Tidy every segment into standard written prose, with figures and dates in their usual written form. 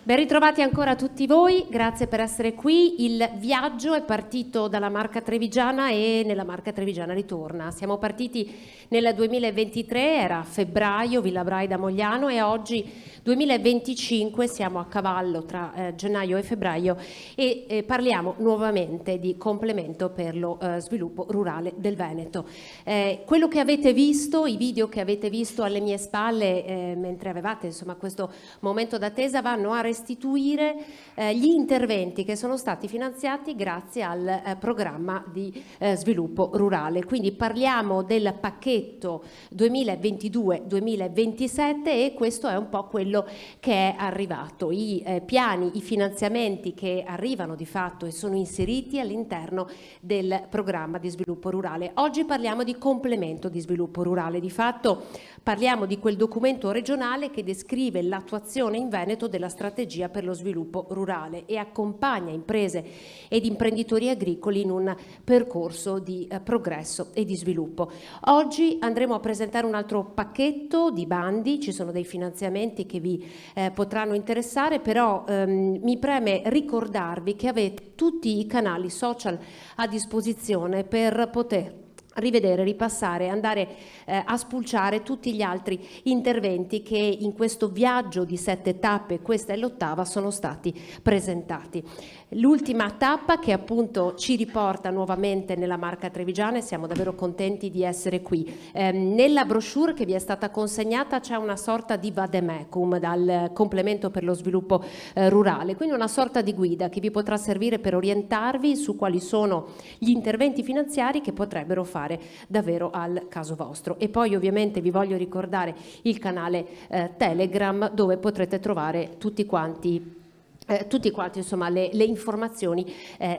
Ben ritrovati ancora tutti voi, grazie per essere qui. Il viaggio è partito dalla Marca Trevigiana e nella Marca Trevigiana ritorna. Siamo partiti nel 2023, era febbraio, Villa Braida Mogliano, e oggi 2025 siamo a cavallo tra gennaio e febbraio e parliamo nuovamente di complemento per lo sviluppo rurale del Veneto. Quello che avete visto, i video che avete visto alle mie spalle mentre avevate insomma questo momento d'attesa vanno a restituire gli interventi che sono stati finanziati grazie al programma di sviluppo rurale. Quindi parliamo del pacchetto 2022-2027 e questo è un po' quello che è arrivato, i piani, i finanziamenti che arrivano di fatto e sono inseriti all'interno del programma di sviluppo rurale. Oggi parliamo di complemento di sviluppo rurale, di fatto parliamo di quel documento regionale che descrive l'attuazione in Veneto della strategia per lo sviluppo rurale e accompagna imprese ed imprenditori agricoli in un percorso di progresso e di sviluppo. Oggi andremo a presentare un altro pacchetto di bandi, ci sono dei finanziamenti che vi potranno interessare, però mi preme ricordarvi che avete tutti i canali social a disposizione per poter rivedere, ripassare, andare a spulciare tutti gli altri interventi che in questo viaggio di 7 tappe, questa è l'8ª, sono stati presentati. L'ultima tappa che appunto ci riporta nuovamente nella Marca Trevigiana e siamo davvero contenti di essere qui. Nella brochure che vi è stata consegnata c'è una sorta di vademecum dal complemento per lo sviluppo rurale, quindi una sorta di guida che vi potrà servire per orientarvi su quali sono gli interventi finanziari che potrebbero fare davvero al caso vostro. E poi ovviamente vi voglio ricordare il canale Telegram dove potrete trovare tutti quanti insomma le informazioni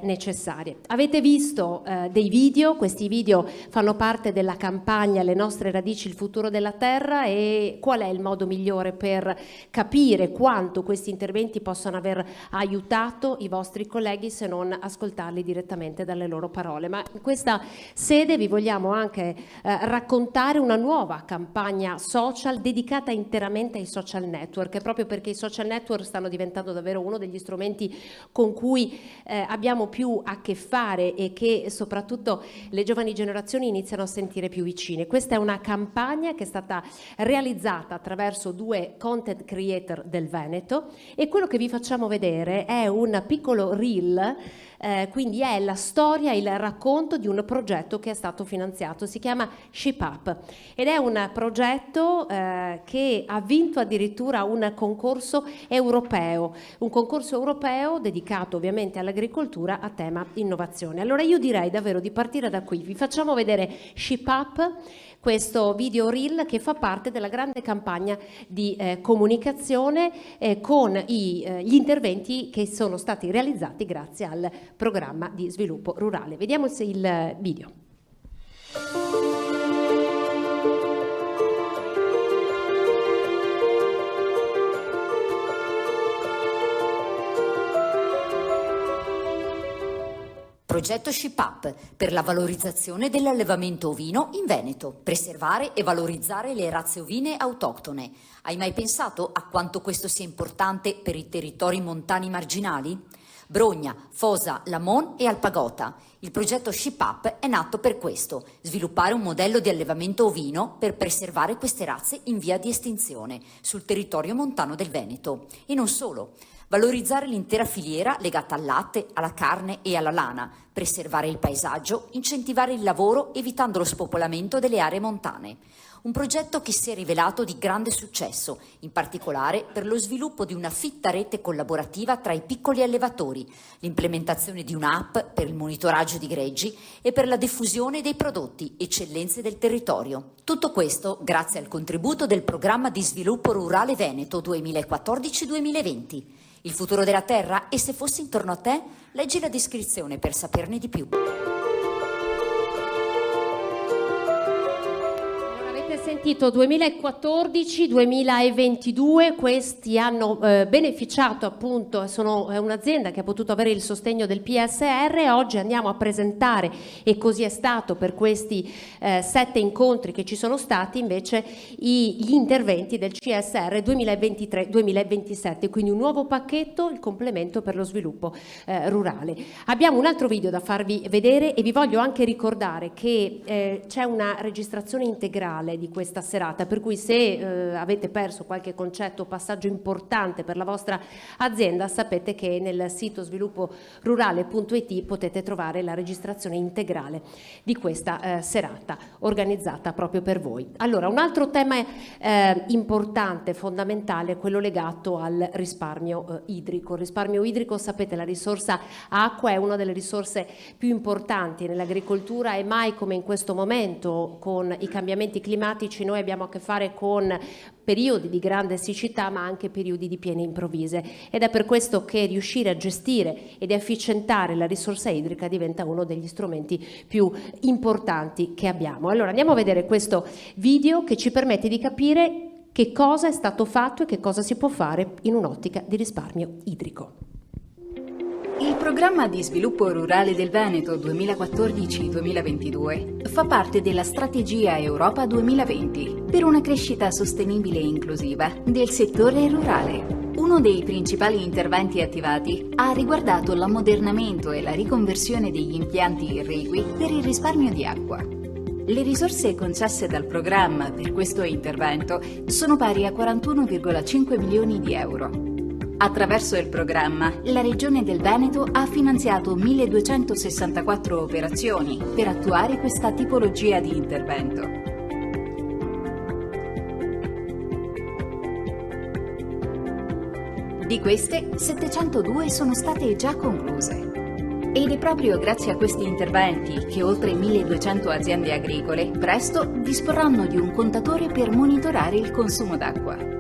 necessarie. Avete visto dei video, questi video fanno parte della campagna Le nostre radici, il futuro della terra, e qual è il modo migliore per capire quanto questi interventi possano aver aiutato i vostri colleghi se non ascoltarli direttamente dalle loro parole. Ma in questa sede vi vogliamo anche raccontare una nuova campagna social dedicata interamente ai social network, proprio perché i social network stanno diventando davvero uno degli strumenti con cui abbiamo più a che fare e che soprattutto le giovani generazioni iniziano a sentire più vicine. Questa è una campagna che è stata realizzata attraverso 2 content creator del Veneto e quello che vi facciamo vedere è un piccolo reel, quindi è la storia, il racconto di un progetto che è stato finanziato, si chiama Ship Up ed è un progetto che ha vinto addirittura un concorso europeo dedicato ovviamente all'agricoltura a tema innovazione. Allora io direi davvero di partire da qui, vi facciamo vedere Ship Up, questo video reel che fa parte della grande campagna di comunicazione con gli interventi che sono stati realizzati grazie al programma di sviluppo rurale. Vediamo il video. Progetto Ship Up per la valorizzazione dell'allevamento ovino in Veneto. Preservare e valorizzare le razze ovine autoctone. Hai mai pensato a quanto questo sia importante per i territori montani marginali? Brogna, Fosa, Lamon e Alpagota. Il progetto Ship Up è nato per questo, sviluppare un modello di allevamento ovino per preservare queste razze in via di estinzione sul territorio montano del Veneto. E non solo. Valorizzare l'intera filiera legata al latte, alla carne e alla lana, preservare il paesaggio, incentivare il lavoro evitando lo spopolamento delle aree montane. Un progetto che si è rivelato di grande successo, in particolare per lo sviluppo di una fitta rete collaborativa tra i piccoli allevatori, l'implementazione di un'app per il monitoraggio di greggi e per la diffusione dei prodotti eccellenze del territorio. Tutto questo grazie al contributo del programma di sviluppo rurale Veneto 2014-2020. Il futuro della terra? E se fossi intorno a te? Leggi la descrizione per saperne di più. Sentito 2014-2022, questi hanno beneficiato appunto, è un'azienda che ha potuto avere il sostegno del PSR. Oggi andiamo a presentare, e così è stato per questi 7 incontri che ci sono stati, invece gli interventi del CSR 2023-2027, quindi un nuovo pacchetto, il complemento per lo sviluppo rurale. Abbiamo un altro video da farvi vedere e vi voglio anche ricordare che c'è una registrazione integrale di questa serata, per cui se avete perso qualche concetto o passaggio importante per la vostra azienda, sapete che nel sito svilupporurale.it potete trovare la registrazione integrale di questa serata organizzata proprio per voi. Allora, un altro tema importante, fondamentale, è quello legato al risparmio idrico. Il risparmio idrico, sapete, la risorsa acqua è una delle risorse più importanti nell'agricoltura, e mai come in questo momento con i cambiamenti climatici noi abbiamo a che fare con periodi di grande siccità ma anche periodi di piene improvvise, ed è per questo che riuscire a gestire ed efficientare la risorsa idrica diventa uno degli strumenti più importanti che abbiamo. Allora andiamo a vedere questo video che ci permette di capire che cosa è stato fatto e che cosa si può fare in un'ottica di risparmio idrico. Il programma di sviluppo rurale del Veneto 2014-2022 fa parte della strategia Europa 2020 per una crescita sostenibile e inclusiva del settore rurale. Uno dei principali interventi attivati ha riguardato l'ammodernamento e la riconversione degli impianti irrigui per il risparmio di acqua. Le risorse concesse dal programma per questo intervento sono pari a 41,5 milioni di euro. Attraverso il programma, la Regione del Veneto ha finanziato 1264 operazioni per attuare questa tipologia di intervento. Di queste, 702 sono state già concluse. Ed è proprio grazie a questi interventi che oltre 1200 aziende agricole presto disporranno di un contatore per monitorare il consumo d'acqua.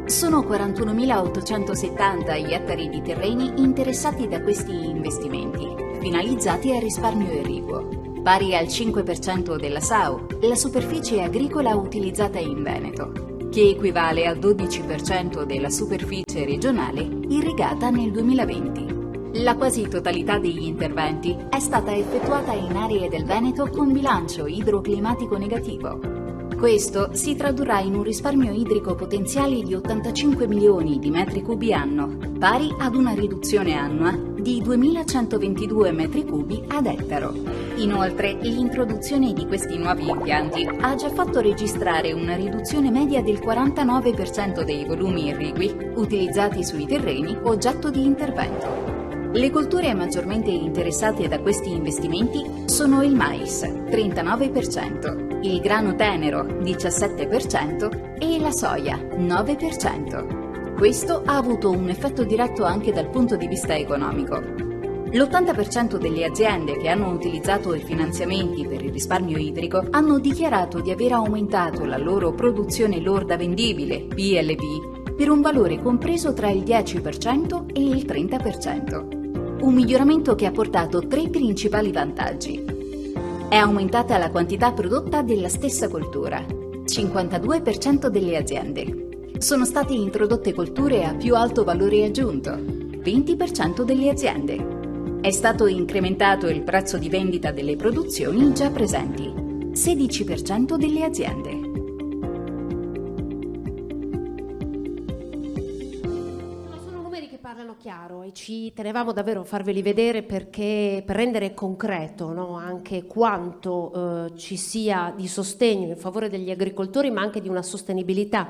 Sono 41.870 gli ettari di terreni interessati da questi investimenti, finalizzati al risparmio irriguo, pari al 5% della SAU, la superficie agricola utilizzata in Veneto, che equivale al 12% della superficie regionale irrigata nel 2020. La quasi totalità degli interventi è stata effettuata in aree del Veneto con bilancio idroclimatico negativo. Questo si tradurrà in un risparmio idrico potenziale di 85 milioni di metri cubi anno, pari ad una riduzione annua di 2122 metri cubi ad ettaro. Inoltre, l'introduzione di questi nuovi impianti ha già fatto registrare una riduzione media del 49% dei volumi irrigui utilizzati sui terreni oggetto di intervento. Le colture maggiormente interessate da questi investimenti sono il mais, 39%, il grano tenero, 17% e la soia, 9%. Questo ha avuto un effetto diretto anche dal punto di vista economico. L'80% delle aziende che hanno utilizzato i finanziamenti per il risparmio idrico hanno dichiarato di aver aumentato la loro produzione lorda vendibile, PLV, per un valore compreso tra il 10% e il 30%. Un miglioramento che ha portato 3 principali vantaggi. È aumentata la quantità prodotta della stessa coltura, 52% delle aziende. Sono state introdotte colture a più alto valore aggiunto, 20% delle aziende. È stato incrementato il prezzo di vendita delle produzioni già presenti, 16% delle aziende. Parlano chiaro e ci tenevamo davvero a farveli vedere perché per rendere concreto, no, anche quanto ci sia di sostegno in favore degli agricoltori, ma anche di una sostenibilità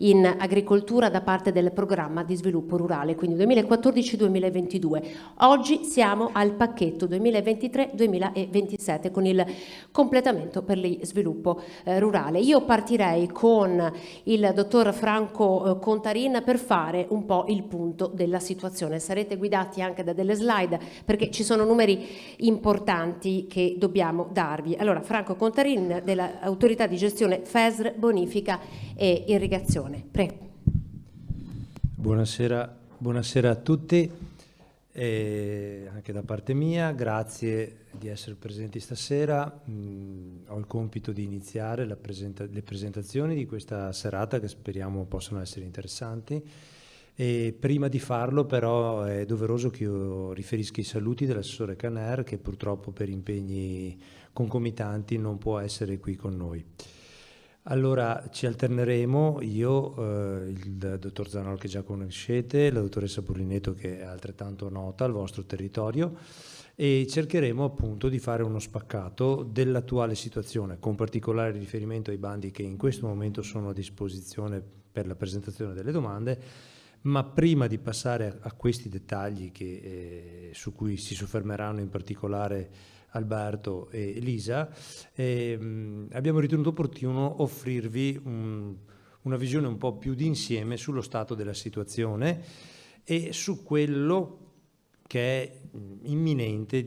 in agricoltura da parte del programma di sviluppo rurale, quindi 2014-2022. Oggi siamo al pacchetto 2023-2027 con il completamento per lo sviluppo rurale. Io partirei con il dottor Franco Contarin per fare un po' il punto della situazione. Sarete guidati anche da delle slide perché ci sono numeri importanti che dobbiamo darvi. Allora, Franco Contarin dell'autorità di gestione FESR, bonifica e irrigazione. Prego. Buonasera a tutti. E anche da parte mia, grazie di essere presenti stasera. Ho il compito di iniziare le presentazioni di questa serata, che speriamo possano essere interessanti. E prima di farlo però è doveroso che io riferisca i saluti dell'assessore Caner, che purtroppo per impegni concomitanti non può essere qui con noi. Allora ci alterneremo io, il dottor Zanol che già conoscete, la dottoressa Burlinetto che è altrettanto nota al vostro territorio, e cercheremo appunto di fare uno spaccato dell'attuale situazione, con particolare riferimento ai bandi che in questo momento sono a disposizione per la presentazione delle domande. Ma prima di passare a questi dettagli su cui si soffermeranno in particolare Alberto e Elisa, abbiamo ritenuto opportuno offrirvi una visione un po' più d'insieme sullo stato della situazione e su quello che è imminente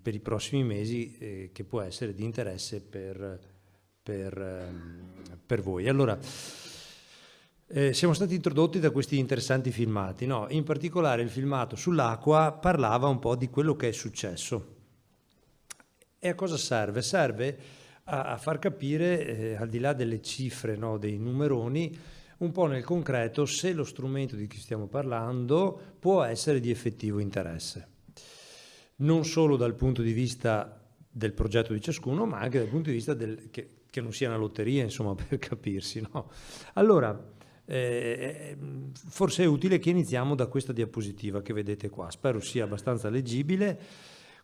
per i prossimi mesi, che può essere di interesse per voi. Allora, siamo stati introdotti da questi interessanti filmati, no? In particolare il filmato sull'acqua parlava un po' di quello che è successo. E a cosa serve? Serve a far capire, al di là delle cifre, no, dei numeroni, un po' nel concreto se lo strumento di cui stiamo parlando può essere di effettivo interesse. Non solo dal punto di vista del progetto di ciascuno, ma anche dal punto di vista che non sia una lotteria, insomma, per capirsi, no? Allora, forse è utile che iniziamo da questa diapositiva che vedete qua, spero sia abbastanza leggibile.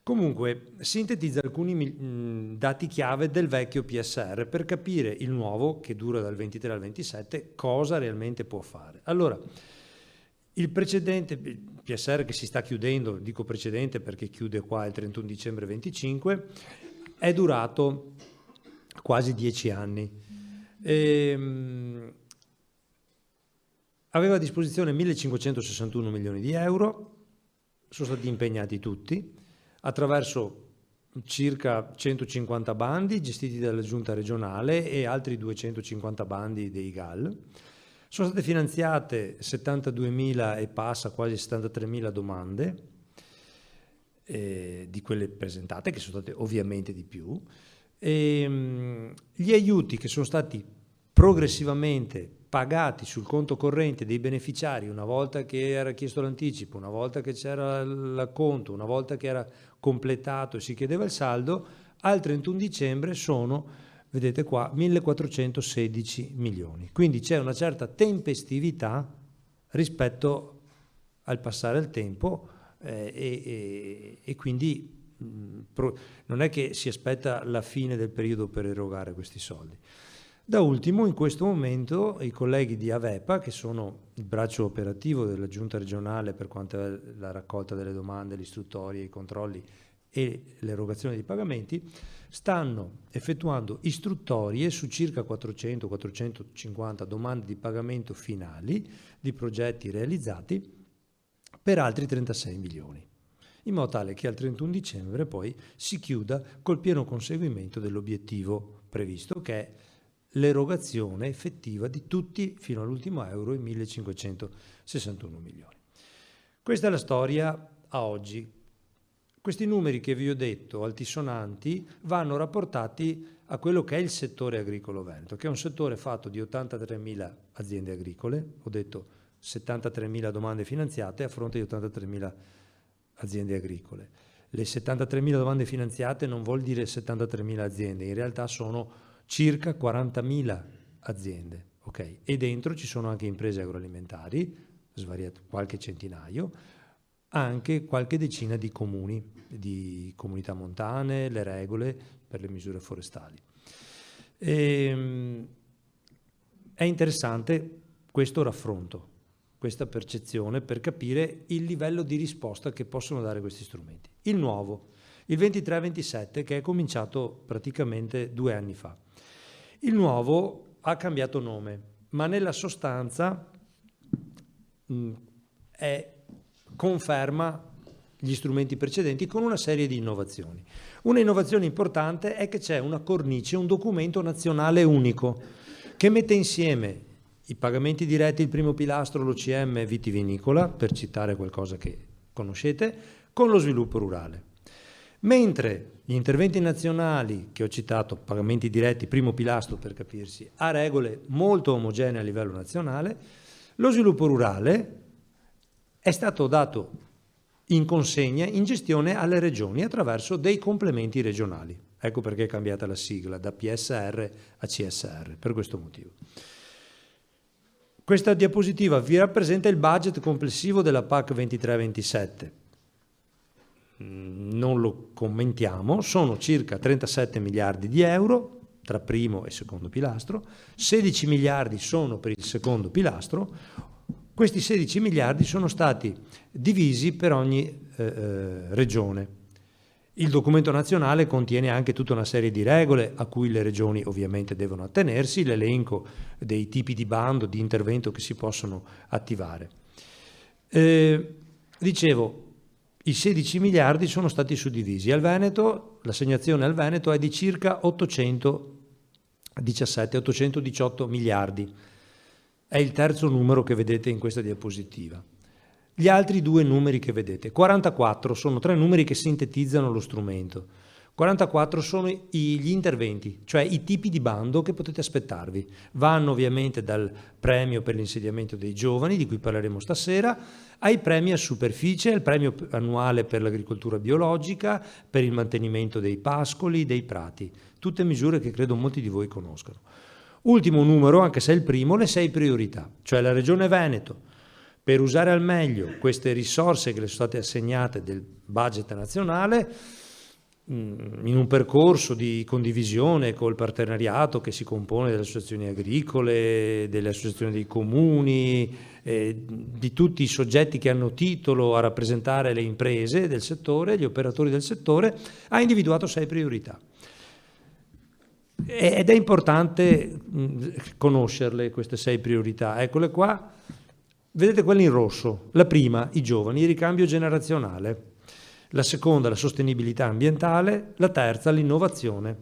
Comunque sintetizza alcuni dati chiave del vecchio PSR per capire il nuovo, che dura dal 23 al 27, cosa realmente può fare. Allora, il precedente PSR che si sta chiudendo, dico precedente perché chiude qua il 31 dicembre 25, è durato quasi 10 anni. Aveva a disposizione 1.561 milioni di euro, sono stati impegnati tutti, attraverso circa 150 bandi gestiti dalla giunta regionale e altri 250 bandi dei GAL. Sono state finanziate 72.000 e passa, quasi 73.000 domande, di quelle presentate, che sono state ovviamente di più. Gli aiuti che sono stati progressivamente pagati sul conto corrente dei beneficiari una volta che era chiesto l'anticipo, una volta che c'era l'acconto, una volta che era completato e si chiedeva il saldo, al 31 dicembre sono, vedete qua, 1.416 milioni. Quindi c'è una certa tempestività rispetto al passare del tempo e quindi non è che si aspetta la fine del periodo per erogare questi soldi. Da ultimo, in questo momento, i colleghi di Avepa, che sono il braccio operativo della Giunta regionale per quanto è la raccolta delle domande, l'istruttoria, i controlli e l'erogazione dei pagamenti, stanno effettuando istruttorie su circa 400-450 domande di pagamento finali di progetti realizzati per altri 36 milioni, in modo tale che al 31 dicembre poi si chiuda col pieno conseguimento dell'obiettivo previsto, che è l'erogazione effettiva di tutti fino all'ultimo euro, i 1.561 milioni. Questa è la storia a oggi. Questi numeri che vi ho detto, altisonanti, vanno rapportati a quello che è il settore agricolo veneto, che è un settore fatto di 83.000 aziende agricole, ho detto 73.000 domande finanziate a fronte di 83.000 aziende agricole. Le 73.000 domande finanziate non vuol dire 73.000 aziende, in realtà sono circa 40.000 aziende, ok? E dentro ci sono anche imprese agroalimentari, svariate, qualche centinaio, anche qualche decina di comuni, di comunità montane, le regole per le misure forestali. È interessante questo raffronto, questa percezione per capire il livello di risposta che possono dare questi strumenti. Il nuovo, il 23-27, che è cominciato praticamente 2 anni fa. Il nuovo ha cambiato nome, ma nella sostanza conferma gli strumenti precedenti con una serie di innovazioni. Una innovazione importante è che c'è una cornice, un documento nazionale unico che mette insieme i pagamenti diretti, il primo pilastro, l'OCM vitivinicola, per citare qualcosa che conoscete, con lo sviluppo rurale. Mentre gli interventi nazionali che ho citato, pagamenti diretti, primo pilastro per capirsi, ha regole molto omogenee a livello nazionale, lo sviluppo rurale è stato dato in consegna, in gestione alle regioni attraverso dei complementi regionali. Ecco perché è cambiata la sigla da PSR a CSR, per questo motivo. Questa diapositiva vi rappresenta il budget complessivo della PAC 23-27. Non lo commentiamo, sono circa 37 miliardi di euro tra primo e secondo pilastro, 16 miliardi sono per il secondo pilastro. Questi 16 miliardi sono stati divisi per ogni regione. Il documento nazionale contiene anche tutta una serie di regole a cui le regioni ovviamente devono attenersi, l'elenco dei tipi di bando, di intervento che si possono attivare. Dicevo, i 16 miliardi sono stati suddivisi. Al Veneto, l'assegnazione al Veneto è di circa 818 miliardi. È il terzo numero che vedete in questa diapositiva. Gli altri due numeri che vedete, 44, sono tre numeri che sintetizzano lo strumento. 44 sono gli interventi, cioè i tipi di bando che potete aspettarvi. Vanno ovviamente dal premio per l'insediamento dei giovani, di cui parleremo stasera, ai premi a superficie, al premio annuale per l'agricoltura biologica, per il mantenimento dei pascoli, dei prati. Tutte misure che credo molti di voi conoscano. Ultimo numero, anche se è il primo, le 6 priorità, cioè la Regione Veneto, per usare al meglio queste risorse che le sono state assegnate del budget nazionale, in un percorso di condivisione col partenariato che si compone delle associazioni agricole, delle associazioni dei comuni, di tutti i soggetti che hanno titolo a rappresentare le imprese del settore, gli operatori del settore, ha individuato 6 priorità. Ed è importante conoscerle queste 6 priorità. Eccole qua. Vedete quelle in rosso. La prima, i giovani, il ricambio generazionale. La seconda, la sostenibilità ambientale. La terza, l'innovazione.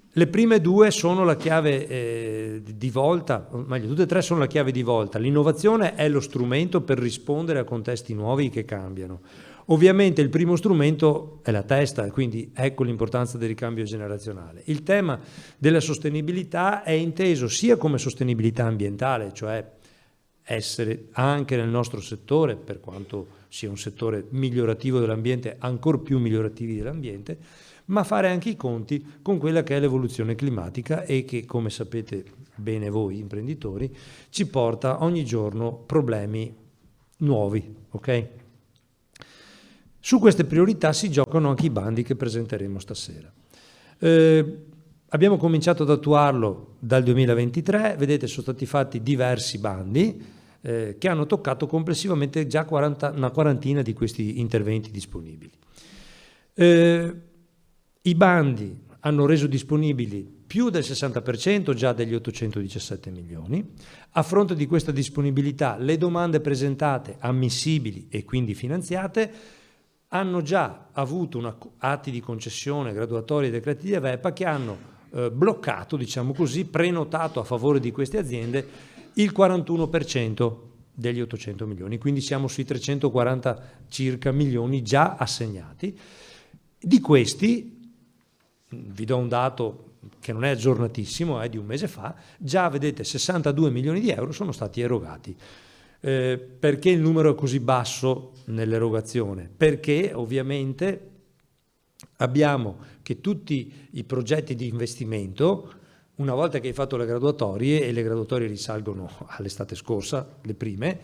Le prime due sono la chiave di volta, o meglio, tutte e tre sono la chiave di volta. L'innovazione è lo strumento per rispondere a contesti nuovi che cambiano. Ovviamente il primo strumento è la testa, quindi ecco l'importanza del ricambio generazionale. Il tema della sostenibilità è inteso sia come sostenibilità ambientale, cioè essere anche nel nostro settore, per quanto sia un settore migliorativo dell'ambiente, ancor più migliorativi dell'ambiente, ma fare anche i conti con quella che è l'evoluzione climatica e che, come sapete bene voi imprenditori, ci porta ogni giorno problemi nuovi, ok? Su queste priorità si giocano anche i bandi che presenteremo stasera. Abbiamo cominciato ad attuarlo dal 2023, vedete sono stati fatti diversi bandi che hanno toccato complessivamente già una quarantina di questi interventi disponibili. I bandi hanno reso disponibili più del 60% già degli 817 milioni. A fronte di questa disponibilità, le domande presentate, ammissibili e quindi finanziate, hanno già avuto atti di concessione, graduatorie e decreti di AVEPA che hanno bloccato, diciamo così, prenotato a favore di queste aziende il 41% degli 800 milioni, quindi siamo sui 340 circa milioni già assegnati. Di questi, vi do un dato che non è aggiornatissimo, è di un mese fa, già vedete 62 milioni di euro sono stati erogati. Perché il numero è così basso nell'erogazione? Perché ovviamente abbiamo che tutti i progetti di investimento, una volta che hai fatto le graduatorie, e le graduatorie risalgono all'estate scorsa, le prime,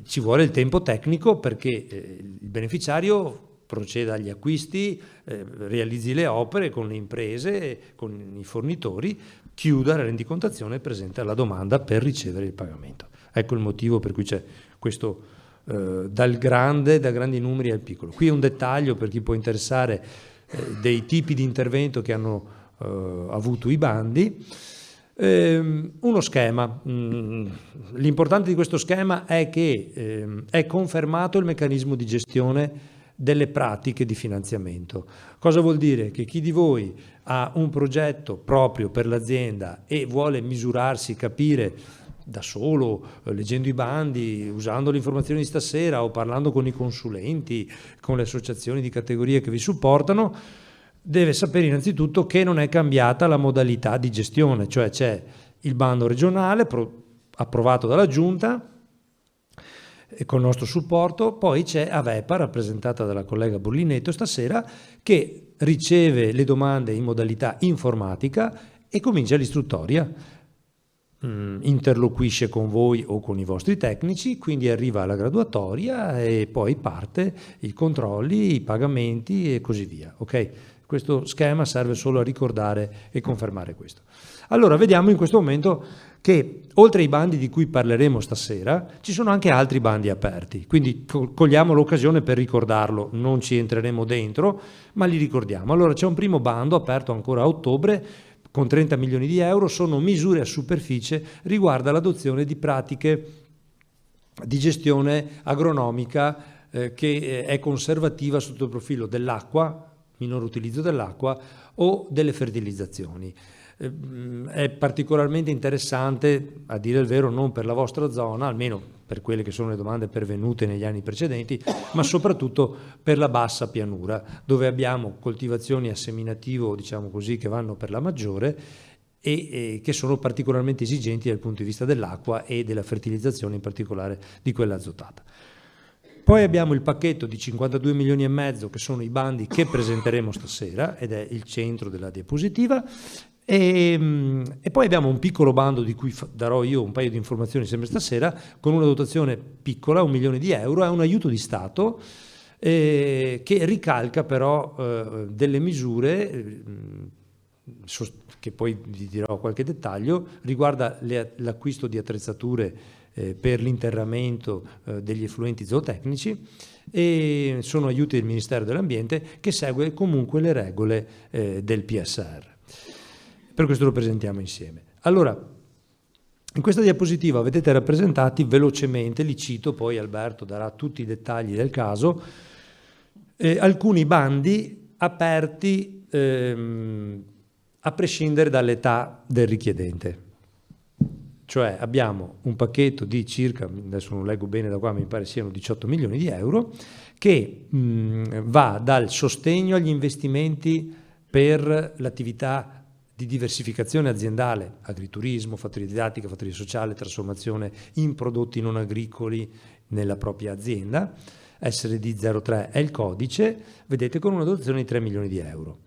ci vuole il tempo tecnico perché il beneficiario proceda agli acquisti, realizzi le opere con le imprese, con i fornitori, chiuda la rendicontazione e presenta la domanda per ricevere il pagamento. Ecco il motivo per cui c'è questo dai grandi numeri al piccolo. Qui è un dettaglio per chi può interessare dei tipi di intervento che hanno avuto i bandi. Uno schema. L'importante di questo schema è che è confermato il meccanismo di gestione delle pratiche di finanziamento. Cosa vuol dire? Che chi di voi ha un progetto proprio per l'azienda e vuole misurarsi, capire da solo, leggendo i bandi, usando le informazioni di stasera o parlando con i consulenti, con le associazioni di categoria che vi supportano, deve sapere innanzitutto che non è cambiata la modalità di gestione, cioè c'è il bando regionale approvato dalla Giunta e con il nostro supporto, poi c'è Avepa, rappresentata dalla collega Burlinetto stasera, che riceve le domande in modalità informatica e comincia l'istruttoria. Interloquisce con voi o con i vostri tecnici, quindi arriva alla graduatoria e poi parte i controlli, i pagamenti e così via. Ok? Questo schema serve solo a ricordare e confermare questo. Allora, vediamo in questo momento che oltre ai bandi di cui parleremo stasera, ci sono anche altri bandi aperti, quindi cogliamo l'occasione per ricordarlo, non ci entreremo dentro, ma li ricordiamo. Allora, c'è un primo bando aperto ancora a ottobre, con 30 milioni di euro, sono misure a superficie, riguarda l'adozione di pratiche di gestione agronomica che è conservativa sotto il profilo dell'acqua, minor utilizzo dell'acqua, o delle fertilizzazioni. È particolarmente interessante, a dire il vero, non per la vostra zona, almeno per quelle che sono le domande pervenute negli anni precedenti, ma soprattutto per la bassa pianura, dove abbiamo coltivazioni a seminativo, diciamo così, che vanno per la maggiore e che sono particolarmente esigenti dal punto di vista dell'acqua e della fertilizzazione, in particolare di quella azotata. Poi abbiamo il pacchetto di 52 milioni e mezzo, che sono i bandi che presenteremo stasera, ed è il centro della diapositiva. E poi abbiamo un piccolo bando di cui darò io un paio di informazioni sempre stasera, con una dotazione piccola, 1 milione di euro, è un aiuto di Stato che ricalca però delle misure che poi vi dirò qualche dettaglio, riguarda l'acquisto di attrezzature per l'interramento degli effluenti zootecnici, e sono aiuti del Ministero dell'Ambiente che segue comunque le regole del PSR. Per questo lo presentiamo insieme. Allora, in questa diapositiva vedete rappresentati velocemente, li cito, poi Alberto darà tutti i dettagli del caso, alcuni bandi aperti a prescindere dall'età del richiedente. Cioè abbiamo un pacchetto di circa, adesso non leggo bene da qua, mi pare siano 18 milioni di euro, che va dal sostegno agli investimenti per l'attività di diversificazione aziendale, agriturismo, fattoria didattica, fattoria sociale, trasformazione in prodotti non agricoli nella propria azienda. SRD 03 è il codice, vedete, con una dotazione di 3 milioni di euro.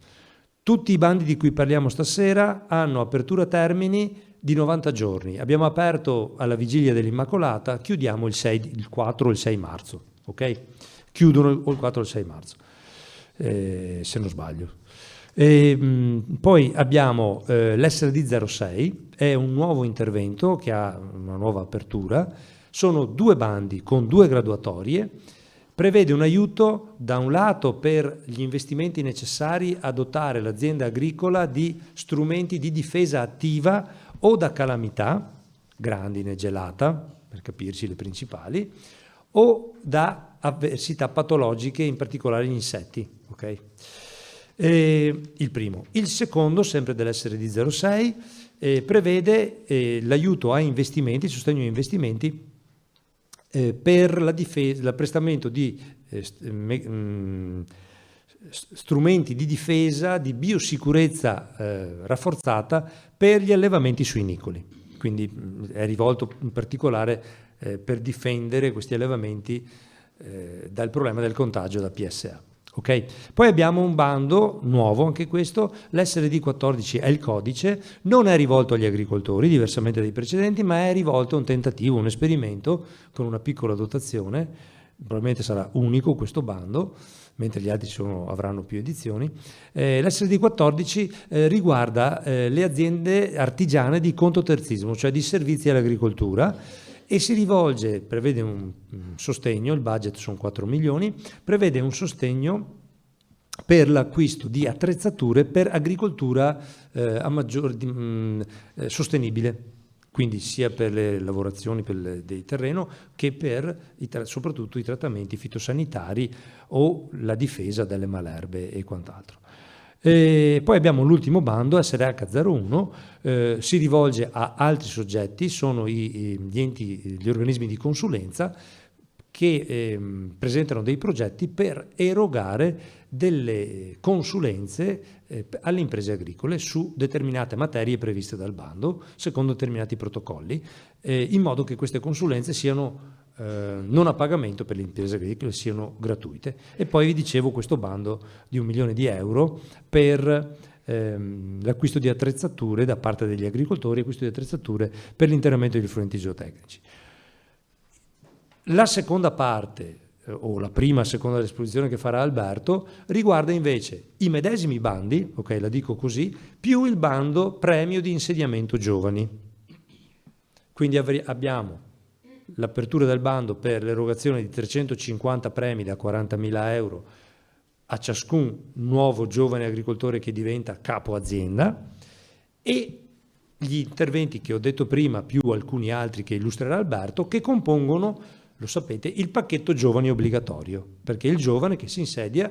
Tutti i bandi di cui parliamo stasera hanno apertura termini di 90 giorni. Abbiamo aperto alla vigilia dell'Immacolata, chiudiamo il 4 o il 6 marzo, ok? Chiudono il 4 o il 6 marzo, se non sbaglio. Poi abbiamo l'SRD 06, è un nuovo intervento che ha una nuova apertura, sono 2 bandi con 2 graduatorie, prevede un aiuto da un lato per gli investimenti necessari a dotare l'azienda agricola di strumenti di difesa attiva o da calamità, grandine, gelata, per capirci le principali, o da avversità patologiche, in particolare gli insetti, ok? Il primo. Il secondo, sempre dell'SRD 06, prevede l'aiuto a investimenti, il sostegno ai investimenti per la difesa, l'apprestamento di strumenti di difesa, di biosicurezza rafforzata per gli allevamenti suinicoli. Quindi è rivolto in particolare per difendere questi allevamenti dal problema del contagio da PSA. Okay. Poi abbiamo un bando nuovo, anche questo, l'SRD 14 è il codice, non è rivolto agli agricoltori, diversamente dai precedenti, ma è rivolto a un tentativo, un esperimento con una piccola dotazione, probabilmente sarà unico questo bando, mentre gli altri avranno più edizioni. L'SRD 14 riguarda le aziende artigiane di contoterzismo, cioè di servizi all'agricoltura, e si rivolge, prevede un sostegno, il budget sono 4 milioni, prevede un sostegno per l'acquisto di attrezzature per agricoltura sostenibile, quindi sia per le lavorazioni del terreno che per soprattutto i trattamenti fitosanitari o la difesa dalle malerbe e quant'altro. Poi abbiamo l'ultimo bando, SRH01, si rivolge a altri soggetti, sono gli organismi di consulenza che presentano dei progetti per erogare delle consulenze alle imprese agricole su determinate materie previste dal bando, secondo determinati protocolli, in modo che queste consulenze siano non a pagamento per le imprese agricole, siano gratuite. E poi vi dicevo questo bando di 1 milione di euro per l'acquisto di attrezzature da parte degli agricoltori, acquisto di attrezzature per l'interramento degli effluenti geotecnici. La seconda parte, o la prima seconda esposizione che farà Alberto, riguarda invece i medesimi bandi, ok, la dico così, più il bando premio di insediamento giovani. Quindi abbiamo l'apertura del bando per l'erogazione di 350 premi da 40.000 euro a ciascun nuovo giovane agricoltore che diventa capo azienda, e gli interventi che ho detto prima, più alcuni altri che illustrerà Alberto, che compongono, lo sapete, il pacchetto giovani obbligatorio, perché il giovane che si insedia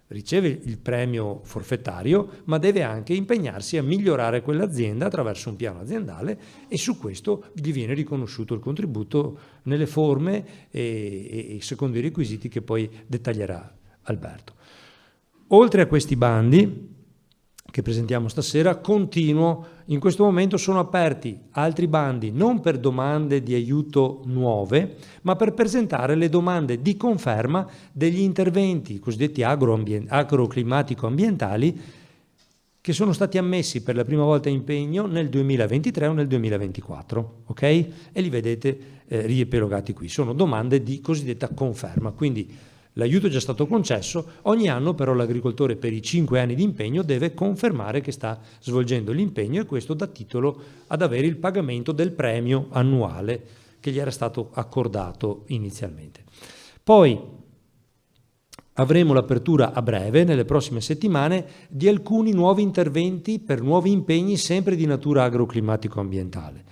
riceve il premio forfettario, ma deve anche impegnarsi a migliorare quell'azienda attraverso un piano aziendale, e su questo gli viene riconosciuto il contributo nelle forme e secondo i requisiti che poi dettaglierà Alberto. Oltre a questi bandi che presentiamo stasera, in questo momento sono aperti altri bandi non per domande di aiuto nuove, ma per presentare le domande di conferma degli interventi cosiddetti agroclimatico-ambientali che sono stati ammessi per la prima volta a impegno nel 2023 o nel 2024, ok? E li vedete riepilogati qui. Sono domande di cosiddetta conferma, quindi l'aiuto è già stato concesso, ogni anno però l'agricoltore per i 5 anni di impegno deve confermare che sta svolgendo l'impegno, e questo dà titolo ad avere il pagamento del premio annuale che gli era stato accordato inizialmente. Poi avremo l'apertura a breve, nelle prossime settimane, di alcuni nuovi interventi per nuovi impegni sempre di natura agroclimatico-ambientale.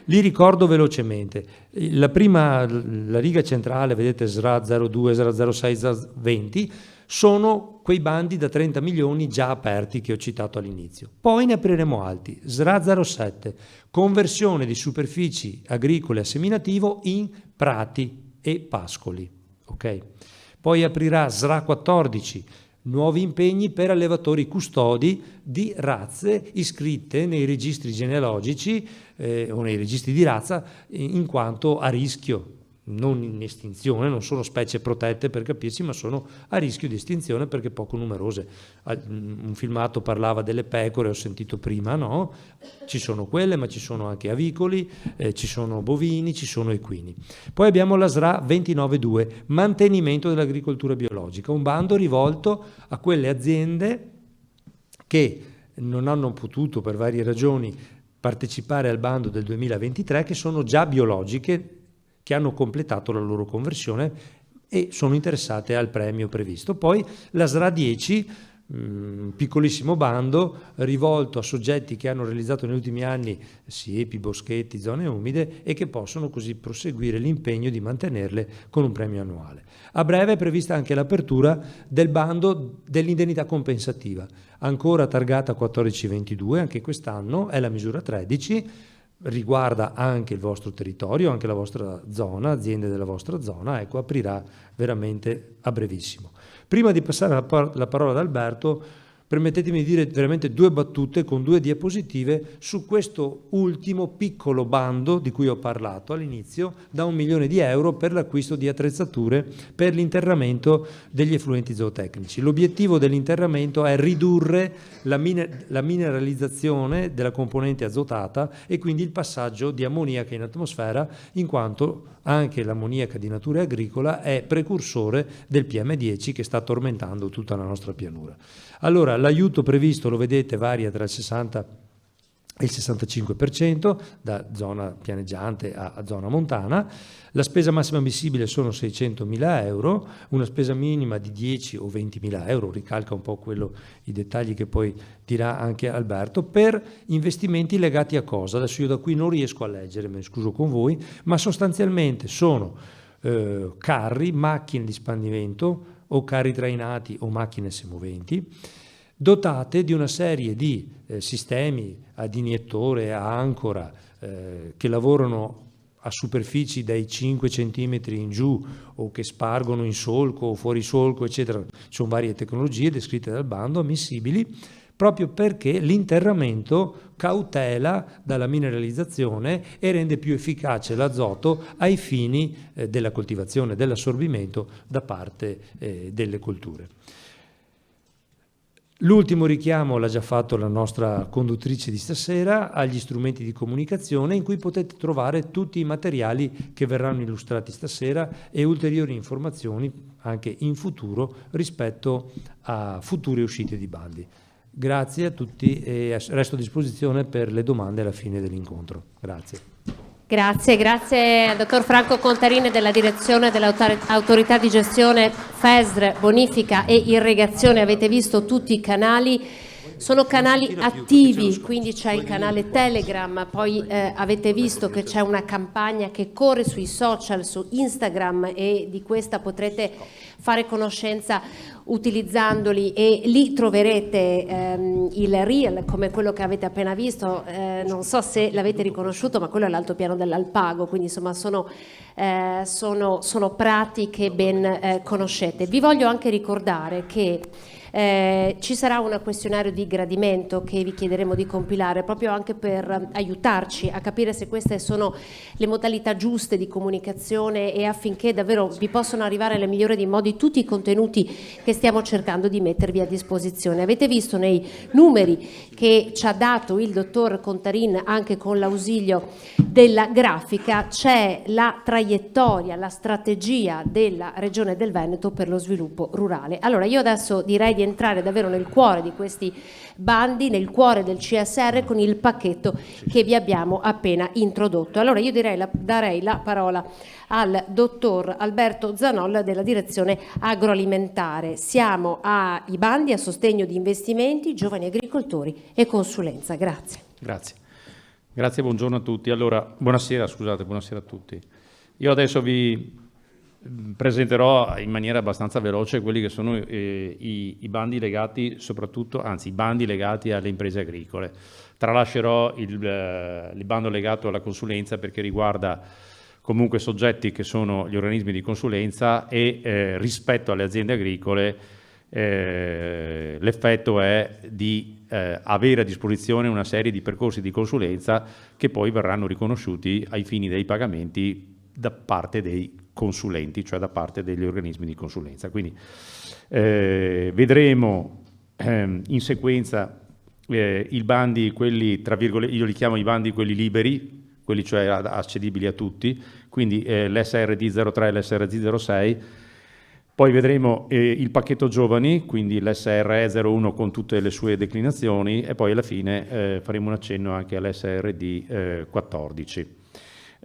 Li ricordo velocemente. La riga centrale, vedete, SRA 02, SRA 06, SRA 20, sono quei bandi da 30 milioni già aperti che ho citato all'inizio. Poi ne apriremo altri. SRA 07, conversione di superfici agricole a seminativo in prati e pascoli. Okay? Poi aprirà SRA 14, nuovi impegni per allevatori custodi di razze iscritte nei registri genealogici o nei registri di razza in quanto a rischio, non in estinzione, non sono specie protette per capirci, ma sono a rischio di estinzione perché poco numerose. Un filmato parlava delle pecore, ho sentito prima, no? Ci sono quelle, ma ci sono anche avicoli, ci sono bovini, ci sono equini. Poi abbiamo la SRA 29.2, mantenimento dell'agricoltura biologica, un bando rivolto a quelle aziende che non hanno potuto per varie ragioni partecipare al bando del 2023, che sono già biologiche, che hanno completato la loro conversione e sono interessate al premio previsto. Poi la SRA 10, piccolissimo bando rivolto a soggetti che hanno realizzato negli ultimi anni siepi, boschetti, zone umide e che possono così proseguire l'impegno di mantenerle con un premio annuale. A breve è prevista anche l'apertura del bando dell'indennità compensativa, ancora targata 1422, anche quest'anno è la misura 13, riguarda anche il vostro territorio, anche la vostra zona, aziende della vostra zona, ecco, aprirà veramente a brevissimo. Prima di passare la parola ad Alberto, permettetemi di dire veramente 2 battute con 2 diapositive su questo ultimo piccolo bando di cui ho parlato all'inizio, da 1 milione di euro per l'acquisto di attrezzature per l'interramento degli effluenti zootecnici. L'obiettivo dell'interramento è ridurre la mineralizzazione della componente azotata e quindi il passaggio di ammoniaca in atmosfera, in quanto anche l'ammoniaca di natura agricola è precursore del PM10 che sta tormentando tutta la nostra pianura. Allora, l'aiuto previsto, lo vedete, varia tra il 60 e il 65%, da zona pianeggiante a zona montana. La spesa massima ammissibile sono 600.000 euro, una spesa minima di 10 o 20.000 euro, ricalca un po' i dettagli che poi dirà anche Alberto, per investimenti legati a cosa? Adesso io da qui non riesco a leggere, me ne scuso con voi, ma sostanzialmente sono carri, macchine di spandimento o carri trainati o macchine semoventi, dotate di una serie di sistemi ad iniettore, a ancora, che lavorano a superfici dai 5 cm in giù o che spargono in solco o fuori solco, eccetera. Ci sono varie tecnologie descritte dal bando, ammissibili, proprio perché l'interramento cautela dalla mineralizzazione e rende più efficace l'azoto ai fini della coltivazione, dell'assorbimento da parte delle colture. L'ultimo richiamo l'ha già fatto la nostra conduttrice di stasera, agli strumenti di comunicazione in cui potete trovare tutti i materiali che verranno illustrati stasera e ulteriori informazioni anche in futuro rispetto a future uscite di bandi. Grazie a tutti e resto a disposizione per le domande alla fine dell'incontro. Grazie. Grazie al dottor Franco Contarini della direzione dell'autorità di gestione FESR, bonifica e irrigazione. Avete visto tutti i canali, sono canali attivi, quindi c'è il canale Telegram, poi avete visto che c'è una campagna che corre sui social, su Instagram, e di questa potrete fare conoscenza utilizzandoli, e lì troverete il reel come quello che avete appena visto, non so se l'avete riconosciuto, ma quello è l'altopiano dell'Alpago, quindi insomma sono prati che ben conoscete. Vi voglio anche ricordare che ci sarà un questionario di gradimento che vi chiederemo di compilare proprio anche per aiutarci a capire se queste sono le modalità giuste di comunicazione e affinché davvero vi possano arrivare nel migliore dei modi tutti i contenuti che stiamo cercando di mettervi a disposizione. Avete visto nei numeri che ci ha dato il dottor Contarin, anche con l'ausilio della grafica, c'è la traiettoria, la strategia della Regione del Veneto per lo sviluppo rurale. Allora io adesso direi di entrare davvero nel cuore di questi bandi, nel cuore del CSR, con il pacchetto che vi abbiamo appena introdotto. Allora io darei la parola al dottor Alberto Zanol della direzione agroalimentare. Siamo ai bandi a sostegno di investimenti, giovani agricoltori e consulenza. Grazie. Grazie, buongiorno a tutti. Allora, buonasera a tutti. Io adesso vi presenterò in maniera abbastanza veloce quelli che sono i bandi legati i bandi legati alle imprese agricole. Tralascerò il bando legato alla consulenza perché riguarda comunque soggetti che sono gli organismi di consulenza e rispetto alle aziende agricole l'effetto è di avere a disposizione una serie di percorsi di consulenza che poi verranno riconosciuti ai fini dei pagamenti da parte dei consulenti, cioè da parte degli organismi di consulenza. Quindi vedremo in sequenza i bandi, quelli tra virgolette, io li chiamo i bandi quelli liberi, quelli cioè accedibili a tutti, quindi l'SRD 03 e l'SRD 06. Poi vedremo il pacchetto giovani, quindi l'SRE 01 con tutte le sue declinazioni, e poi alla fine faremo un accenno anche all'SRD 14.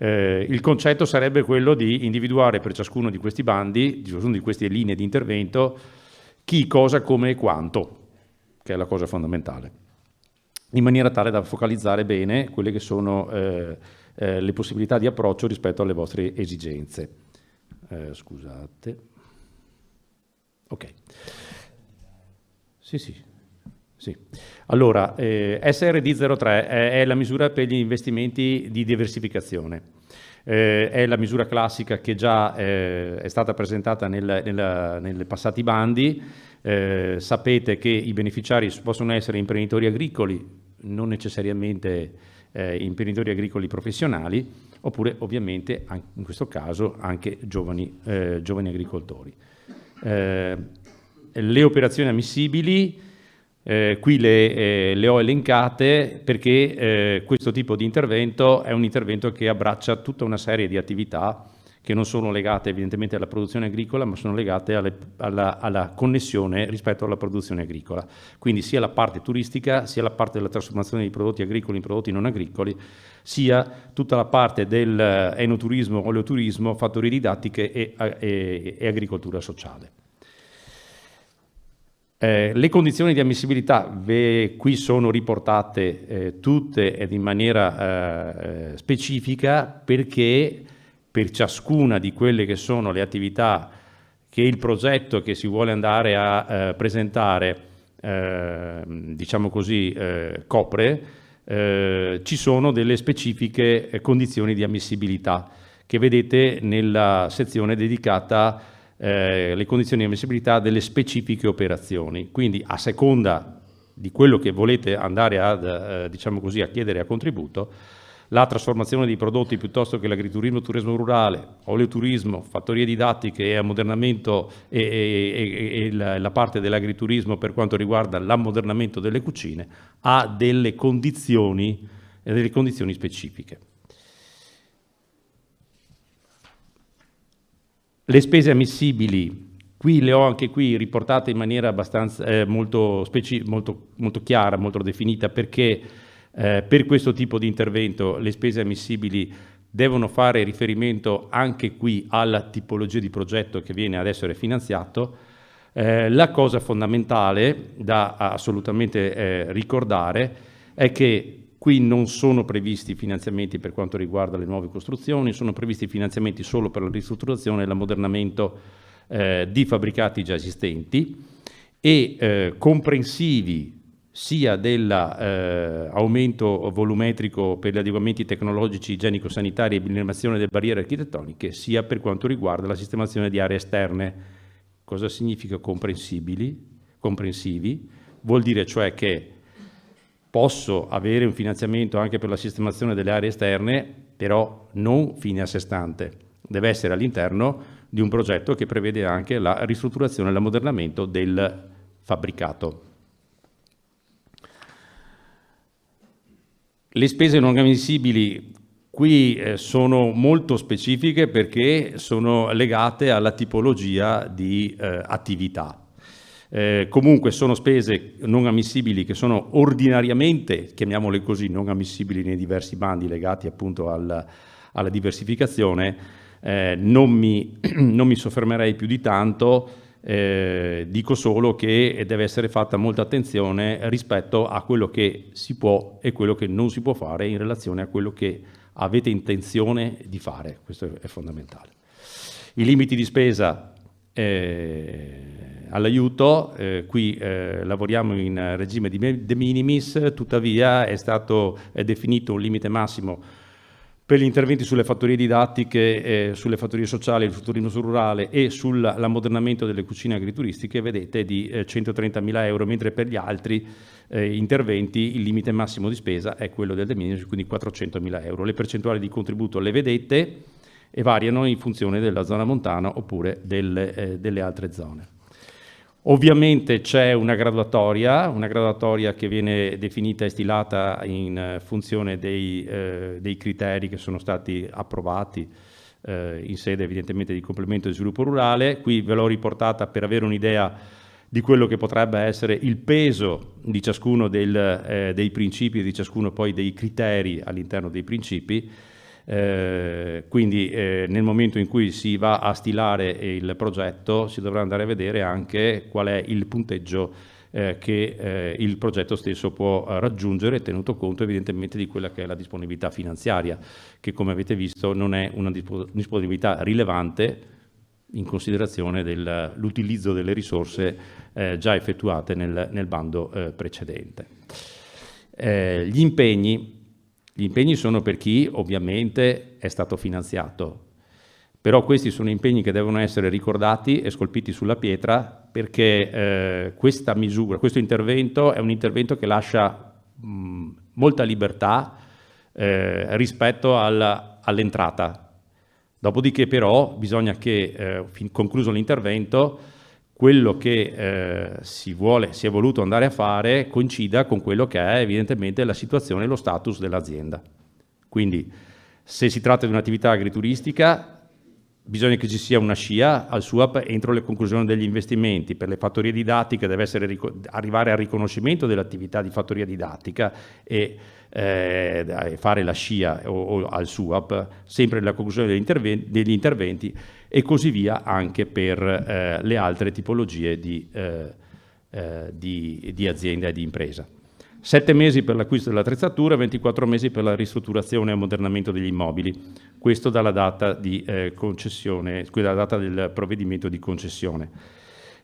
Il concetto sarebbe quello di individuare per ciascuno di questi bandi, ciascuno di queste linee di intervento, chi, cosa, come e quanto, che è la cosa fondamentale, in maniera tale da focalizzare bene quelle che sono le possibilità di approccio rispetto alle vostre esigenze. Scusate. Ok. Sì. Allora, SRD 03 è la misura per gli investimenti di diversificazione. È la misura classica che già è stata presentata nei passati bandi. Sapete che i beneficiari possono essere imprenditori agricoli, non necessariamente imprenditori agricoli professionali, oppure ovviamente in questo caso anche giovani agricoltori. Le operazioni ammissibili qui le ho elencate perché questo tipo di intervento è un intervento che abbraccia tutta una serie di attività che non sono legate evidentemente alla produzione agricola, ma sono legate alla connessione rispetto alla produzione agricola. Quindi sia la parte turistica, sia la parte della trasformazione di prodotti agricoli in prodotti non agricoli, sia tutta la parte del enoturismo, oleoturismo, fattorie didattiche e agricoltura sociale. Le condizioni di ammissibilità qui sono riportate tutte ed in maniera specifica, perché per ciascuna di quelle che sono le attività che il progetto che si vuole andare a presentare diciamo così, copre, ci sono delle specifiche condizioni di ammissibilità che vedete nella sezione dedicata alle condizioni di ammissibilità delle specifiche operazioni. Quindi a seconda di quello che volete andare a, diciamo così, a chiedere a contributo, la trasformazione di prodotti piuttosto che l'agriturismo, turismo rurale, oleoturismo, fattorie didattiche e ammodernamento e la parte dell'agriturismo per quanto riguarda l'ammodernamento delle cucine ha delle condizioni specifiche. Le spese ammissibili, qui le ho anche qui riportate in maniera abbastanza molto chiara, molto definita, perché per questo tipo di intervento le spese ammissibili devono fare riferimento anche qui alla tipologia di progetto che viene ad essere finanziato. La cosa fondamentale da assolutamente ricordare è che qui non sono previsti finanziamenti per quanto riguarda le nuove costruzioni, sono previsti finanziamenti solo per la ristrutturazione e l'ammodernamento di fabbricati già esistenti e comprensivi sia dell'aumento volumetrico per gli adeguamenti tecnologici, igienico-sanitari e eliminazione delle barriere architettoniche, sia per quanto riguarda la sistemazione di aree esterne. Cosa significa comprensivi? Vuol dire cioè che posso avere un finanziamento anche per la sistemazione delle aree esterne, però non fine a sé stante. Deve essere all'interno di un progetto che prevede anche la ristrutturazione e l'ammodernamento del fabbricato. Le spese non ammissibili qui sono molto specifiche perché sono legate alla tipologia di attività. Comunque sono spese non ammissibili che sono ordinariamente, chiamiamole così, non ammissibili nei diversi bandi legati appunto alla diversificazione. Non mi soffermerei più di tanto, dico solo che deve essere fatta molta attenzione rispetto a quello che si può e quello che non si può fare in relazione a quello che avete intenzione di fare. Questo è fondamentale. I limiti di spesa all'aiuto, qui lavoriamo in regime di de minimis, tuttavia è stato definito un limite massimo per gli interventi sulle fattorie didattiche, sulle fattorie sociali, il turismo rurale e sull'ammodernamento delle cucine agrituristiche, vedete, di 130.000 euro, mentre per gli altri interventi il limite massimo di spesa è quello del de minimis, quindi 400.000 euro. Le percentuali di contributo le vedete e variano in funzione della zona montana oppure delle altre zone. Ovviamente c'è una graduatoria che viene definita e stilata in funzione dei criteri che sono stati approvati in sede evidentemente di complemento di sviluppo rurale. Qui ve l'ho riportata per avere un'idea di quello che potrebbe essere il peso di ciascuno dei principi e di ciascuno poi dei criteri all'interno dei principi. Quindi nel momento in cui si va a stilare il progetto si dovrà andare a vedere anche qual è il punteggio che il progetto stesso può raggiungere, tenuto conto evidentemente di quella che è la disponibilità finanziaria, che come avete visto non è una disponibilità rilevante in considerazione dell'utilizzo delle risorse già effettuate nel bando precedente. Gli impegni sono per chi ovviamente è stato finanziato, però questi sono impegni che devono essere ricordati e scolpiti sulla pietra, perché questa misura, questo intervento è un intervento che lascia molta libertà rispetto all'entrata. Dopodiché però bisogna che, concluso l'intervento, quello che si è voluto andare a fare coincida con quello che è evidentemente la situazione e lo status dell'azienda. Quindi se si tratta di un'attività agrituristica bisogna che ci sia una SCIA al SUAP entro le conclusioni degli investimenti. Per le fattorie didattiche deve arrivare al riconoscimento dell'attività di fattoria didattica e fare la SCIA o al SUAP sempre nella conclusione degli interventi, e così via anche per le altre tipologie di azienda e di impresa. 7 mesi per l'acquisto dell'attrezzatura, 24 mesi per la ristrutturazione e ammodernamento degli immobili. Questo dalla data di concessione, dalla data del provvedimento di concessione.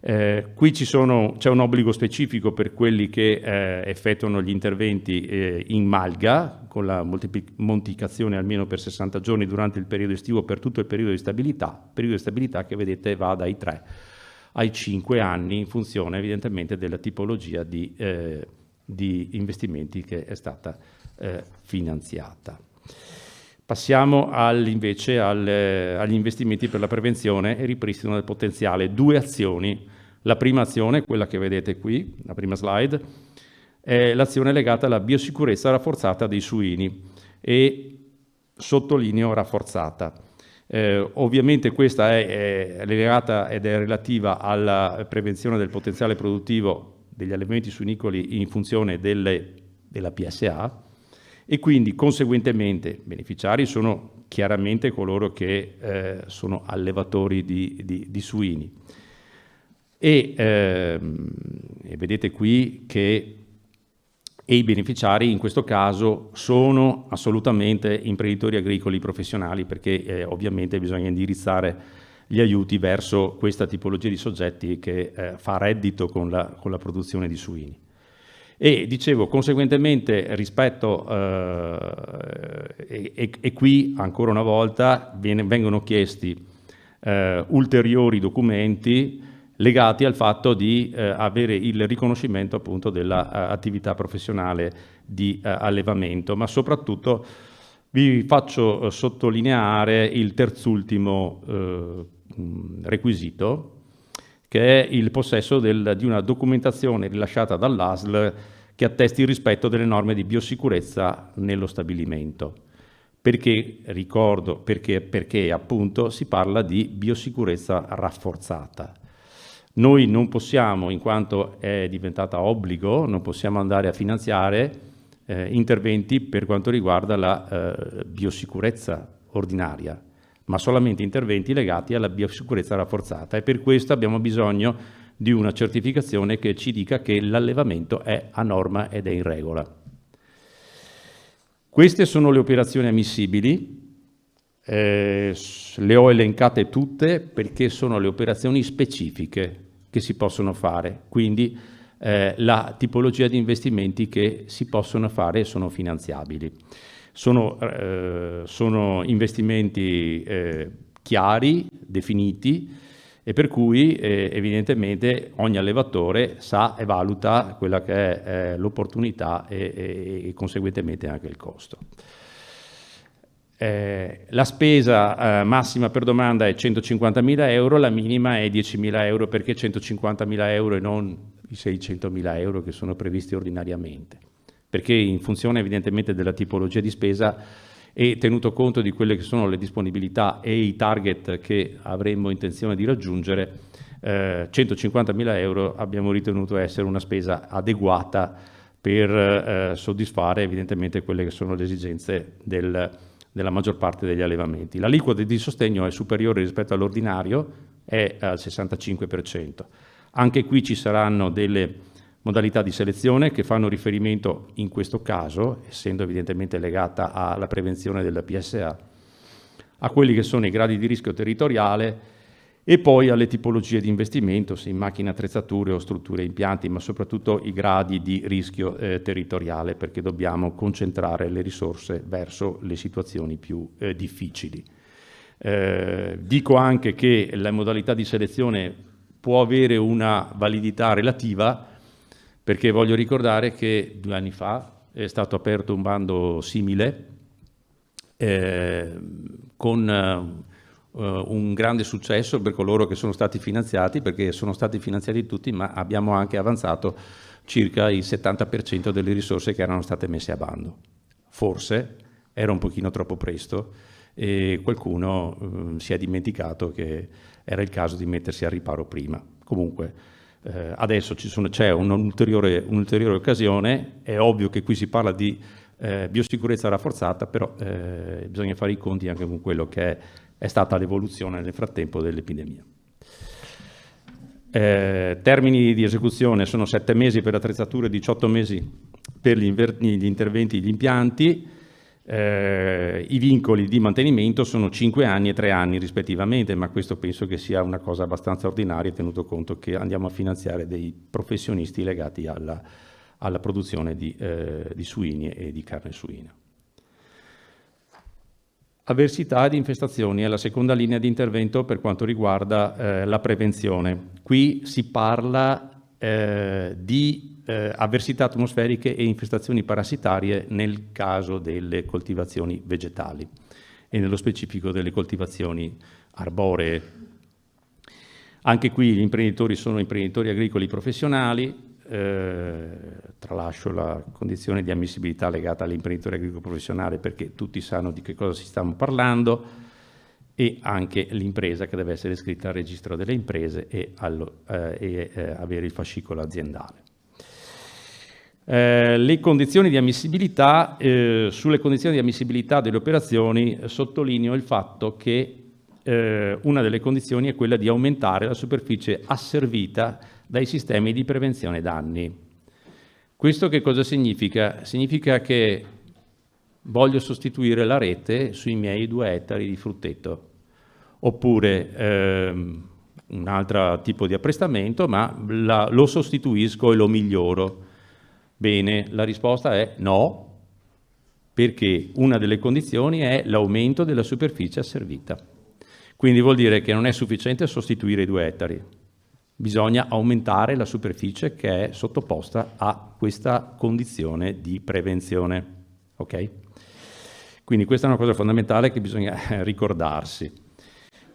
Qui c'è un obbligo specifico per quelli che effettuano gli interventi in malga, con la moltiplicazione almeno per 60 giorni durante il periodo estivo per tutto il periodo di stabilità che vedete va dai 3 ai 5 anni in funzione evidentemente della tipologia di investimenti che è stata finanziata. Passiamo invece agli investimenti per la prevenzione e ripristino del potenziale. 2 azioni. La prima azione, quella che vedete qui, la prima slide, è l'azione legata alla biosicurezza rafforzata dei suini e sottolineo rafforzata. Ovviamente questa è legata ed è relativa alla prevenzione del potenziale produttivo degli allevamenti suinicoli in funzione della PSA e quindi conseguentemente beneficiari sono chiaramente coloro che sono allevatori di suini. E vedete qui che i beneficiari in questo caso sono assolutamente imprenditori agricoli professionali, perché ovviamente bisogna indirizzare gli aiuti verso questa tipologia di soggetti che fa reddito con la produzione di suini. E dicevo, conseguentemente rispetto, e qui ancora una volta vengono chiesti ulteriori documenti legati al fatto di avere il riconoscimento appunto dell'attività professionale di allevamento, ma soprattutto vi faccio sottolineare il terzultimo requisito, che è il possesso di una documentazione rilasciata dall'ASL che attesti il rispetto delle norme di biosicurezza nello stabilimento. Perché ricordo, perché appunto si parla di biosicurezza rafforzata. Noi non possiamo, in quanto è diventata obbligo, non possiamo andare a finanziare interventi per quanto riguarda la biosicurezza ordinaria, ma solamente interventi legati alla biosicurezza rafforzata, e per questo abbiamo bisogno di una certificazione che ci dica che l'allevamento è a norma ed è in regola. Queste sono le operazioni ammissibili, le ho elencate tutte perché sono le operazioni specifiche che si possono fare, quindi la tipologia di investimenti che si possono fare e sono finanziabili. Sono investimenti chiari, definiti, e per cui evidentemente ogni allevatore sa e valuta quella che è l'opportunità e conseguentemente anche il costo. La spesa massima per domanda è 150.000 euro, la minima è 10.000 euro. Perché 150.000 euro e non i 600.000 euro che sono previsti ordinariamente? Perché in funzione evidentemente della tipologia di spesa e tenuto conto di quelle che sono le disponibilità e i target che avremmo intenzione di raggiungere, 150.000 euro abbiamo ritenuto essere una spesa adeguata per soddisfare evidentemente quelle che sono le esigenze della maggior parte degli allevamenti. L'aliquota di sostegno è superiore rispetto all'ordinario, è al 65%. Anche qui ci saranno delle modalità di selezione che fanno riferimento, in questo caso, essendo evidentemente legata alla prevenzione della PSA, a quelli che sono i gradi di rischio territoriale e poi alle tipologie di investimento, se in macchine, attrezzature o strutture e impianti, ma soprattutto i gradi di rischio territoriale, perché dobbiamo concentrare le risorse verso le situazioni più difficili. Dico anche che la modalità di selezione può avere una validità relativa, perché voglio ricordare che 2 anni fa è stato aperto un bando simile con un grande successo per coloro che sono stati finanziati, perché sono stati finanziati tutti, ma abbiamo anche avanzato circa il 70% delle risorse che erano state messe a bando. Forse era un pochino troppo presto e qualcuno si è dimenticato che era il caso di mettersi al riparo prima. Comunque adesso c'è un'ulteriore occasione. È ovvio che qui si parla di biosicurezza rafforzata, però bisogna fare i conti anche con quello che è stata l'evoluzione nel frattempo dell'epidemia. Termini di esecuzione sono 7 mesi per attrezzature, 18 mesi per gli interventi e gli impianti. I vincoli di mantenimento sono 5 anni e 3 anni rispettivamente, ma questo penso che sia una cosa abbastanza ordinaria, tenuto conto che andiamo a finanziare dei professionisti legati alla produzione di suini e di carne suina. Avversità di infestazioni è la seconda linea di intervento per quanto riguarda la prevenzione. Qui si parla di avversità atmosferiche e infestazioni parassitarie nel caso delle coltivazioni vegetali e nello specifico delle coltivazioni arboree. Anche qui gli imprenditori sono imprenditori agricoli professionali, tralascio la condizione di ammissibilità legata all'imprenditore agricolo professionale perché tutti sanno di che cosa si stiamo parlando, e anche l'impresa che deve essere iscritta al registro delle imprese e avere il fascicolo aziendale. Le condizioni di ammissibilità, sulle condizioni di ammissibilità delle operazioni sottolineo il fatto che una delle condizioni è quella di aumentare la superficie asservita dai sistemi di prevenzione danni. Questo che cosa significa? Significa che voglio sostituire la rete sui miei 2 ettari di frutteto, oppure un altro tipo di apprestamento, ma lo sostituisco e lo miglioro. Bene, la risposta è no, perché una delle condizioni è l'aumento della superficie asservita. Quindi vuol dire che non è sufficiente sostituire i 2 ettari, bisogna aumentare la superficie che è sottoposta a questa condizione di prevenzione. Ok? Quindi questa è una cosa fondamentale che bisogna ricordarsi.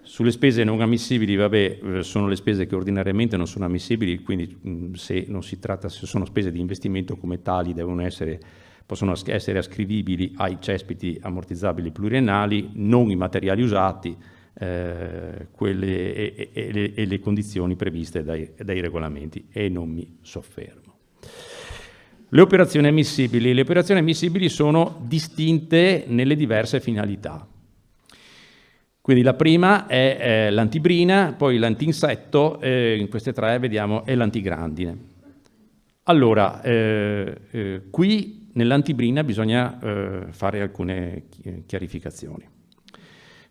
Sulle spese non ammissibili, vabbè, sono le spese che ordinariamente non sono ammissibili, quindi se sono spese di investimento come tali possono essere ascrivibili ai cespiti ammortizzabili pluriennali, non i materiali usati, quelle e le condizioni previste dai regolamenti, e non mi soffermo. Le operazioni ammissibili sono distinte nelle diverse finalità. Quindi la prima è l'antibrina, poi l'antinsetto, in queste 3 vediamo è l'antigrandine. Allora, qui nell'antibrina bisogna fare alcune chiarificazioni.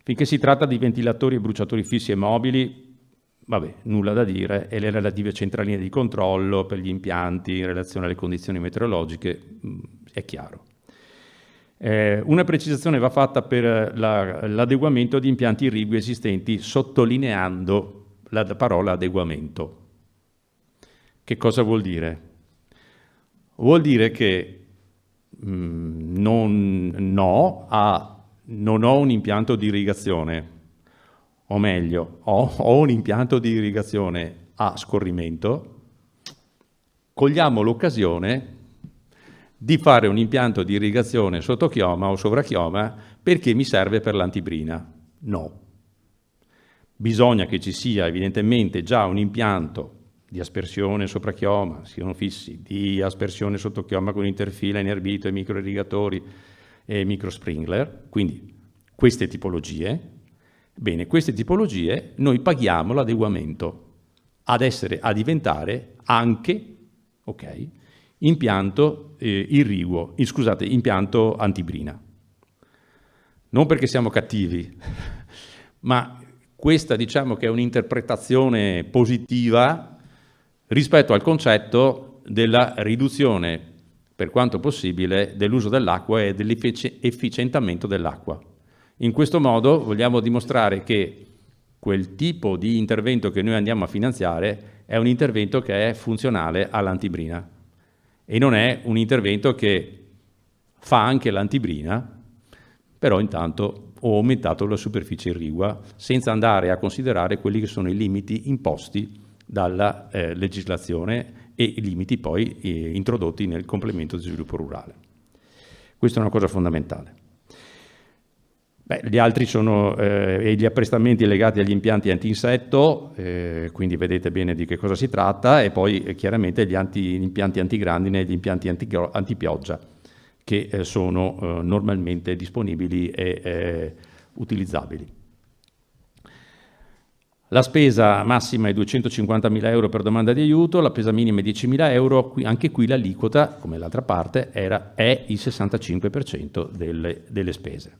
Finché si tratta di ventilatori e bruciatori fissi e mobili, vabbè, nulla da dire, e le relative centraline di controllo per gli impianti in relazione alle condizioni meteorologiche è chiaro. Una precisazione va fatta per l'adeguamento di impianti irrigui esistenti, sottolineando la parola adeguamento. Che cosa vuol dire? Vuol dire che non ho un impianto di irrigazione, o meglio, ho un impianto di irrigazione a scorrimento, cogliamo l'occasione di fare un impianto di irrigazione sottochioma o sovrachioma perché mi serve per l'antibrina. No. Bisogna che ci sia evidentemente già un impianto di aspersione soprachioma, siano fissi, di aspersione sottochioma con interfila, inerbito e microirrigatori e microsprinkler, quindi queste tipologie. Bene, queste tipologie noi paghiamo l'adeguamento a diventare anche, ok, impianto impianto antibrina. Non perché siamo cattivi, ma questa diciamo che è un'interpretazione positiva rispetto al concetto della riduzione, per quanto possibile, dell'uso dell'acqua e dell'efficientamento dell'acqua. In questo modo vogliamo dimostrare che quel tipo di intervento che noi andiamo a finanziare è un intervento che è funzionale all'antibrina e non è un intervento che fa anche l'antibrina, però intanto ho aumentato la superficie irrigua senza andare a considerare quelli che sono i limiti imposti dalla legislazione e i limiti poi introdotti nel complemento di sviluppo rurale. Questa è una cosa fondamentale. Gli altri sono gli apprestamenti legati agli impianti antinsetto, quindi vedete bene di che cosa si tratta, e poi chiaramente gli impianti antigrandine e gli impianti antipioggia, che sono normalmente disponibili e utilizzabili. La spesa massima è 250.000 euro per domanda di aiuto, la spesa minima è 10.000 euro, anche qui l'aliquota, come l'altra parte, è il 65% delle spese.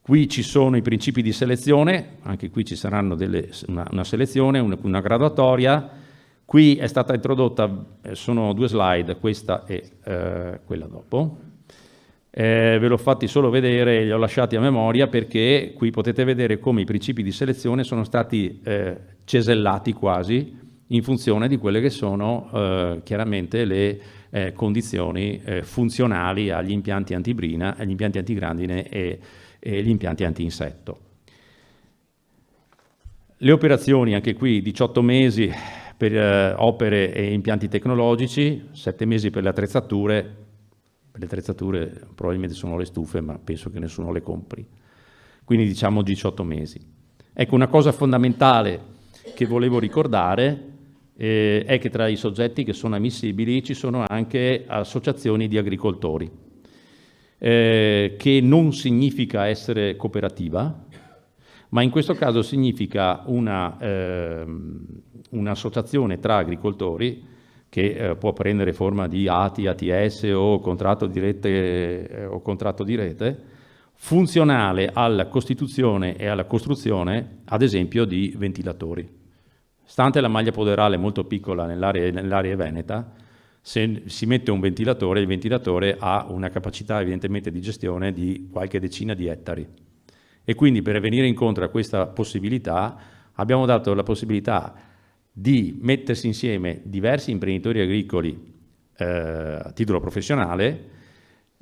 Qui ci sono i principi di selezione, anche qui ci saranno una selezione, una graduatoria. Qui è stata introdotta, sono 2 slide, questa e quella dopo. Ve l'ho fatti solo vedere, li ho lasciati a memoria perché qui potete vedere come i principi di selezione sono stati cesellati quasi in funzione di quelle che sono chiaramente le condizioni funzionali agli impianti antibrina, agli impianti antigrandine e gli impianti anti-insetto. Le operazioni, anche qui 18 mesi per opere e impianti tecnologici, 7 mesi per le attrezzature. Le attrezzature probabilmente sono le stufe, ma penso che nessuno le compri. Quindi diciamo 18 mesi. Ecco, una cosa fondamentale che volevo ricordare è che tra i soggetti che sono ammissibili ci sono anche associazioni di agricoltori, che non significa essere cooperativa, ma in questo caso significa un'associazione tra agricoltori che può prendere forma di ATI, ATS o contratto di rete, funzionale alla costituzione e alla costruzione, ad esempio, di ventilatori. Stante la maglia poderale molto piccola nell'area veneta, se si mette un ventilatore, il ventilatore ha una capacità evidentemente di gestione di qualche decina di ettari. E quindi per venire incontro a questa possibilità abbiamo dato la possibilità di mettersi insieme diversi imprenditori agricoli a titolo professionale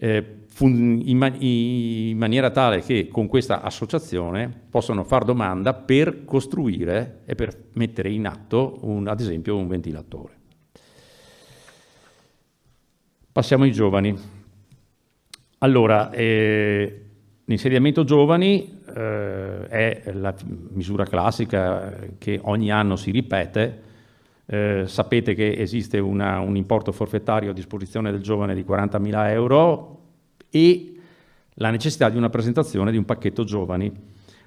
in maniera tale che con questa associazione possano far domanda per costruire e per mettere in atto ad esempio un ventilatore. Passiamo ai giovani. Allora, l'insediamento giovani è la misura classica che ogni anno si ripete. Sapete che esiste un importo forfettario a disposizione del giovane di 40.000 euro e la necessità di una presentazione di un pacchetto giovani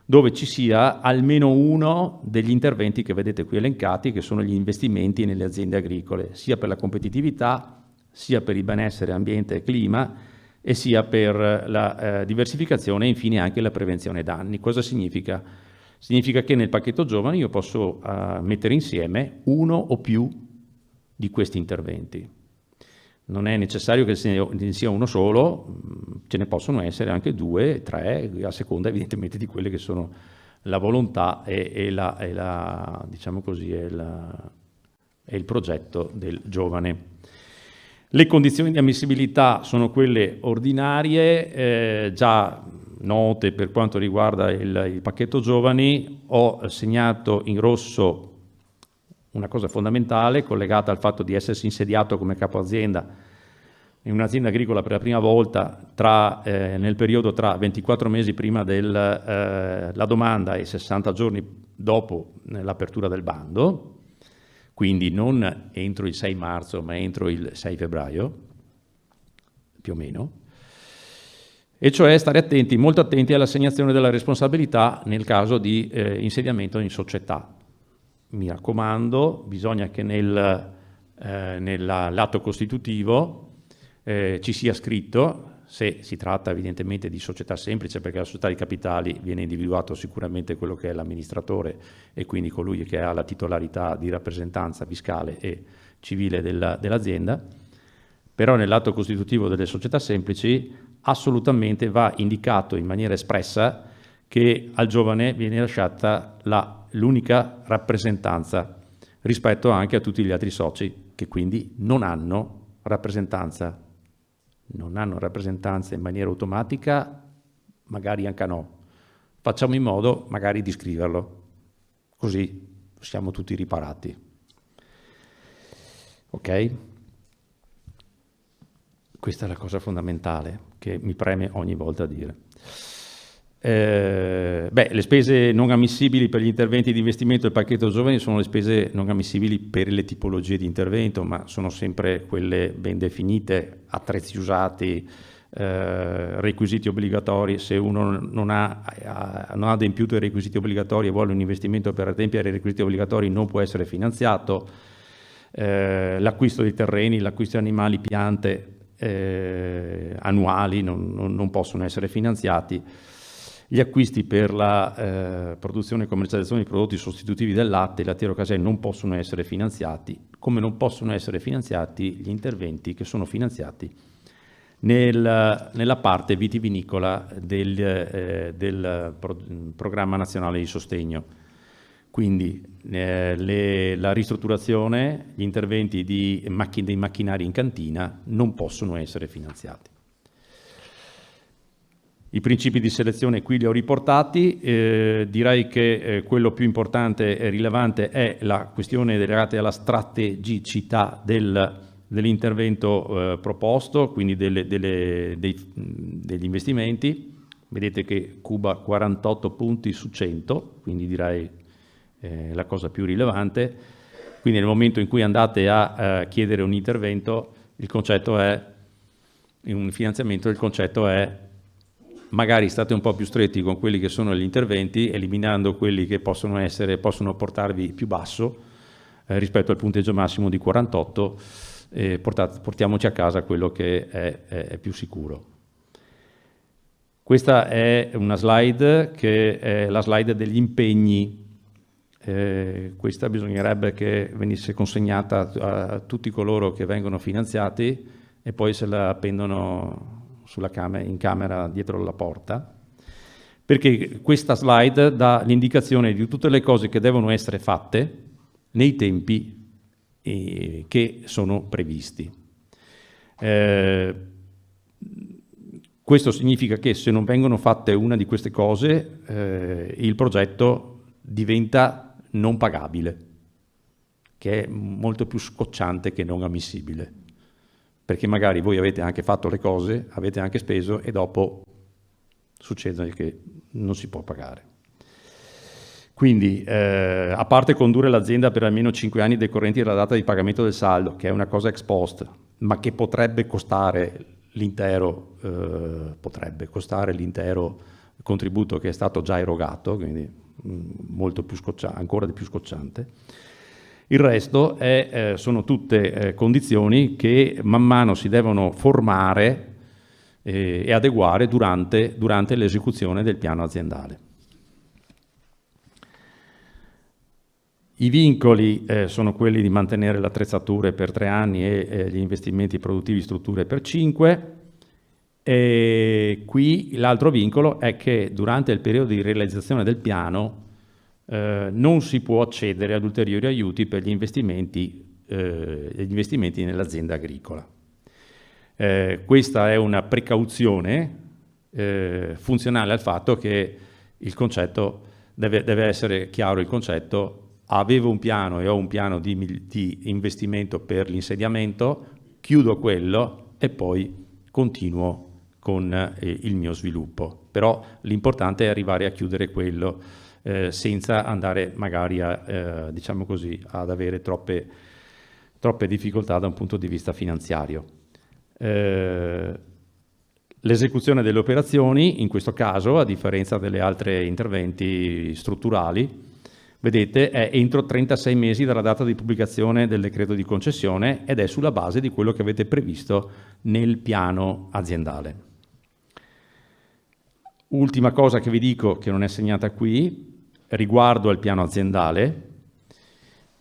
dove ci sia almeno uno degli interventi che vedete qui elencati, che sono gli investimenti nelle aziende agricole, sia per la competitività, sia per il benessere ambiente e clima, e sia per la diversificazione e infine anche la prevenzione danni. Cosa significa? Significa che nel pacchetto giovani io posso mettere insieme uno o più di questi interventi. Non è necessario che ne sia uno solo, ce ne possono essere anche 2, 3, a seconda evidentemente di quelle che sono la volontà diciamo così, è il progetto del giovane. Le condizioni di ammissibilità sono quelle ordinarie, già note per quanto riguarda il pacchetto giovani. Ho segnato in rosso una cosa fondamentale collegata al fatto di essersi insediato come capo azienda in un'azienda agricola per la prima volta nel periodo tra 24 mesi prima della domanda e 60 giorni dopo l'apertura del bando. Quindi non entro il 6 marzo, ma entro il 6 febbraio, più o meno. E cioè stare attenti, molto attenti all'assegnazione della responsabilità nel caso di insediamento in società. Mi raccomando, bisogna che nell'atto costitutivo ci sia scritto, se si tratta evidentemente di società semplice, perché la società di capitali viene individuato sicuramente quello che è l'amministratore e quindi colui che ha la titolarità di rappresentanza fiscale e civile dell'azienda, però nell'atto costitutivo delle società semplici assolutamente va indicato in maniera espressa che al giovane viene lasciata l'unica rappresentanza rispetto anche a tutti gli altri soci che quindi non hanno rappresentanza in maniera automatica, magari anche no. Facciamo in modo magari di scriverlo, così siamo tutti riparati. Ok? Questa è la cosa fondamentale che mi preme ogni volta dire. Le spese non ammissibili per gli interventi di investimento del pacchetto giovani sono le spese non ammissibili per le tipologie di intervento, ma sono sempre quelle ben definite, attrezzi usati, requisiti obbligatori. Se uno non ha adempiuto ai requisiti obbligatori e vuole un investimento per adempiere ai requisiti obbligatori, non può essere finanziato. L'acquisto di terreni, l'acquisto di animali, piante annuali non possono essere finanziati. Gli acquisti per la produzione e commercializzazione di prodotti sostitutivi del latte e lattiero caseino non possono essere finanziati, come non possono essere finanziati gli interventi che sono finanziati nella parte vitivinicola del programma nazionale di sostegno. Quindi la ristrutturazione, gli interventi dei macchinari in cantina non possono essere finanziati. I principi di selezione qui li ho riportati, direi che quello più importante e rilevante è la questione legata alla strategicità dell'intervento proposto, quindi degli investimenti. Vedete che Cuba 48 punti su 100, quindi direi la cosa più rilevante. Quindi nel momento in cui andate a chiedere un intervento, il concetto è, un finanziamento, il concetto è magari state un po' più stretti con quelli che sono gli interventi, eliminando quelli che possono portarvi più basso rispetto al punteggio massimo di 48, portiamoci a casa quello che è più sicuro. Questa è una slide che è la slide degli impegni. Questa bisognerebbe che venisse consegnata a tutti coloro che vengono finanziati e poi se la appendono in camera dietro la porta, perché questa slide dà l'indicazione di tutte le cose che devono essere fatte nei tempi che sono previsti. Questo significa che se non vengono fatte una di queste cose, il progetto diventa non pagabile, che è molto più scocciante che non ammissibile. Perché magari voi avete anche fatto le cose, avete anche speso e dopo succede che non si può pagare. Quindi, a parte condurre l'azienda per almeno 5 anni decorrenti dalla data di pagamento del saldo, che è una cosa ex post, ma che potrebbe costare l'intero contributo che è stato già erogato, quindi molto più ancora di più scocciante. Il resto sono tutte condizioni che man mano si devono formare e adeguare durante l'esecuzione del piano aziendale. I vincoli sono quelli di mantenere le attrezzature per 3 anni e gli investimenti produttivi strutture per 5. E qui l'altro vincolo è che durante il periodo di realizzazione del piano non si può accedere ad ulteriori aiuti per gli investimenti nell'azienda agricola. Questa è una precauzione funzionale al fatto che il concetto deve essere chiaro. Il concetto: avevo un piano e ho un piano di investimento per l'insediamento, chiudo quello e poi continuo con il mio sviluppo. Però l'importante è arrivare a chiudere quello senza andare magari diciamo così, ad avere troppe difficoltà da un punto di vista finanziario. L'esecuzione delle operazioni, in questo caso, a differenza delle altre interventi strutturali, vedete, è entro 36 mesi dalla data di pubblicazione del decreto di concessione ed è sulla base di quello che avete previsto nel piano aziendale. Ultima cosa che vi dico, che non è segnata qui, riguardo al piano aziendale.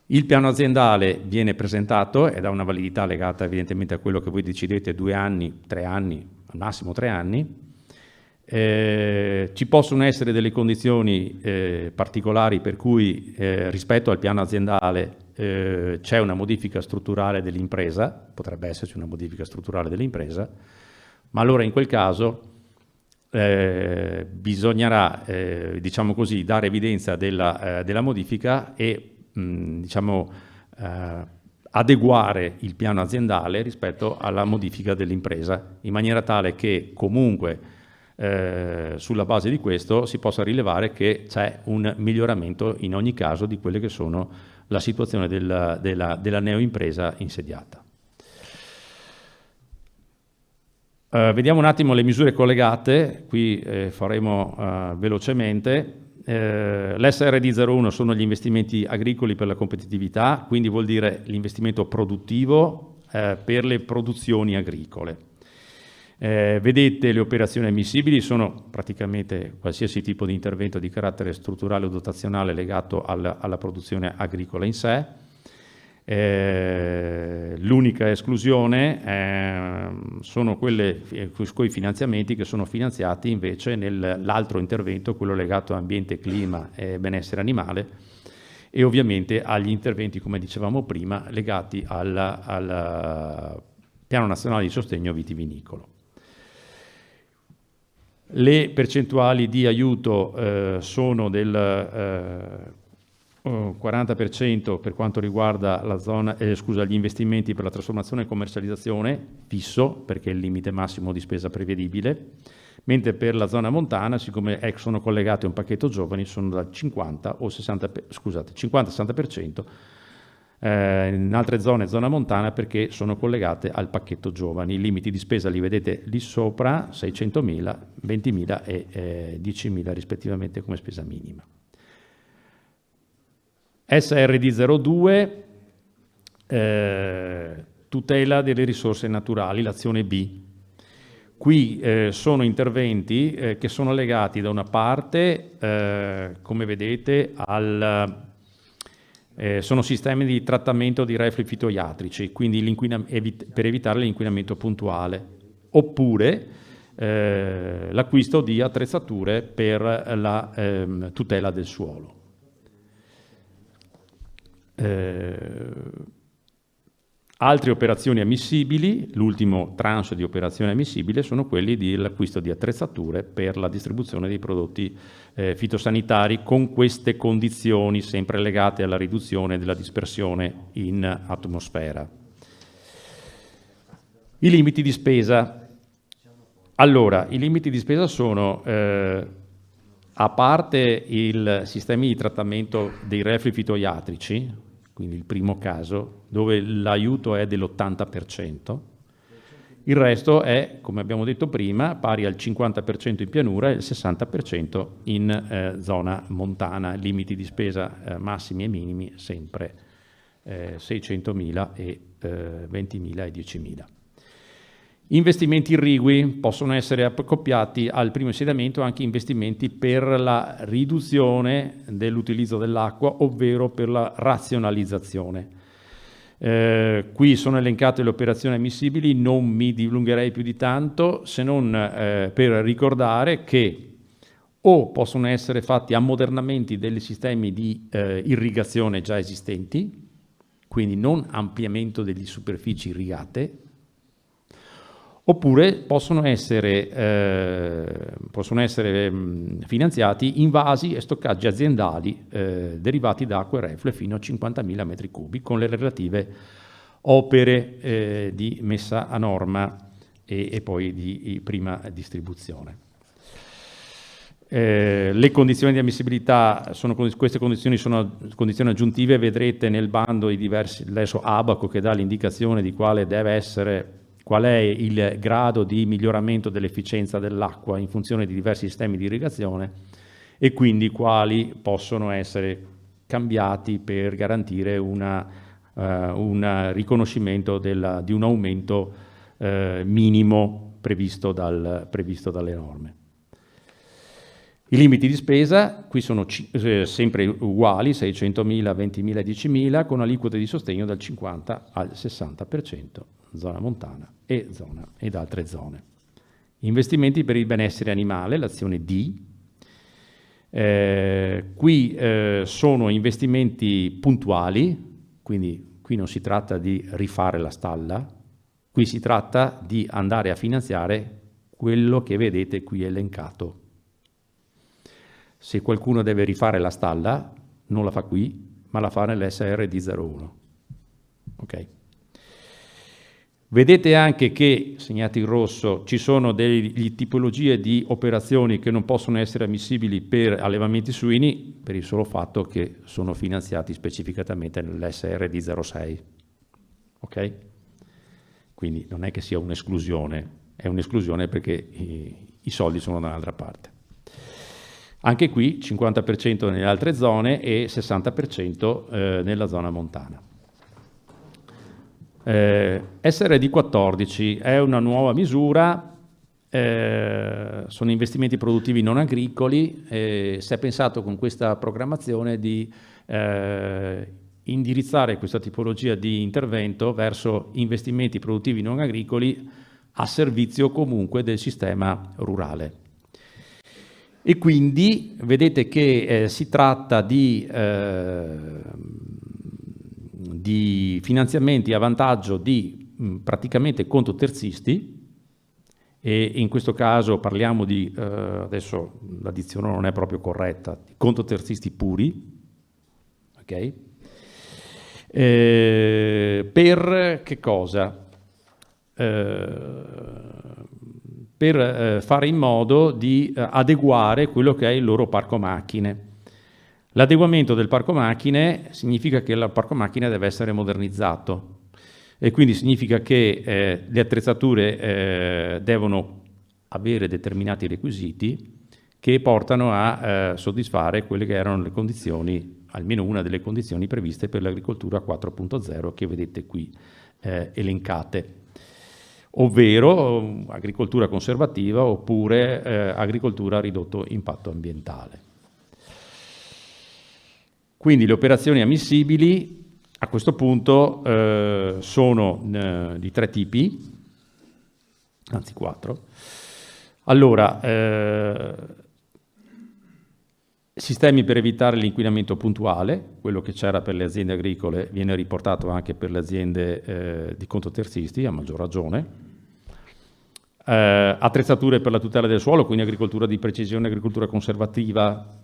Il piano aziendale viene presentato ed ha una validità legata evidentemente a quello che voi decidete, 2 anni, 3 anni, al massimo 3 anni. Ci possono essere delle condizioni particolari per cui rispetto al piano aziendale c'è una modifica strutturale dell'impresa, potrebbe esserci una modifica strutturale dell'impresa, ma allora in quel caso bisognerà, diciamo così, dare evidenza della modifica e adeguare il piano aziendale rispetto alla modifica dell'impresa, in maniera tale che comunque sulla base di questo si possa rilevare che c'è un miglioramento in ogni caso di quelle che sono la situazione della neoimpresa insediata. Vediamo un attimo le misure collegate, qui faremo velocemente. L'SRD01 sono gli investimenti agricoli per la competitività, quindi vuol dire l'investimento produttivo per le produzioni agricole. Vedete, le operazioni ammissibili sono praticamente qualsiasi tipo di intervento di carattere strutturale o dotazionale legato alla produzione agricola in sé. L'unica esclusione sono quei finanziamenti che sono finanziati invece nell'altro intervento, quello legato a ambiente, clima e benessere animale, e ovviamente agli interventi, come dicevamo prima, legati al Piano Nazionale di Sostegno Vitivinicolo. Le percentuali di aiuto sono del 40% per quanto riguarda la zona, gli investimenti per la trasformazione e commercializzazione, fisso, perché è il limite massimo di spesa prevedibile, mentre per la zona montana, siccome sono collegati a un pacchetto giovani, sono dal 50-60%, in altre zone, zona montana, perché sono collegate al pacchetto giovani. I limiti di spesa li vedete lì sopra, 600.000, 20.000 e 10.000 rispettivamente come spesa minima. SRD02, tutela delle risorse naturali, l'azione B. Qui sono interventi che sono legati da una parte, come vedete, sono sistemi di trattamento di reflui fitoiatrici, quindi per evitare l'inquinamento puntuale, oppure l'acquisto di attrezzature per la tutela del suolo. Altre operazioni ammissibili, l'ultimo tranche di operazioni ammissibili, sono quelli dell'acquisto di attrezzature per la distribuzione dei prodotti fitosanitari con queste condizioni sempre legate alla riduzione della dispersione in atmosfera. I limiti di spesa. Allora, i limiti di spesa sono, a parte i sistemi di trattamento dei reflui fitoiatrici, quindi il primo caso, dove l'aiuto è dell'80%, il resto è, come abbiamo detto prima, pari al 50% in pianura e il 60% in zona montana, limiti di spesa massimi e minimi sempre 600.000 e 20.000 e 10.000. Investimenti irrigui possono essere accoppiati al primo insediamento anche investimenti per la riduzione dell'utilizzo dell'acqua, ovvero per la razionalizzazione. Qui sono elencate le operazioni ammissibili, non mi dilungherei più di tanto, se non per ricordare che o possono essere fatti ammodernamenti dei sistemi di irrigazione già esistenti, quindi non ampliamento delle superfici irrigate, oppure possono essere finanziati invasi e stoccaggi aziendali derivati da acque reflue fino a 50.000 metri cubi con le relative opere di messa a norma e poi di prima distribuzione. Le condizioni di ammissibilità, queste condizioni sono condizioni aggiuntive, vedrete nel bando i diversi, adesso Abaco che dà l'indicazione di qual è il grado di miglioramento dell'efficienza dell'acqua in funzione di diversi sistemi di irrigazione e quindi quali possono essere cambiati per garantire un riconoscimento di un aumento minimo previsto dalle norme. I limiti di spesa qui sono sempre uguali, 600.000, 20.000 e 10.000, con aliquote di sostegno dal 50 al 60%, zona montana ed altre zone. Investimenti per il benessere animale, l'azione D. Qui sono investimenti puntuali, quindi qui non si tratta di rifare la stalla, qui si tratta di andare a finanziare quello che vedete qui elencato. Se qualcuno deve rifare la stalla, non la fa qui, ma la fa nell'SRD01. Ok. Vedete anche che, segnati in rosso, ci sono delle tipologie di operazioni che non possono essere ammissibili per allevamenti suini per il solo fatto che sono finanziati specificatamente nell'SRD06. Ok? Quindi non è che sia un'esclusione, è un'esclusione perché i soldi sono da un'altra parte. Anche qui 50% nelle altre zone e 60% nella zona montana. SRD 14 è una nuova misura, sono investimenti produttivi non agricoli, si è pensato con questa programmazione di indirizzare questa tipologia di intervento verso investimenti produttivi non agricoli a servizio comunque del sistema rurale. E quindi vedete che si tratta di finanziamenti a vantaggio di praticamente contoterzisti, e in questo caso parliamo di, adesso la dizione non è proprio corretta, di contoterzisti puri, ok? Per che cosa? Per fare in modo di adeguare quello che è il loro parco macchine. L'adeguamento del parco macchine significa che il parco macchine deve essere modernizzato, e quindi significa che le attrezzature devono avere determinati requisiti che portano a soddisfare quelle che erano le condizioni, almeno una delle condizioni previste per l'agricoltura 4.0 che vedete qui elencate, ovvero agricoltura conservativa oppure agricoltura a ridotto impatto ambientale. Quindi le operazioni ammissibili a questo punto sono di 3 tipi, anzi 4. Allora, sistemi per evitare l'inquinamento puntuale, quello che c'era per le aziende agricole viene riportato anche per le aziende di contoterzisti, a maggior ragione. Attrezzature per la tutela del suolo, quindi agricoltura di precisione, agricoltura conservativa,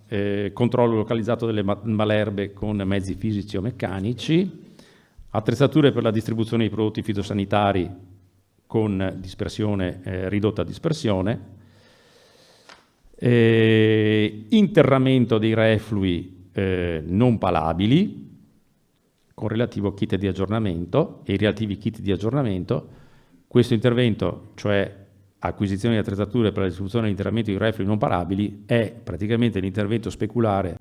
controllo localizzato delle malerbe con mezzi fisici o meccanici, attrezzature per la distribuzione di prodotti fitosanitari con dispersione, ridotta dispersione, interramento dei reflui non palabili con relativo kit di aggiornamento e i relativi kit di aggiornamento. Questo intervento, cioè acquisizione di attrezzature per la distribuzione e l'interramento di reflui non palabili, è praticamente l'intervento speculare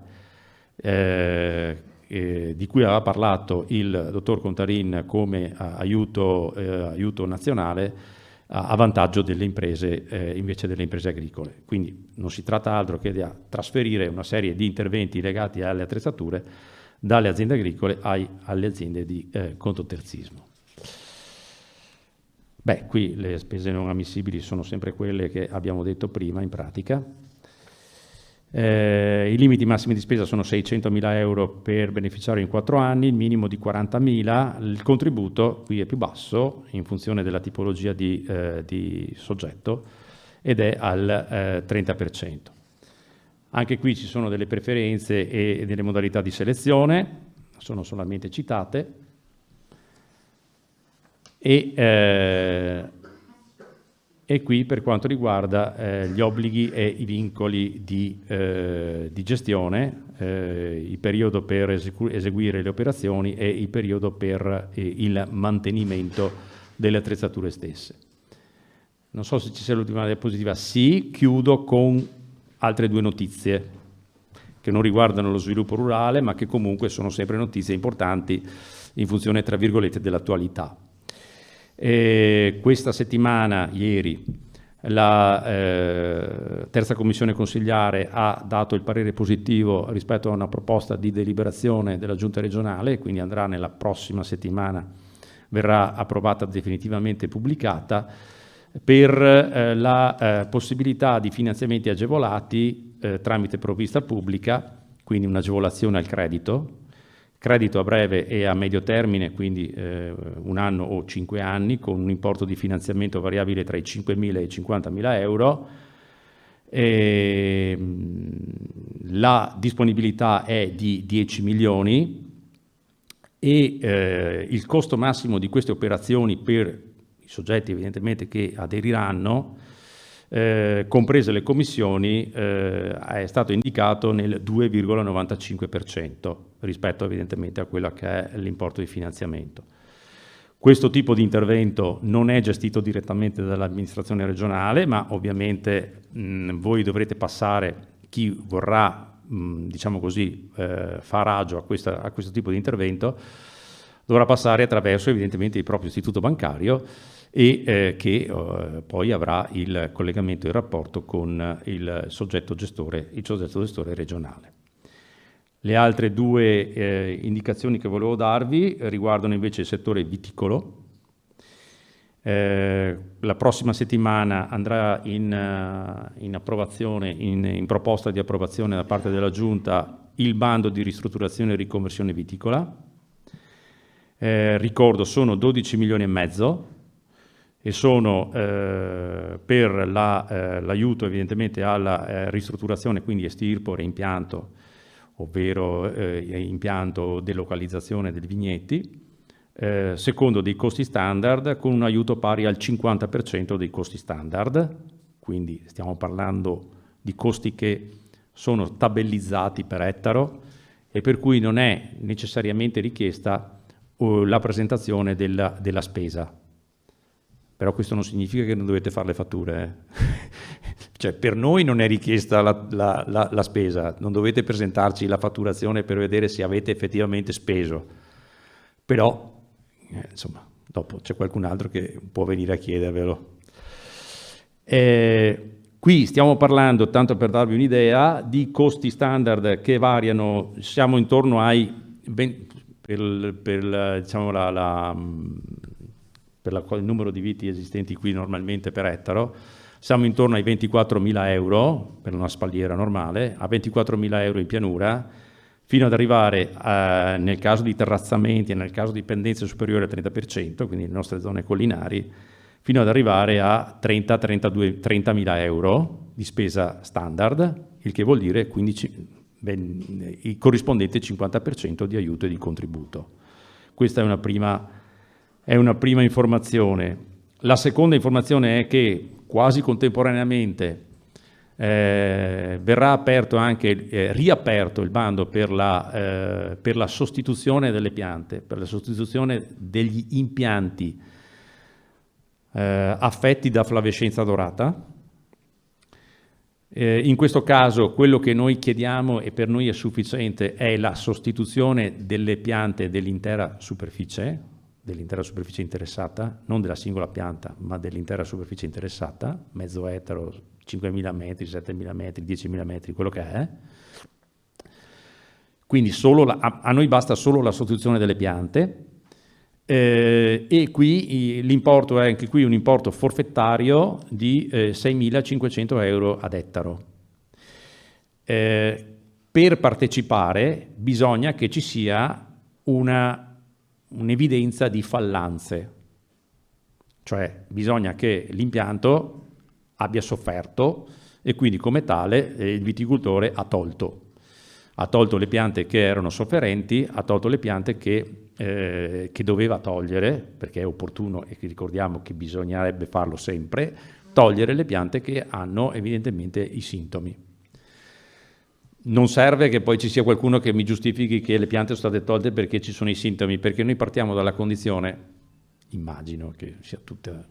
di cui aveva parlato il dottor Contarin come aiuto nazionale a vantaggio delle imprese, invece delle imprese agricole. Quindi non si tratta altro che di trasferire una serie di interventi legati alle attrezzature dalle aziende agricole alle aziende di contoterzismo. Beh, qui le spese non ammissibili sono sempre quelle che abbiamo detto prima in pratica. I limiti massimi di spesa sono 600.000 euro per beneficiario in 4 anni, il minimo di 40.000, il contributo qui è più basso in funzione della tipologia di soggetto ed è al 30%. Anche qui ci sono delle preferenze e delle modalità di selezione, sono solamente citate. E qui per quanto riguarda gli obblighi e i vincoli di gestione, il periodo per eseguire le operazioni e il periodo per il mantenimento delle attrezzature stesse. Non so se ci sia l'ultima diapositiva. Sì, chiudo con altre 2 notizie che non riguardano lo sviluppo rurale, ma che comunque sono sempre notizie importanti in funzione, tra virgolette, dell'attualità. Questa settimana, ieri, la terza commissione consigliare ha dato il parere positivo rispetto a una proposta di deliberazione della giunta regionale, quindi andrà nella prossima settimana, verrà approvata definitivamente e pubblicata, per la possibilità di finanziamenti agevolati tramite provvista pubblica, quindi un'agevolazione al credito a breve e a medio termine, quindi 1 anno o 5 anni, con un importo di finanziamento variabile tra i 5.000 e i 50.000 euro. La disponibilità è di 10 milioni e il costo massimo di queste operazioni per i soggetti evidentemente che aderiranno, comprese le commissioni, è stato indicato nel 2,95% rispetto evidentemente a quello che è l'importo di finanziamento. Questo tipo di intervento non è gestito direttamente dall'amministrazione regionale, ma ovviamente voi dovrete passare, chi vorrà diciamo così, far agio a questo tipo di intervento, dovrà passare attraverso evidentemente il proprio istituto bancario e che poi avrà il collegamento e il rapporto con il soggetto gestore regionale. Le altre due indicazioni che volevo darvi riguardano invece il settore viticolo. La prossima settimana andrà in approvazione, in proposta di approvazione da parte della Giunta il bando di ristrutturazione e riconversione viticola. Ricordo, sono 12 milioni e mezzo e sono per l'aiuto evidentemente alla ristrutturazione, quindi estirpo, reimpianto, ovvero impianto delocalizzazione dei vigneti, secondo dei costi standard, con un aiuto pari al 50% dei costi standard, quindi stiamo parlando di costi che sono tabellizzati per ettaro e per cui non è necessariamente richiesta la presentazione della spesa. Però questo non significa che non dovete fare le fatture. Cioè, per noi non è richiesta la spesa, non dovete presentarci la fatturazione per vedere se avete effettivamente speso. Però insomma, dopo c'è qualcun altro che può venire a chiedervelo. Qui stiamo parlando, tanto per darvi un'idea, di costi standard che variano, siamo intorno ai, diciamo il numero di viti esistenti qui normalmente per ettaro, siamo intorno ai 24.000 euro per una spalliera normale, a 24.000 euro in pianura, fino ad arrivare nel caso di terrazzamenti e nel caso di pendenze superiori al 30%, quindi le nostre zone collinari, fino ad arrivare a 30.000 euro di spesa standard, il che vuol dire il corrispondente 50% di aiuto e di contributo. Questa è una prima informazione. La seconda informazione è che quasi contemporaneamente verrà aperto anche, riaperto il bando per la sostituzione delle piante, per la sostituzione degli impianti affetti da flavescenza dorata. In questo caso quello che noi chiediamo e per noi è sufficiente è la sostituzione delle piante dell'intera superficie interessata, non della singola pianta, ma dell'intera superficie interessata, mezzo ettaro, 5.000 metri, 7.000 metri, 10.000 metri, quello che è. Quindi a noi basta solo la sostituzione delle piante e qui l'importo è anche qui un importo forfettario di 6.500 euro ad ettaro. Per partecipare bisogna che ci sia un'evidenza di fallanze, cioè bisogna che l'impianto abbia sofferto e quindi come tale il viticoltore ha tolto le piante che erano sofferenti, ha tolto le piante che doveva togliere, perché è opportuno e ricordiamo che bisognerebbe farlo sempre, togliere le piante che hanno evidentemente i sintomi. Non serve che poi ci sia qualcuno che mi giustifichi che le piante sono state tolte perché ci sono i sintomi, perché noi partiamo dalla condizione, immagino che sia tutta,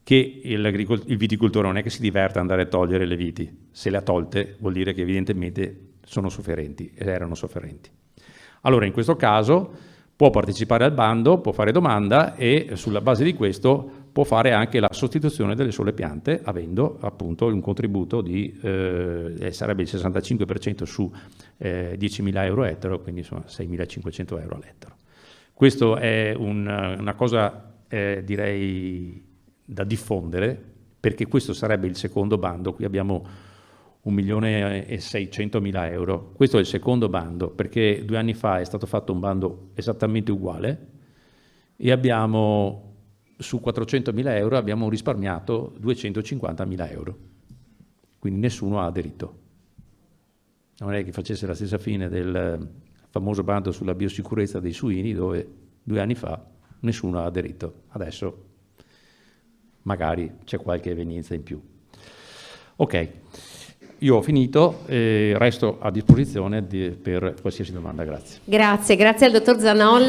che il viticoltore non è che si diverte ad andare a togliere le viti, se le ha tolte vuol dire che evidentemente sono sofferenti ed erano sofferenti. Allora in questo caso può partecipare al bando, può fare domanda e sulla base di questo può fare anche la sostituzione delle sole piante, avendo appunto un contributo di, sarebbe il 65% su 10.000 euro ettaro, quindi insomma 6.500 euro all'ettaro. Questo è una cosa direi da diffondere, perché questo sarebbe il secondo bando. Qui abbiamo 1.600.000 euro. Questo è il secondo bando, perché 2 anni fa è stato fatto un bando esattamente uguale e abbiamo su 400.000 euro abbiamo risparmiato 250.000 euro. Quindi nessuno ha aderito. Non è che facesse la stessa fine del famoso bando sulla biosicurezza dei suini, dove 2 anni fa nessuno ha aderito. Adesso magari c'è qualche evenienza in più. Ok. Io ho finito e resto a disposizione per qualsiasi domanda, grazie. Grazie al dottor Zanol.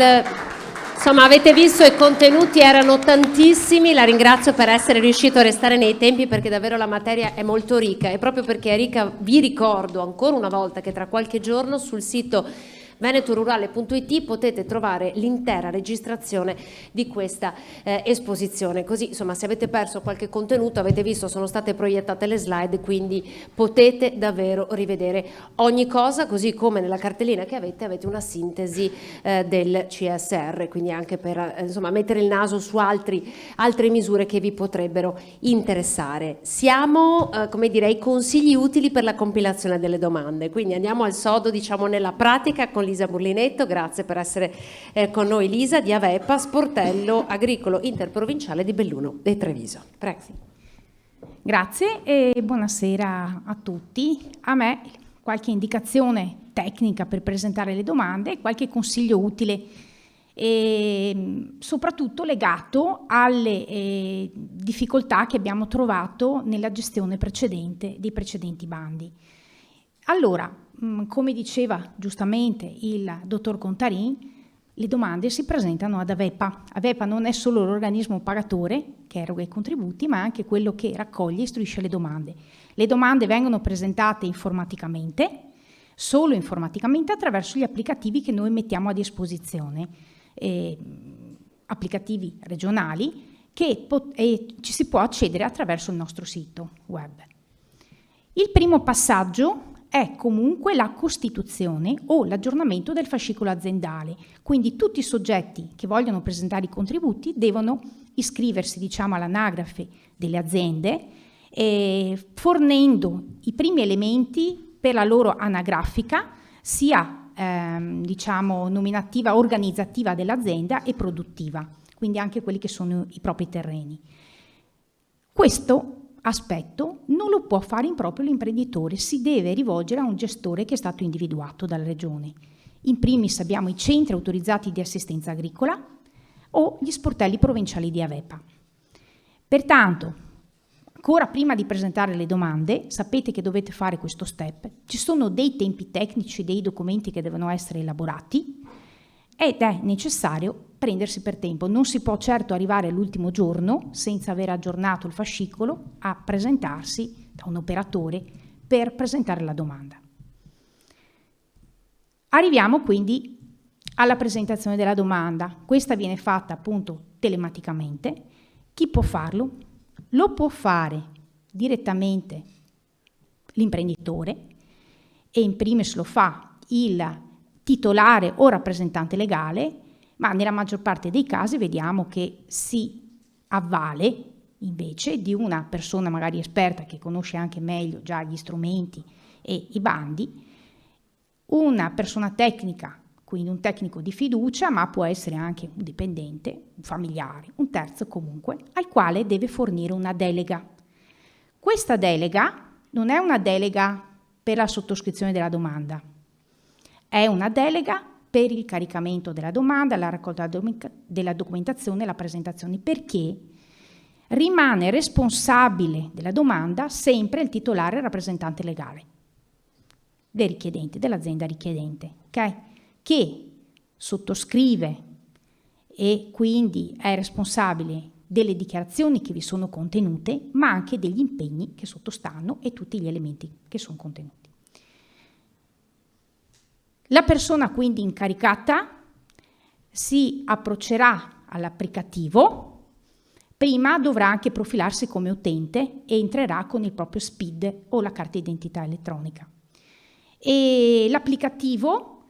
Insomma, avete visto, i contenuti erano tantissimi, la ringrazio per essere riuscito a restare nei tempi, perché davvero la materia è molto ricca, e proprio perché è ricca vi ricordo ancora una volta che tra qualche giorno sul sito venetorurale.it potete trovare l'intera registrazione di questa esposizione, così insomma se avete perso qualche contenuto, avete visto, sono state proiettate le slide, quindi potete davvero rivedere ogni cosa, così come nella cartellina che avete una sintesi del CSR, quindi anche per insomma mettere il naso su altre misure che vi potrebbero interessare. Siamo come dire ai consigli utili per la compilazione delle domande, quindi andiamo al sodo, diciamo nella pratica, con Lisa Burlinetto. Grazie per essere con noi, Lisa, di Avepa, sportello agricolo interprovinciale di Belluno e Treviso. Prego. Grazie e buonasera a tutti. A me qualche indicazione tecnica per presentare le domande e qualche consiglio utile, soprattutto legato alle difficoltà che abbiamo trovato nella gestione precedente dei precedenti bandi. Allora, come diceva giustamente il dottor Contarin, le domande si presentano ad Avepa. Avepa non è solo l'organismo pagatore che eroga i contributi, ma anche quello che raccoglie e istruisce le domande. Le domande vengono presentate informaticamente, solo informaticamente, attraverso gli applicativi che noi mettiamo a disposizione, applicativi regionali, che ci si può accedere attraverso il nostro sito web. Il primo passaggio è comunque la costituzione o l'aggiornamento del fascicolo aziendale, quindi tutti i soggetti che vogliono presentare i contributi devono iscriversi, diciamo, all'anagrafe delle aziende, fornendo i primi elementi per la loro anagrafica, sia diciamo nominativa, organizzativa dell'azienda e produttiva, quindi anche quelli che sono i propri terreni. Questo aspetto non lo può fare in proprio l'imprenditore, si deve rivolgere a un gestore che è stato individuato dalla Regione. In primis abbiamo i centri autorizzati di assistenza agricola o gli sportelli provinciali di Avepa. Pertanto, ancora prima di presentare le domande, sapete che dovete fare questo step. Ci sono dei tempi tecnici, dei documenti che devono essere elaborati ed è necessario prendersi per tempo. Non si può certo arrivare all'ultimo giorno senza aver aggiornato il fascicolo a presentarsi da un operatore per presentare la domanda. Arriviamo quindi alla presentazione della domanda. Questa viene fatta appunto telematicamente. Chi può farlo? Lo può fare direttamente l'imprenditore, e in primis lo fa il titolare o rappresentante legale, ma nella maggior parte dei casi vediamo che si avvale invece di una persona magari esperta che conosce anche meglio già gli strumenti e i bandi, una persona tecnica, quindi un tecnico di fiducia, ma può essere anche un dipendente, un familiare, un terzo comunque, al quale deve fornire una delega. Questa delega non è una delega per la sottoscrizione della domanda, è una delega per il caricamento della domanda, la raccolta della documentazione e la presentazione, perché rimane responsabile della domanda sempre il titolare rappresentante legale del richiedente, dell'azienda richiedente, okay? Che sottoscrive e quindi è responsabile delle dichiarazioni che vi sono contenute, ma anche degli impegni che sottostanno e tutti gli elementi che sono contenuti. La persona quindi incaricata si approccerà all'applicativo, prima dovrà anche profilarsi come utente e entrerà con il proprio SPID o la carta d'identità elettronica. E l'applicativo,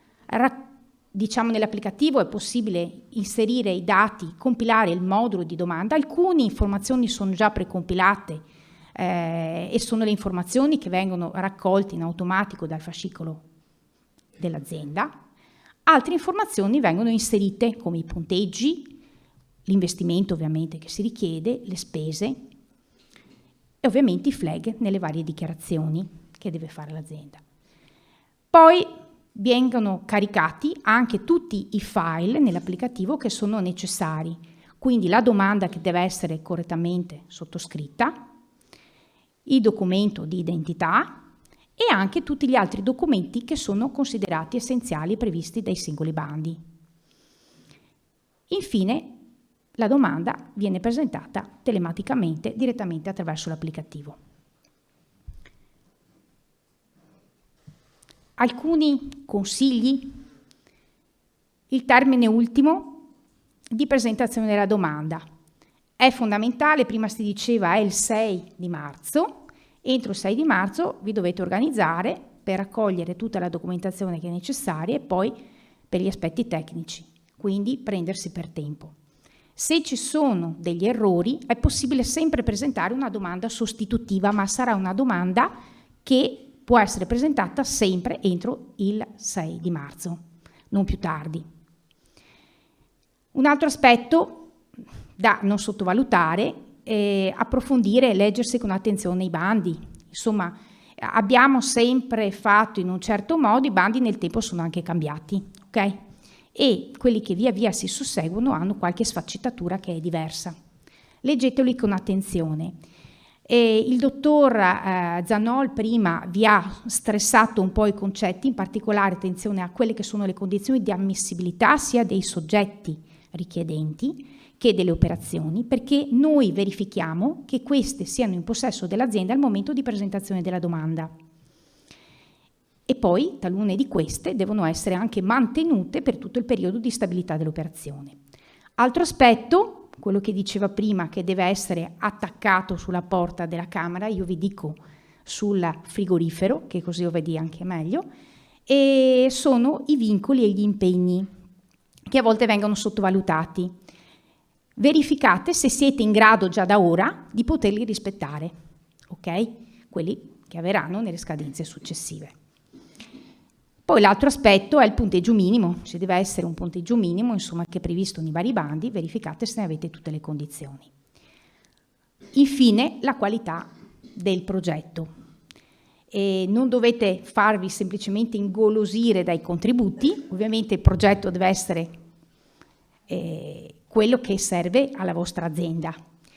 diciamo nell'applicativo è possibile inserire i dati, compilare il modulo di domanda. Alcune informazioni sono già precompilate e sono le informazioni che vengono raccolte in automatico dal fascicolo dell'azienda. Altre informazioni vengono inserite come i punteggi, l'investimento ovviamente che si richiede, le spese e ovviamente i flag nelle varie dichiarazioni che deve fare l'azienda. Poi vengono caricati anche tutti i file nell'applicativo che sono necessari, quindi la domanda che deve essere correttamente sottoscritta, il documento di identità e anche tutti gli altri documenti che sono considerati essenziali e previsti dai singoli bandi. Infine, la domanda viene presentata telematicamente direttamente attraverso l'applicativo. Alcuni consigli. Il termine ultimo di presentazione della domanda è fondamentale, prima si diceva è il 6 di marzo, entro il 6 di marzo vi dovete organizzare per raccogliere tutta la documentazione che è necessaria e poi per gli aspetti tecnici, quindi prendersi per tempo. Se ci sono degli errori è possibile sempre presentare una domanda sostitutiva, ma sarà una domanda che può essere presentata sempre entro il 6 di marzo, non più tardi. Un altro aspetto da non sottovalutare è approfondire e leggersi con attenzione i bandi. Insomma, abbiamo sempre fatto in un certo modo, i bandi nel tempo sono anche cambiati, ok? E quelli che via via si susseguono hanno qualche sfaccettatura che è diversa. Leggeteli con attenzione. Il dottor Zanol prima vi ha stressato un po' i concetti, in particolare attenzione a quelle che sono le condizioni di ammissibilità sia dei soggetti richiedenti che delle operazioni, perché noi verifichiamo che queste siano in possesso dell'azienda al momento di presentazione della domanda. E poi talune di queste devono essere anche mantenute per tutto il periodo di stabilità dell'operazione. Altro aspetto, quello che diceva prima, che deve essere attaccato sulla porta della camera, io vi dico sul frigorifero, che così lo vedi anche meglio, e sono i vincoli e gli impegni, che a volte vengono sottovalutati. Verificate se siete in grado già da ora di poterli rispettare, ok? Quelli che avverranno nelle scadenze successive. Poi l'altro aspetto è il punteggio minimo, ci deve essere un punteggio minimo, insomma, che è previsto nei vari bandi, verificate se ne avete tutte le condizioni. Infine, la qualità del progetto. E non dovete farvi semplicemente ingolosire dai contributi, ovviamente il progetto deve essere quello che serve alla vostra azienda.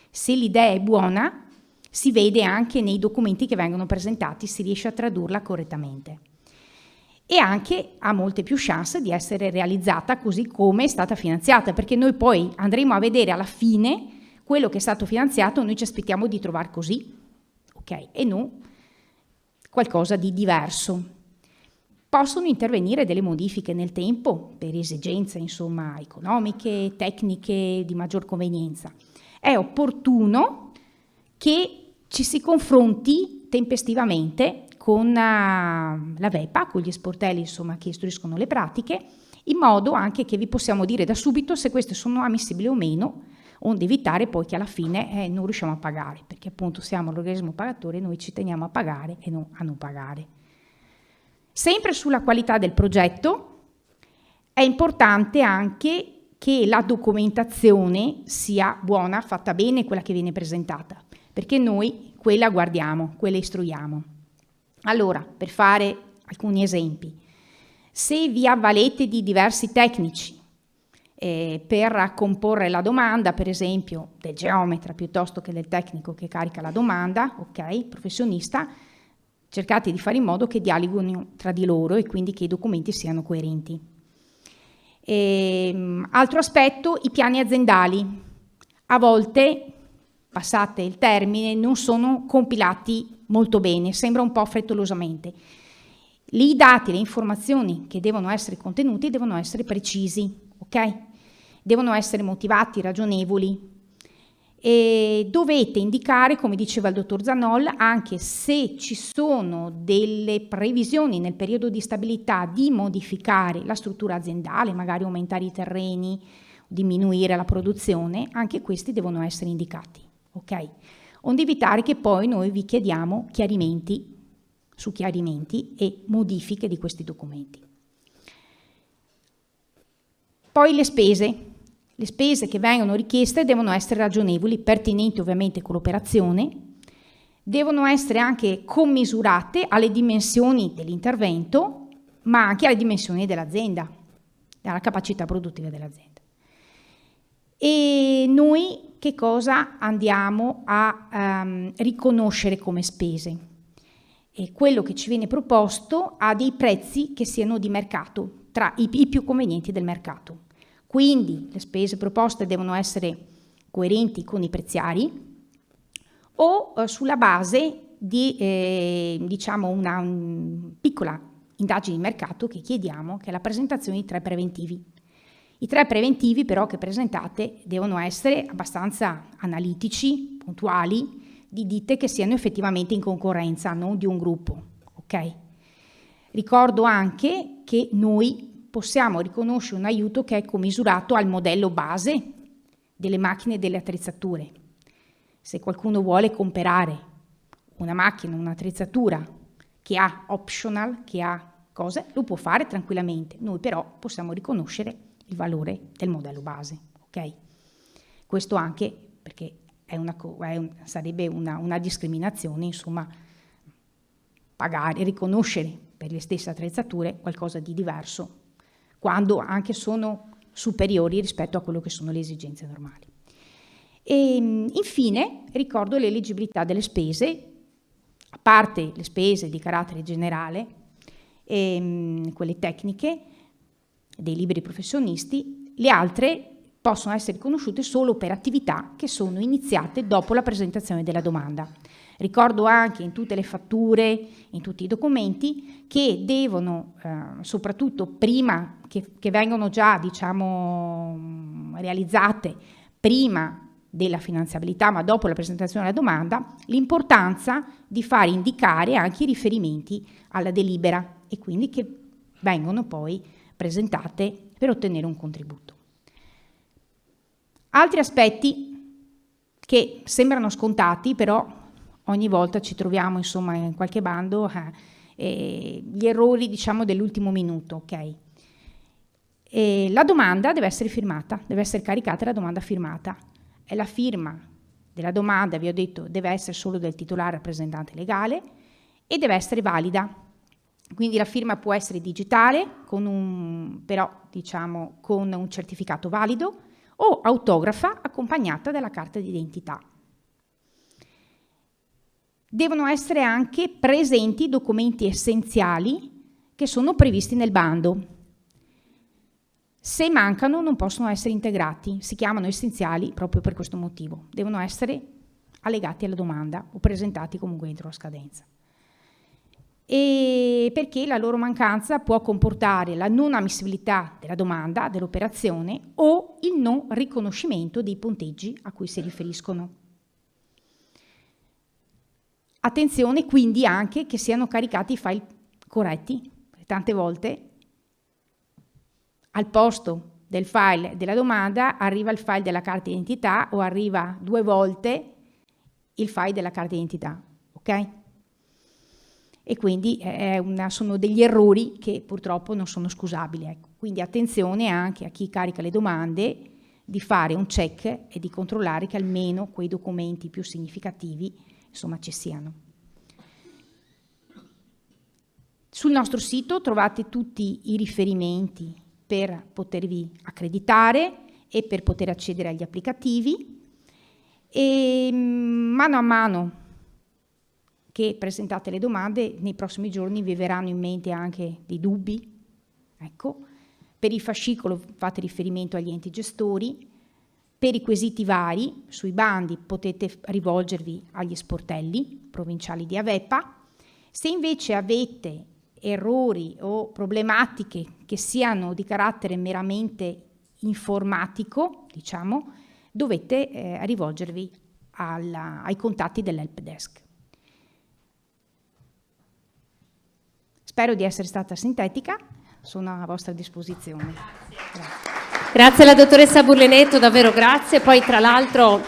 Se l'idea è buona, si vede anche nei documenti che vengono presentati, si riesce a tradurla correttamente. E anche ha molte più chance di essere realizzata così come è stata finanziata, perché noi poi andremo a vedere alla fine quello che è stato finanziato, noi ci aspettiamo di trovare così, ok? E non qualcosa di diverso. Possono intervenire delle modifiche nel tempo per esigenze, insomma, economiche, tecniche, di maggior convenienza. È opportuno che ci si confronti tempestivamente con la VEPA, con gli sportelli, insomma, che istruiscono le pratiche, in modo anche che vi possiamo dire da subito se queste sono ammissibili o meno, onde evitare poi che alla fine non riusciamo a pagare, perché appunto siamo l'organismo pagatore e noi ci teniamo a pagare e non a non pagare. Sempre sulla qualità del progetto è importante anche che la documentazione sia buona, fatta bene, quella che viene presentata, perché noi quella guardiamo, quella istruiamo. Allora, per fare alcuni esempi, se vi avvalete di diversi tecnici per comporre la domanda, per esempio del geometra piuttosto che del tecnico che carica la domanda, ok, professionista, cercate di fare in modo che dialoghino tra di loro e quindi che i documenti siano coerenti. Altro aspetto, i piani aziendali. A volte, passate il termine, non sono compilati molto bene, sembra un po' frettolosamente. I dati, le informazioni che devono essere contenuti devono essere precisi, ok? Devono essere motivati, ragionevoli. E dovete indicare, come diceva il dottor Zanol, anche se ci sono delle previsioni nel periodo di stabilità di modificare la struttura aziendale, magari aumentare i terreni, diminuire la produzione, anche questi devono essere indicati, ok? Onde evitare che poi noi vi chiediamo chiarimenti su chiarimenti e modifiche di questi documenti. Poi le spese. Le spese che vengono richieste devono essere ragionevoli, pertinenti ovviamente con l'operazione, devono essere anche commisurate alle dimensioni dell'intervento, ma anche alle dimensioni dell'azienda, alla capacità produttiva dell'azienda. E noi che cosa andiamo a riconoscere come spese? E quello che ci viene proposto ha dei prezzi che siano di mercato, tra i più convenienti del mercato. quindi le spese proposte devono essere coerenti con i preziari, o sulla base di diciamo una piccola indagine di mercato che chiediamo, che è la presentazione di 3 preventivi. I 3 preventivi però che presentate devono essere abbastanza analitici, puntuali, di ditte che siano effettivamente in concorrenza, non di un gruppo. Ok? Ricordo anche che noi possiamo riconoscere un aiuto che è commisurato al modello base delle macchine e delle attrezzature. Se qualcuno vuole comprare una macchina, un'attrezzatura che ha optional, che ha cose, lo può fare tranquillamente. Noi però possiamo riconoscere il valore del modello base. Ok? Questo anche perché sarebbe una discriminazione, insomma, pagare, riconoscere per le stesse attrezzature qualcosa di diverso, quando anche sono superiori rispetto a quello che sono le esigenze normali. E infine ricordo l'eleggibilità delle spese, a parte le spese di carattere generale, quelle tecniche dei liberi professionisti, le altre possono essere riconosciute solo per attività che sono iniziate dopo la presentazione della domanda. Ricordo anche in tutte le fatture, in tutti i documenti, che devono, soprattutto prima che vengono già, diciamo, realizzate prima della finanziabilità, ma dopo la presentazione della domanda, l'importanza di far indicare anche i riferimenti alla delibera e quindi che vengono poi presentate per ottenere un contributo. Altri aspetti che sembrano scontati, però ogni volta ci troviamo, insomma, in qualche bando, gli errori, diciamo, dell'ultimo minuto, ok? La domanda deve essere firmata, deve essere caricata la domanda firmata. E la firma della domanda, vi ho detto, deve essere solo del titolare rappresentante legale e deve essere valida. Quindi la firma può essere digitale, però diciamo con un certificato valido, o autografa accompagnata dalla carta d'identità. Devono essere anche presenti documenti essenziali che sono previsti nel bando. Se mancano non possono essere integrati, si chiamano essenziali proprio per questo motivo. Devono essere allegati alla domanda o presentati comunque entro la scadenza. E perché la loro mancanza può comportare la non ammissibilità della domanda, dell'operazione, o il non riconoscimento dei punteggi a cui si riferiscono. Attenzione quindi anche che siano caricati i file corretti. Tante volte al posto del file della domanda arriva il file della carta d'identità o arriva 2 volte il file della carta d'identità, ok? E quindi sono degli errori che purtroppo non sono scusabili. Ecco. Quindi attenzione anche a chi carica le domande di fare un check e di controllare che almeno quei documenti più significativi, insomma, ci siano. Sul nostro sito trovate tutti i riferimenti per potervi accreditare e per poter accedere agli applicativi e mano a mano che presentate le domande, nei prossimi giorni vi verranno in mente anche dei dubbi. Ecco. Per il fascicolo fate riferimento agli enti gestori, per i quesiti vari sui bandi potete rivolgervi agli sportelli provinciali di Avepa. Se invece avete errori o problematiche che siano di carattere meramente informatico, diciamo, dovete rivolgervi ai contatti dell'helpdesk. Spero di essere stata sintetica, sono a vostra disposizione. Grazie alla dottoressa Burlenetto, davvero grazie. Poi tra l'altro,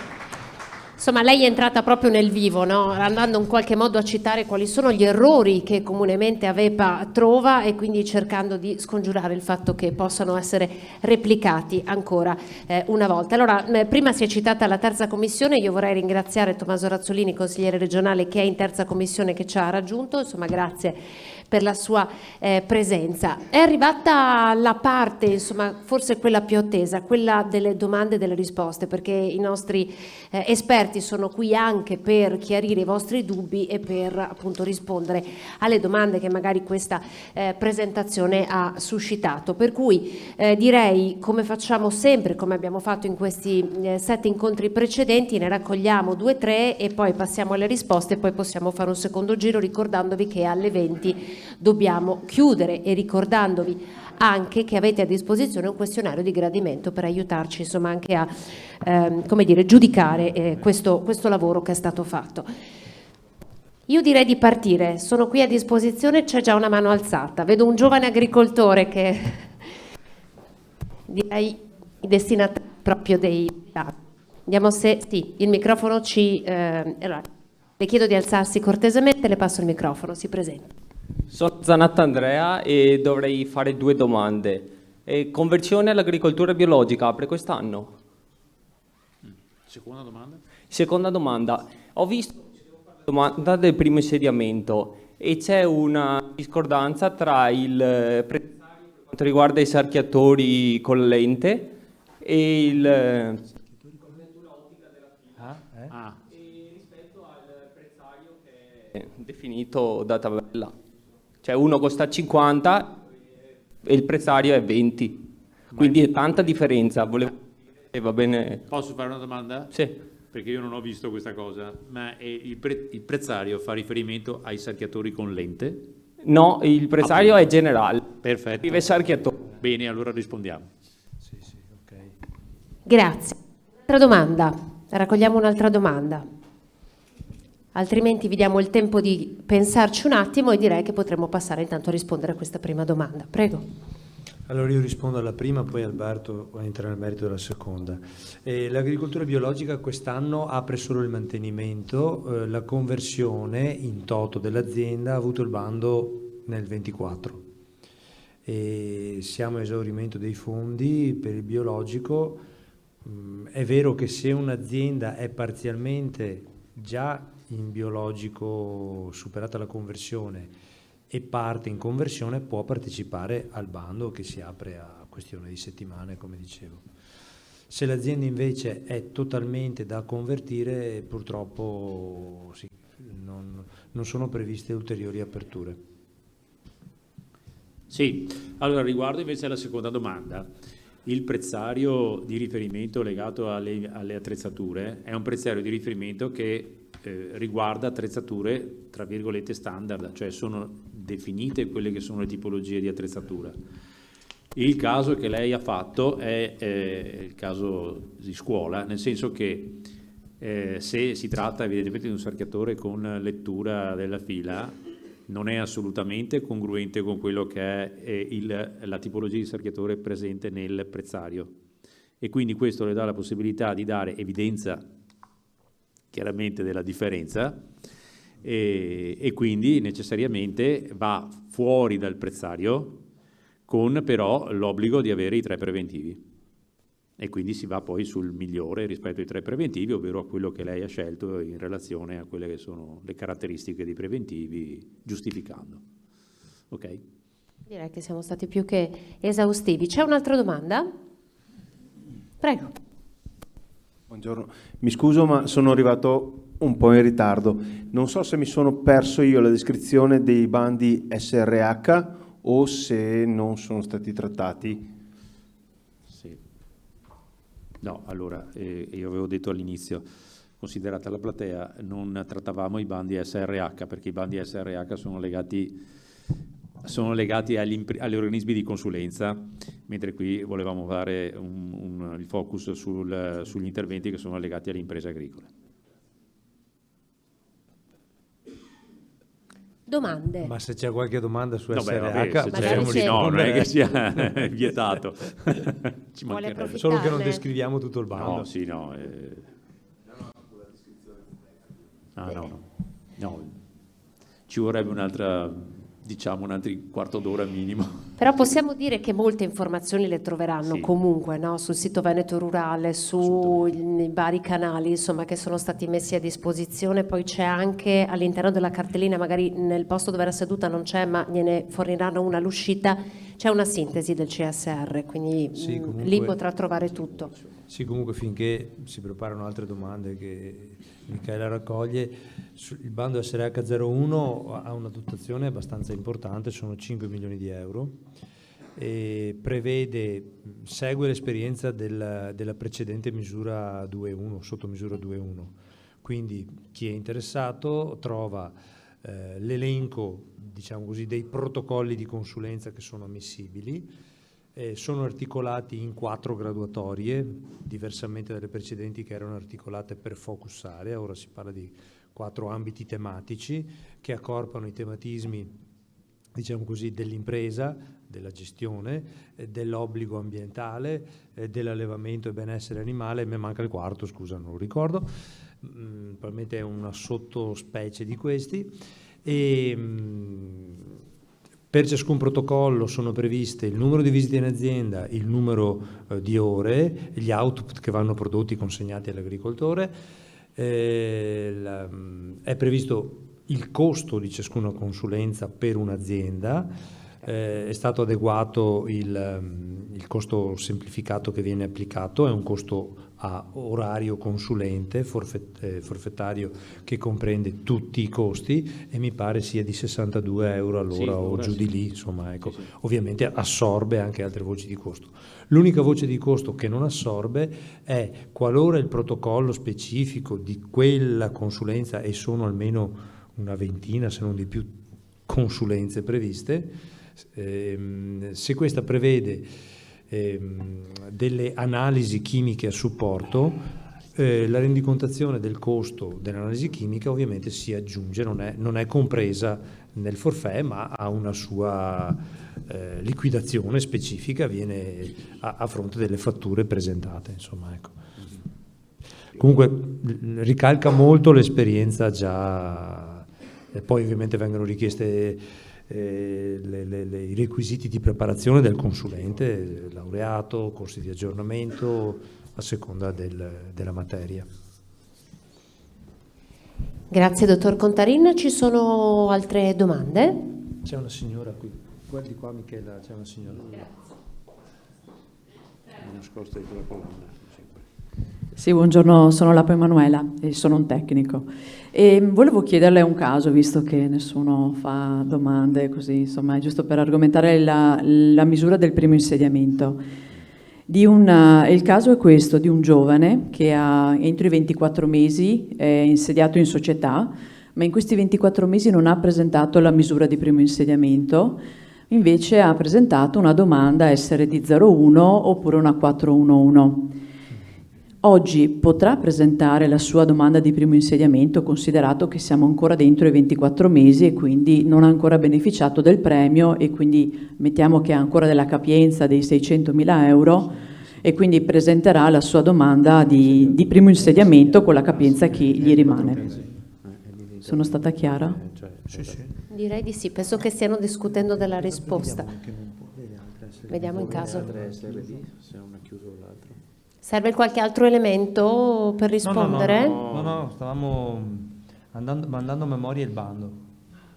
insomma, lei è entrata proprio nel vivo, no? Andando in qualche modo a citare quali sono gli errori che comunemente Avepa trova e quindi cercando di scongiurare il fatto che possano essere replicati ancora una volta. Allora, prima si è citata la terza commissione, io vorrei ringraziare Tommaso Razzolini, consigliere regionale che è in terza commissione, che ci ha raggiunto, insomma grazie per la sua presenza. È arrivata la parte, insomma, forse quella più attesa, quella delle domande e delle risposte, perché i nostri esperti sono qui anche per chiarire i vostri dubbi e per appunto rispondere alle domande che magari questa presentazione ha suscitato. Per cui direi, come facciamo sempre, come abbiamo fatto in questi 7 incontri precedenti, ne raccogliamo 2-3 e poi passiamo alle risposte e poi possiamo fare un secondo giro, ricordandovi che alle 20 dobbiamo chiudere e ricordandovi anche che avete a disposizione un questionario di gradimento per aiutarci, insomma, anche a come dire, giudicare questo lavoro che è stato fatto. Io direi di partire, sono qui a disposizione, c'è già una mano alzata, vedo un giovane agricoltore che direi i destinatari proprio dei dati. Vediamo se sì, il microfono allora, le chiedo di alzarsi cortesemente, le passo il microfono, si presenta. Sono Zanatta Andrea e dovrei fare 2 domande. Conversione all'agricoltura biologica apre quest'anno? Seconda domanda? Seconda domanda. Ho visto la domanda del primo insediamento e c'è una discordanza tra il prezzario per quanto riguarda i sarchiatori con lente e il rispetto al prezzario che è definito da tabella. Cioè uno costa 50 e il prezzario è 20. Quindi è tanta differenza. Volevo dire se va bene. Posso fare una domanda? Sì. Perché io non ho visto questa cosa, ma il prezzario fa riferimento ai sarchiatori con lente? No, il prezzario è generale. Perfetto. Scrive sarchiatore. Bene, allora rispondiamo. Sì, ok. Grazie. Altra domanda, raccogliamo un'altra domanda. Altrimenti vi diamo il tempo di pensarci un attimo e direi che potremmo passare intanto a rispondere a questa prima domanda. Prego. Allora io rispondo alla prima, poi Alberto entra nel merito della seconda. L'agricoltura biologica quest'anno apre solo il mantenimento, la conversione in toto dell'azienda ha avuto il bando nel 24 e siamo a esaurimento dei fondi per il biologico. È vero che se un'azienda è parzialmente già in biologico superata la conversione e parte in conversione, può partecipare al bando che si apre a questione di settimane, come dicevo. Se l'azienda invece è totalmente da convertire, purtroppo sì, non sono previste ulteriori aperture. Sì, allora riguardo invece alla seconda domanda, il prezzario di riferimento legato alle attrezzature è un prezzario di riferimento che riguarda attrezzature tra virgolette standard, cioè sono definite quelle che sono le tipologie di attrezzatura. Il caso che lei ha fatto è il caso di scuola, nel senso che se si tratta evidentemente di un sarchiatore con lettura della fila, non è assolutamente congruente con quello che è la tipologia di sarchiatore presente nel prezzario, e quindi questo le dà la possibilità di dare evidenza chiaramente della differenza e quindi necessariamente va fuori dal prezzario con però l'obbligo di avere i 3 preventivi, e quindi si va poi sul migliore rispetto ai 3 preventivi, ovvero a quello che lei ha scelto in relazione a quelle che sono le caratteristiche dei preventivi, giustificando. Ok? Direi che siamo stati più che esaustivi. C'è un'altra domanda? Prego. Buongiorno, mi scuso ma sono arrivato un po' in ritardo. Non so se mi sono perso io la descrizione dei bandi SRH o se non sono stati trattati. Sì. No, allora, io avevo detto all'inizio, considerata la platea, non trattavamo i bandi SRH, perché i bandi SRH sono legati agli organismi di consulenza, mentre qui volevamo fare il focus sugli interventi che sono legati alle imprese agricole. Domande? Ma se c'è qualche domanda su SRH, vabbè, se Magari c'è, no, non è che sia vietato. Ci Vuole mancherebbe. solo che non approfittarne? descriviamo tutto il bando. No, sì, no. No. Ci vorrebbe un'altra diciamo un altro quarto d'ora minimo. Però possiamo dire che molte informazioni le troveranno Sì. comunque, no? Sul sito Veneto Rurale, sui vari canali, insomma, che sono stati messi a disposizione. Poi c'è anche all'interno della cartellina, magari nel posto dove era seduta non c'è, ma gliene forniranno una all'uscita, c'è una sintesi del CSR, quindi Sì, comunque, lì potrà trovare tutto. Sì, comunque finché si preparano altre domande che Michela raccoglie, il bando SRH01 ha una dotazione abbastanza importante, sono 5 milioni di euro, e segue l'esperienza della precedente misura 2.1, sottomisura 2.1. Quindi chi è interessato trova l'elenco, diciamo così, dei protocolli di consulenza che sono ammissibili. Sono articolati in 4 graduatorie, diversamente dalle precedenti che erano articolate per focus area. Ora si parla di 4 ambiti tematici che accorpano i tematismi, diciamo così, dell'impresa, della gestione, dell'obbligo ambientale, dell'allevamento e benessere animale. Me manca il quarto, scusa, non lo ricordo, probabilmente è una sottospecie di questi. Per ciascun protocollo sono previste il numero di visite in azienda, il numero di ore, gli output che vanno prodotti consegnati all'agricoltore, è previsto il costo di ciascuna consulenza per un'azienda, è stato adeguato il costo semplificato che viene applicato, è un costo a orario consulente, forfettario, che comprende tutti i costi e mi pare sia di 62 euro all'ora o giù di lì, insomma, ecco. Sì. Ovviamente assorbe anche altre voci di costo. L'unica voce di costo che non assorbe è qualora il protocollo specifico di quella consulenza, e sono almeno una ventina se non di più consulenze previste, se questa prevede delle analisi chimiche a supporto, la rendicontazione del costo dell'analisi chimica ovviamente si aggiunge, non è compresa nel forfait, ma ha una sua liquidazione specifica, viene a fronte delle fatture presentate, insomma, ecco. Comunque ricalca molto l'esperienza già, e poi ovviamente vengono richieste i requisiti di preparazione del consulente, laureato, corsi di aggiornamento a seconda della materia. Grazie dottor Contarin. Ci sono altre domande? C'è una signora qui, guardi qua Michela, c'è una signora. Nascosta dietro la colonna. Sì, buongiorno, sono Lapo Emanuela e sono un tecnico. E volevo chiederle un caso, visto che nessuno fa domande così, insomma, è giusto per argomentare la misura del primo insediamento. Il caso è questo, di un giovane che entro i 24 mesi è insediato in società, ma in questi 24 mesi non ha presentato la misura di primo insediamento, invece ha presentato una domanda SRD01 oppure una 411. Oggi potrà presentare la sua domanda di primo insediamento, considerato che siamo ancora dentro i 24 mesi e quindi non ha ancora beneficiato del premio, e quindi mettiamo che ha ancora della capienza dei 600.000 euro e quindi presenterà la sua domanda di primo insediamento con la capienza che gli rimane. Sono stata chiara? Sì. Direi di sì, penso che stiano discutendo della risposta. Vediamo in caso. Serve qualche altro elemento per rispondere? No, stavamo mandando a memoria il bando.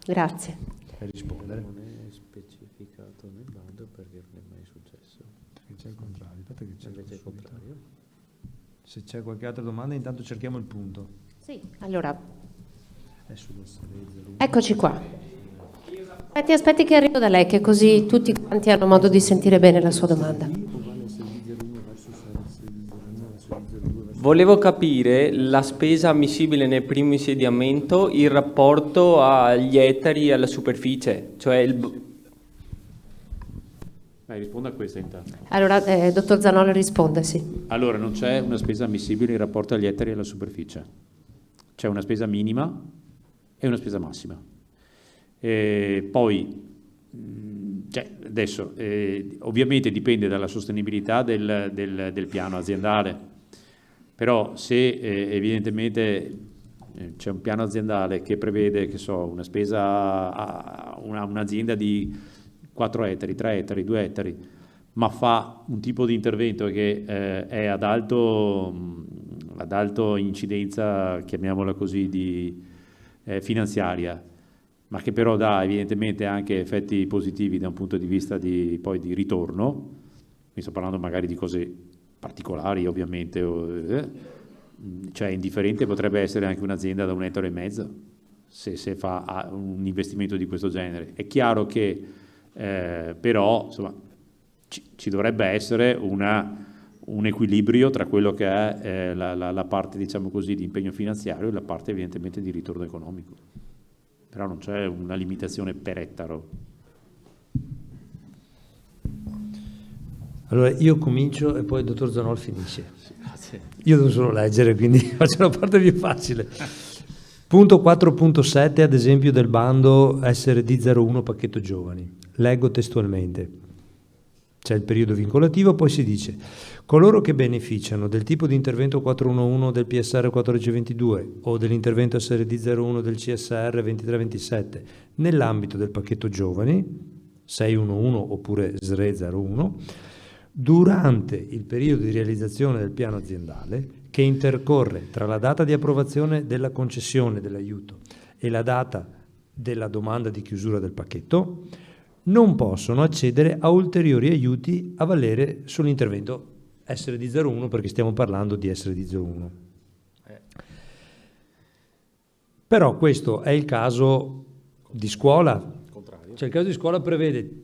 Grazie. Per rispondere. Non è specificato nel bando perché non è mai successo. Perché c'è il contrario. Aspetta che c'è invece il contrario. Se c'è qualche altra domanda, intanto cerchiamo il punto. Sì, allora. È Eccoci qua. Aspetti che arrivo da lei, che così tutti quanti hanno modo di sentire bene la sua domanda. Volevo capire la spesa ammissibile nel primo insediamento in rapporto agli ettari e alla superficie, cioè risponda a questa intanto. Allora, dottor Zanola risponde, sì. Allora, non c'è una spesa ammissibile in rapporto agli ettari e alla superficie. C'è una spesa minima e una spesa massima. Poi, adesso, ovviamente dipende dalla sostenibilità del piano aziendale. Però se evidentemente c'è un piano aziendale che prevede, che so, una spesa, un'azienda di 4 ettari, 3 ettari, 2 ettari, ma fa un tipo di intervento che è ad alto incidenza, chiamiamola così, finanziaria, ma che però dà evidentemente anche effetti positivi da un punto di vista di ritorno. Mi sto parlando magari di cose particolari, ovviamente, cioè indifferente potrebbe essere anche un'azienda da 1,5 ettari se fa un investimento di questo genere. È chiaro che però insomma ci dovrebbe essere un equilibrio tra quello che è la parte, diciamo così, di impegno finanziario e la parte evidentemente di ritorno economico, però non c'è una limitazione per ettaro. Allora io comincio e poi il dottor Zanol finisce. Grazie. Io devo solo leggere, quindi faccio la parte più facile. Punto 4.7, ad esempio, del bando SRD01 pacchetto giovani. Leggo testualmente. C'è il periodo vincolativo, poi si dice: coloro che beneficiano del tipo di intervento 411 del PSR 1422 o dell'intervento SRD01 del CSR 2327 nell'ambito del pacchetto giovani 611 oppure SRE01 durante il periodo di realizzazione del piano aziendale che intercorre tra la data di approvazione della concessione dell'aiuto e la data della domanda di chiusura del pacchetto, non possono accedere a ulteriori aiuti a valere sull'intervento SRD01, perché stiamo parlando di SRD01. Però questo è il caso di scuola. Cioè il caso di scuola prevede: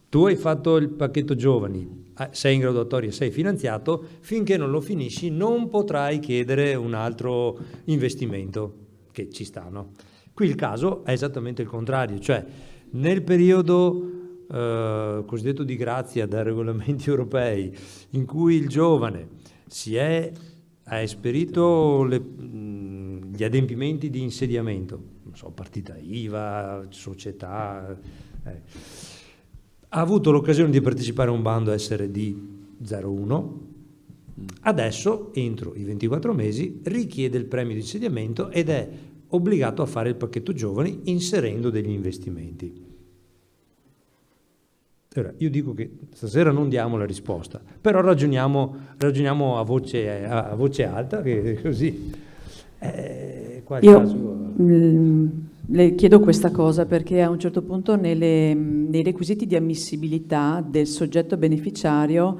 tu hai fatto il pacchetto giovani, sei in graduatoria, sei finanziato, finché non lo finisci non potrai chiedere un altro investimento, che ci sta, no? Qui il caso è esattamente il contrario, cioè nel periodo cosiddetto di grazia dai regolamenti europei, in cui il giovane ha esperito gli adempimenti di insediamento, non so, partita IVA, società, ha avuto l'occasione di partecipare a un bando SRD 01, adesso entro i 24 mesi richiede il premio di insediamento ed è obbligato a fare il pacchetto giovani inserendo degli investimenti. Allora, io dico che stasera non diamo la risposta, però ragioniamo a voce alta, che così qua il caso... Le chiedo questa cosa perché a un certo punto nei requisiti di ammissibilità del soggetto beneficiario,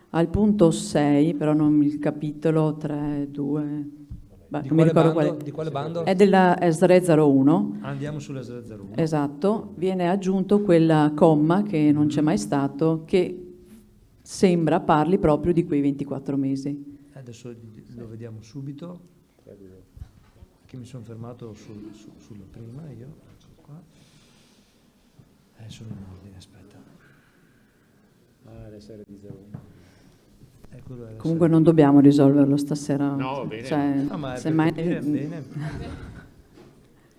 al punto 6, però non il capitolo 3, 2... non mi ricordo qual è. Di quale bando? È della SRE 01. Andiamo sulla SRE 01. Esatto, viene aggiunto quel comma che non c'è mai stato, che sembra parli proprio di quei 24 mesi. Adesso lo vediamo subito, che mi sono fermato sulla prima io, ecco qua. Sono in ordine, aspetta. l'SRD01. Comunque non dobbiamo risolverlo stasera. No, va bene. Cioè, No, ma semmai... bene.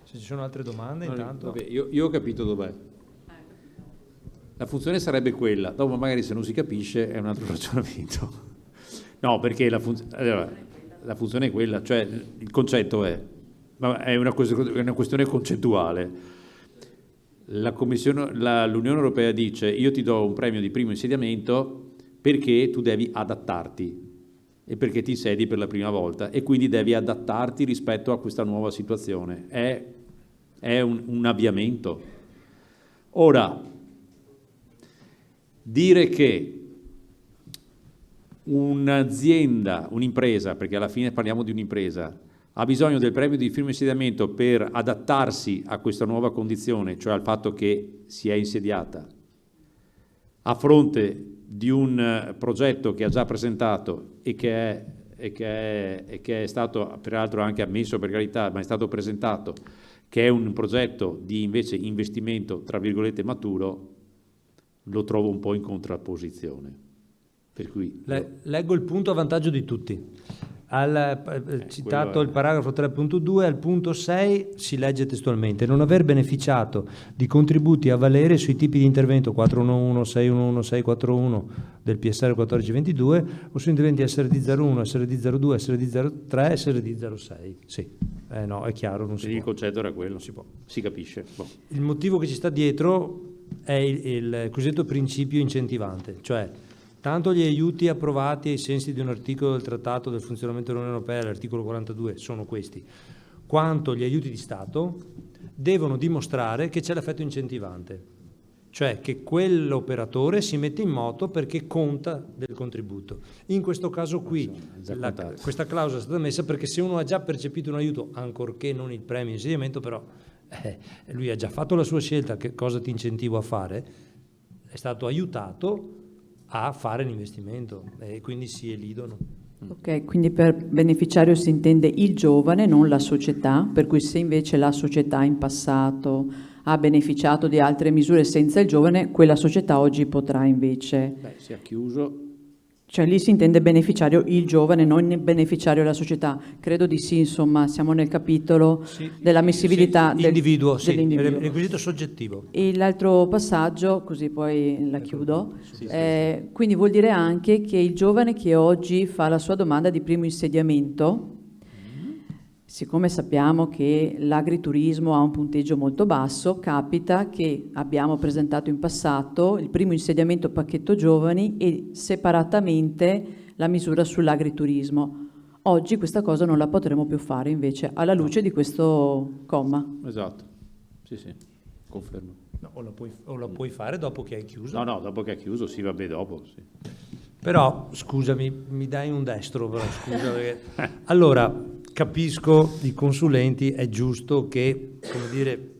Se ci sono altre domande, intanto... Vabbè, io ho capito dov'è. La funzione sarebbe quella, dopo magari se non si capisce è un altro ragionamento. No, perché la funzione è quella, cioè il concetto è una questione concettuale. L'Unione Europea dice: io ti do un premio di primo insediamento perché tu devi adattarti e perché ti insedi per la prima volta e quindi devi adattarti rispetto a questa nuova situazione. È un avviamento. Ora, dire che un'azienda, un'impresa, perché alla fine parliamo di un'impresa, ha bisogno del premio di primo insediamento per adattarsi a questa nuova condizione, cioè al fatto che si è insediata, a fronte di un progetto che ha già presentato e che è stato peraltro anche ammesso, per carità, ma è stato presentato, che è un progetto di invece investimento tra virgolette maturo, lo trovo un po' in contrapposizione. Per cui leggo il punto a vantaggio di tutti. Citato il paragrafo 3.2, al punto 6 si legge testualmente: non aver beneficiato di contributi a valere sui tipi di intervento 411, 611, 641 del PSR 1422 o su interventi SRD01, SRD02, SRD03, SRD06. Sì, no, è chiaro, non si può. il concetto era quello, si capisce. Boh. Il motivo che ci sta dietro è il cosiddetto principio incentivante, cioè tanto gli aiuti approvati ai sensi di un articolo del Trattato del funzionamento dell'Unione Europea, l'articolo 42, sono questi, quanto gli aiuti di Stato devono dimostrare che c'è l'effetto incentivante, cioè che quell'operatore si mette in moto perché conta del contributo. In questo caso qui questa clausola è stata messa perché se uno ha già percepito un aiuto, ancorché non il premio di insediamento, però lui ha già fatto la sua scelta, che cosa ti incentivo a fare, è stato aiutato a fare l'investimento e quindi si elidono. Ok, quindi per beneficiario si intende il giovane, non la società, per cui se invece la società in passato ha beneficiato di altre misure senza il giovane, quella società oggi potrà invece... Si è chiuso. Cioè lì si intende beneficiario il giovane, non il beneficiario la società. Credo di sì, insomma, siamo nel capitolo dell'ammissibilità dell'individuo, dell'individuo. Requisito soggettivo. E l'altro passaggio, così poi la chiudo, quindi vuol dire anche che il giovane che oggi fa la sua domanda di primo insediamento, siccome sappiamo che l'agriturismo ha un punteggio molto basso, capita che abbiamo presentato in passato il primo insediamento pacchetto giovani e separatamente la misura sull'agriturismo. Oggi questa cosa non la potremo più fare invece alla luce di questo comma. Esatto, sì, confermo. No, o la puoi fare dopo che hai chiuso. No, dopo che hai chiuso, sì, vabbè, dopo, sì. Però, scusami, mi dai un destro, però, scusa, perché... Allora, capisco, i consulenti è giusto che, come dire,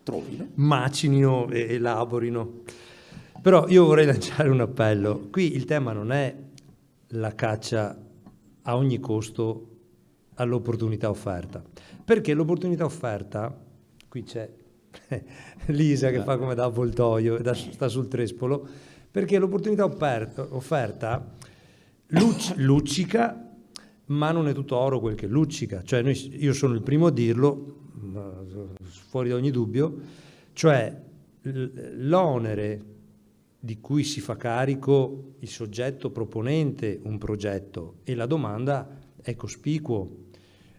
trovino, macinino e elaborino. Però io vorrei lanciare un appello. Qui il tema non è la caccia a ogni costo all'opportunità offerta, perché l'opportunità offerta, qui c'è Lisa che fa come da avvoltoio e sta sul trespolo, perché l'opportunità offerta luccica, ma non è tutto oro quel che luccica. Cioè io sono il primo a dirlo, fuori da ogni dubbio, cioè l'onere di cui si fa carico il soggetto proponente un progetto e la domanda è cospicuo.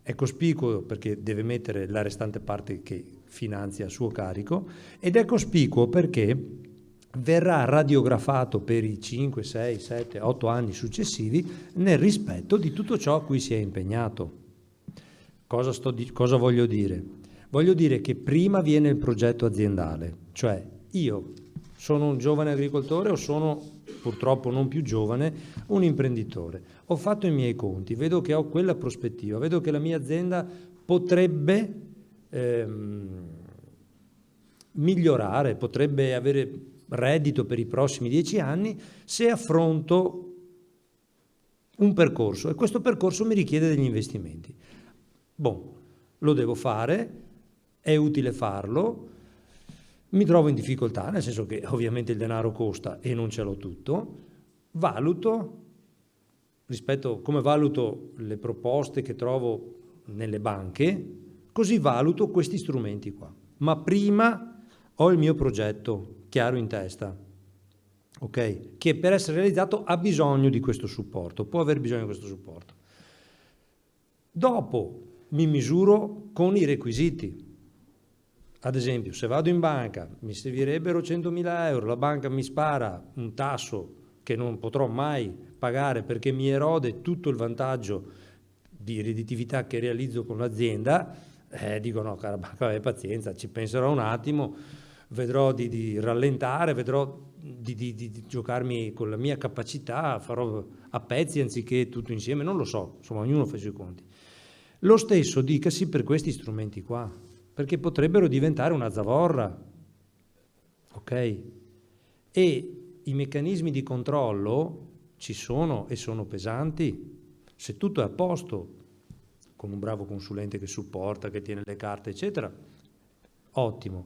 È cospicuo perché deve mettere la restante parte che finanzia a suo carico, ed è cospicuo perché verrà radiografato per i 5, 6, 7, 8 anni successivi nel rispetto di tutto ciò a cui si è impegnato. Cosa voglio dire? Voglio dire che prima viene il progetto aziendale, cioè io sono un giovane agricoltore o sono, purtroppo non più giovane, un imprenditore. Ho fatto i miei conti, vedo che ho quella prospettiva, vedo che la mia azienda potrebbe migliorare, potrebbe avere reddito per i prossimi 10 anni se affronto un percorso, e questo percorso mi richiede degli investimenti. Lo devo fare, è utile farlo, mi trovo in difficoltà, nel senso che ovviamente il denaro costa e non ce l'ho tutto, valuto, come valuto le proposte che trovo nelle banche, così valuto questi strumenti qua. Ma prima ho il mio progetto chiaro in testa, ok? Che per essere realizzato ha bisogno di questo supporto, può aver bisogno di questo supporto. Dopo mi misuro con i requisiti. Ad esempio, se vado in banca, mi servirebbero 100.000 euro, la banca mi spara un tasso che non potrò mai pagare perché mi erode tutto il vantaggio di redditività che realizzo con l'azienda, dico no, cara banca, pazienza, ci penserò un attimo, vedrò di rallentare, vedrò di giocarmi con la mia capacità, farò a pezzi anziché tutto insieme, non lo so, insomma ognuno fa i suoi conti. Lo stesso dicasi per questi strumenti qua, perché potrebbero diventare una zavorra, ok? E i meccanismi di controllo ci sono e sono pesanti. Se tutto è a posto, con un bravo consulente che supporta, che tiene le carte, eccetera, ottimo.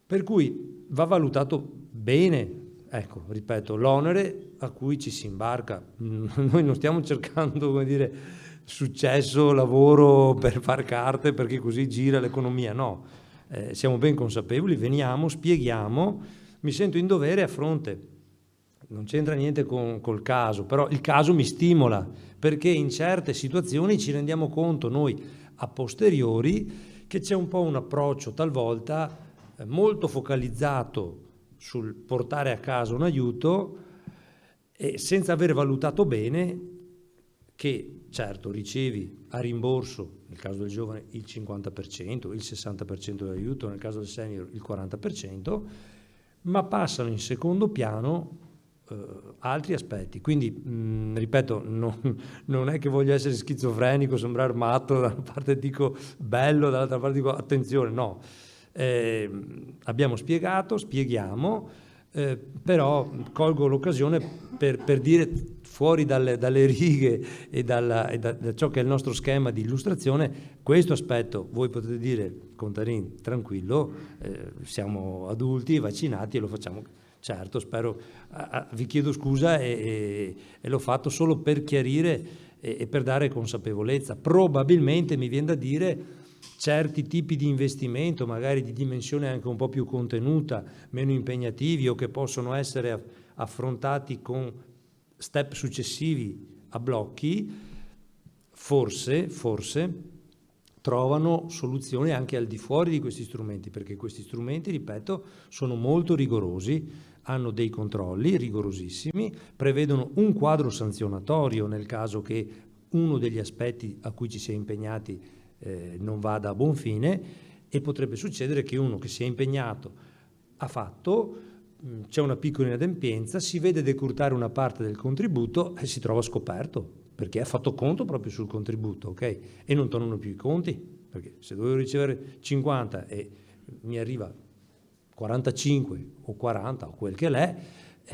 Per cui va valutato bene ecco, ripeto, l'onere a cui ci si imbarca. Noi non stiamo cercando, come dire, successo, lavoro per far carte perché così gira l'economia, no. Siamo ben consapevoli, veniamo, spieghiamo, mi sento in dovere a fronte, non c'entra niente col caso, però il caso mi stimola, perché in certe situazioni ci rendiamo conto noi a posteriori che c'è un po' un approccio talvolta molto focalizzato sul portare a casa un aiuto e senza aver valutato bene che certo ricevi a rimborso, nel caso del giovane il 50%, il 60% dell'aiuto, nel caso del senior il 40%, ma passano in secondo piano altri aspetti. Quindi, ripeto, non è che voglio essere schizofrenico, sembrare matto, da una parte dico bello, dall'altra parte dico attenzione, no. Abbiamo spiegato, spieghiamo, però colgo l'occasione per dire fuori dalle righe e da ciò che è il nostro schema di illustrazione, questo aspetto voi potete dire, Contarin, tranquillo, siamo adulti, vaccinati e lo facciamo. Certo, spero, vi chiedo scusa e l'ho fatto solo per chiarire e per dare consapevolezza. Probabilmente mi viene da dire certi tipi di investimento, magari di dimensione anche un po' più contenuta, meno impegnativi o che possono essere affrontati con step successivi a blocchi, forse trovano soluzioni anche al di fuori di questi strumenti, perché questi strumenti, ripeto, sono molto rigorosi, hanno dei controlli rigorosissimi, prevedono un quadro sanzionatorio nel caso che uno degli aspetti a cui ci si è impegnati non vada a buon fine, e potrebbe succedere che uno che si è impegnato ha fatto, c'è una piccola inadempienza, si vede decurtare una parte del contributo e si trova scoperto, perché ha fatto conto proprio sul contributo, ok? E non tornano più i conti, perché se dovevo ricevere 50 e mi arriva 45 o 40 o quel che l'è,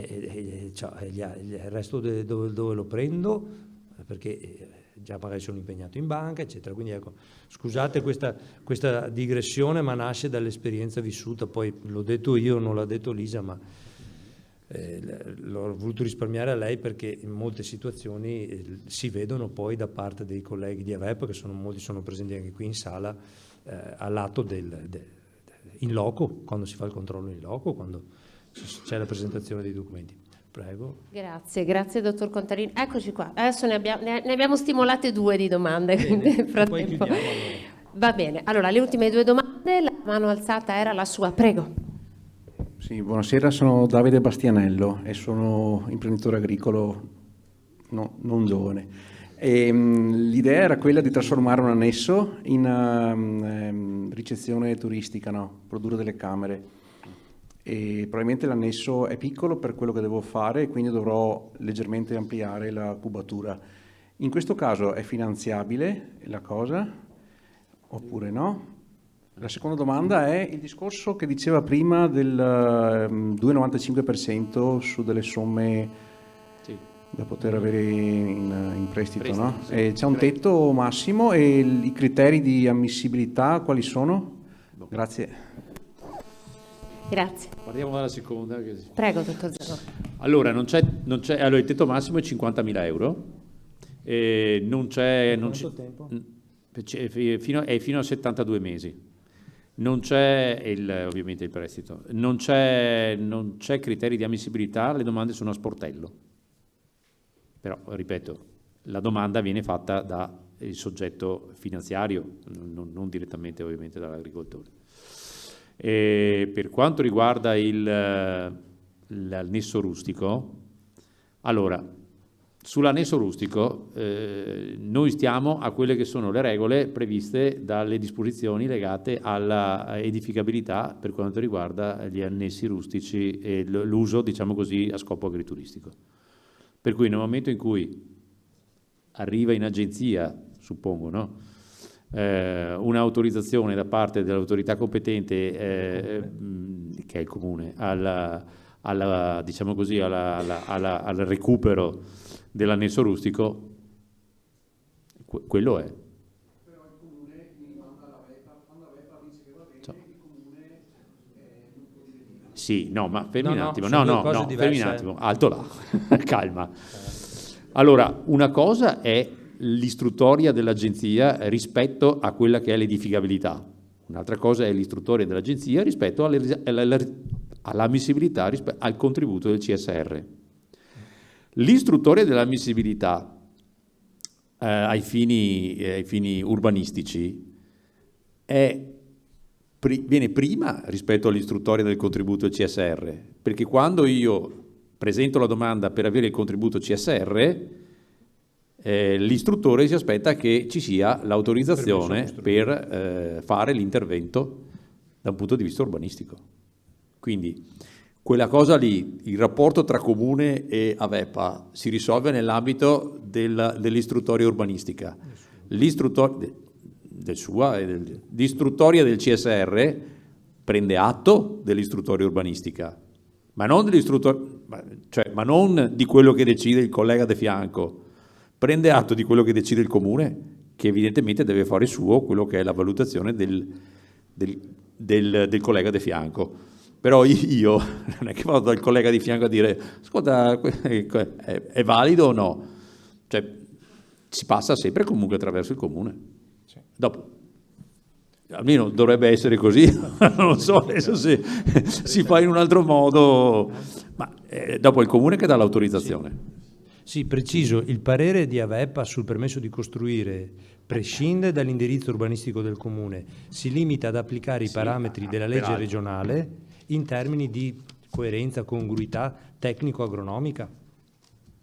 il resto dove lo prendo, perché già magari sono impegnato in banca, eccetera. Quindi ecco, scusate questa digressione, ma nasce dall'esperienza vissuta, poi l'ho detto io, non l'ha detto Lisa, ma l'ho voluto risparmiare a lei perché in molte situazioni si vedono poi da parte dei colleghi di AVEP, che molti sono presenti anche qui in sala, all'atto in loco, quando si fa il controllo in loco, quando c'è la presentazione dei documenti. Prego. Grazie dottor Contarin. Eccoci qua, adesso ne abbiamo stimolate 2 di domande. Bene, nel frattempo. poi chiudiamo allora. Va bene, allora le ultime 2 domande, la mano alzata era la sua, prego. Sì, buonasera, sono Davide Bastianello e sono imprenditore agricolo non giovane. L'idea era quella di trasformare un annesso in ricezione turistica, no? Produrre delle camere. E probabilmente l'annesso è piccolo per quello che devo fare e quindi dovrò leggermente ampliare la cubatura. In questo caso è finanziabile la cosa oppure no? La seconda domanda è il discorso che diceva prima del 2,95% su delle somme da poter avere in prestito, no? Sì. C'è un tetto massimo e i criteri di ammissibilità quali sono? Grazie. Grazie. Partiamo dalla seconda. Prego, dottor Zanò. Allora, allora, il tetto massimo è 50.000 euro. Quanto tempo? È fino a 72 mesi. Non c'è ovviamente il prestito. Non c'è criteri di ammissibilità, le domande sono a sportello. Però, ripeto, la domanda viene fatta dal soggetto finanziario, non direttamente ovviamente dall'agricoltore. Per quanto riguarda l'annesso rustico, allora, sull'annesso rustico noi stiamo a quelle che sono le regole previste dalle disposizioni legate alla edificabilità per quanto riguarda gli annessi rustici e l'uso, diciamo così, a scopo agrituristico. Per cui nel momento in cui arriva in agenzia, suppongo, no? Un'autorizzazione da parte dell'autorità competente che è il comune diciamo così, al recupero dell'annesso rustico, quello è. Però il comune mi manda la VEPA, quando la VEPA dice che va bene, il comune non può dire di no. Sì, no, ma fermi un attimo, sono due cose fermi diverse. un attimo, alto là, calma. Allora, una cosa è l'istruttoria dell'agenzia rispetto a quella che è l'edificabilità, un'altra cosa è l'istruttoria dell'agenzia rispetto all'ammissibilità, al contributo del CSR. L'istruttoria dell'ammissibilità ai fini urbanistici viene prima rispetto all'istruttoria del contributo del CSR, perché quando io presento la domanda per avere il contributo CSR, l'istruttore si aspetta che ci sia l'autorizzazione per fare l'intervento da un punto di vista urbanistico. Quindi quella cosa lì, il rapporto tra comune e AVEPA si risolve nell'ambito dell'istruttoria urbanistica. L'istruttoria del CSR prende atto dell'istruttoria urbanistica, ma non di quello che decide il collega di fianco, prende atto di quello che decide il comune, che evidentemente deve fare suo quello che è la valutazione del collega di fianco. Però io non è che vado dal collega di fianco a dire ascolta, è valido o no? Cioè, si passa sempre comunque attraverso il comune. Dopo, almeno dovrebbe essere così, non lo so adesso se si fa in un altro modo, ma dopo è il comune che dà l'autorizzazione. Sì, preciso, il parere di AVEPA sul permesso di costruire prescinde dall'indirizzo urbanistico del comune, si limita ad applicare i parametri della legge regionale in termini di coerenza, congruità tecnico-agronomica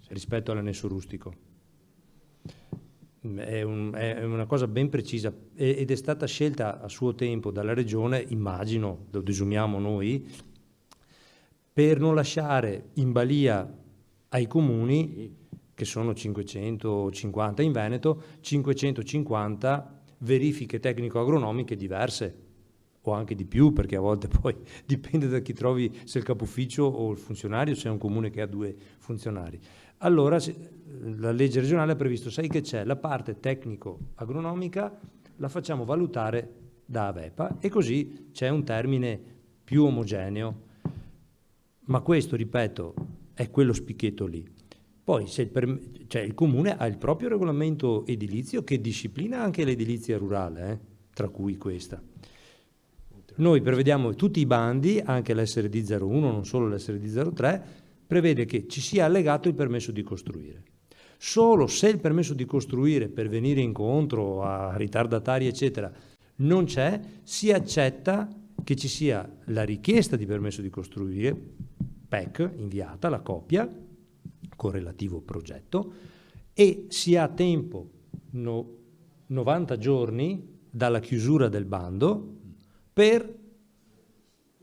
rispetto all'annesso rustico. È una cosa ben precisa ed è stata scelta a suo tempo dalla Regione, immagino, lo desumiamo noi, per non lasciare in balia ai comuni, che sono 550 in Veneto, 550 verifiche tecnico-agronomiche diverse, o anche di più, perché a volte poi dipende da chi trovi, se il capufficio o il funzionario, se è un comune che ha 2 funzionari. Allora la legge regionale ha previsto, sai che c'è, la parte tecnico-agronomica la facciamo valutare da AVEPA e così c'è un termine più omogeneo. Ma questo, ripeto, è quello spicchietto lì. Poi il comune ha il proprio regolamento edilizio che disciplina anche l'edilizia rurale, tra cui questa. Noi prevediamo tutti i bandi, anche l'SRD 01, non solo l'SRD 03, prevede che ci sia allegato il permesso di costruire. Solo se il permesso di costruire per venire incontro a ritardatari eccetera non c'è, si accetta che ci sia la richiesta di permesso di costruire, PEC, inviata, la copia, con relativo progetto, e si ha tempo, 90 giorni dalla chiusura del bando, per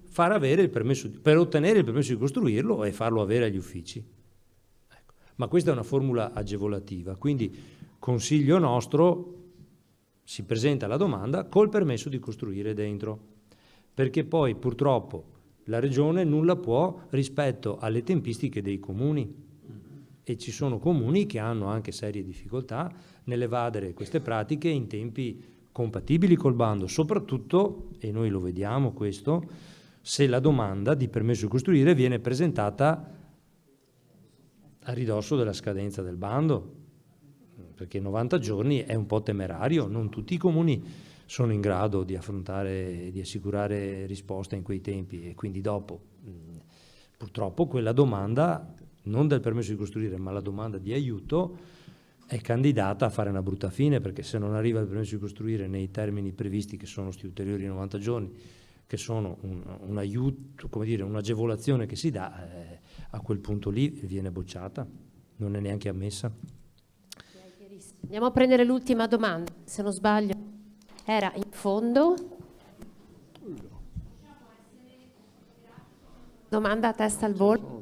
far avere il permesso, per ottenere il permesso di costruirlo e farlo avere agli uffici. Ecco. Ma questa è una formula agevolativa, quindi consiglio nostro, si presenta la domanda col permesso di costruire dentro, perché poi purtroppo la Regione nulla può rispetto alle tempistiche dei comuni e ci sono comuni che hanno anche serie difficoltà nell'evadere queste pratiche in tempi compatibili col bando, soprattutto, e noi lo vediamo questo, se la domanda di permesso di costruire viene presentata a ridosso della scadenza del bando, perché 90 giorni è un po' temerario, non tutti i comuni sono in grado di affrontare, di assicurare risposta in quei tempi e quindi dopo purtroppo quella domanda, non del permesso di costruire, ma la domanda di aiuto è candidata a fare una brutta fine, perché se non arriva il permesso di costruire nei termini previsti, che sono questi ulteriori 90 giorni, che sono un aiuto, come dire, un'agevolazione che si dà, a quel punto lì viene bocciata, non è neanche ammessa. Andiamo a prendere l'ultima domanda, se non sbaglio era in fondo. Domanda a testa al volo.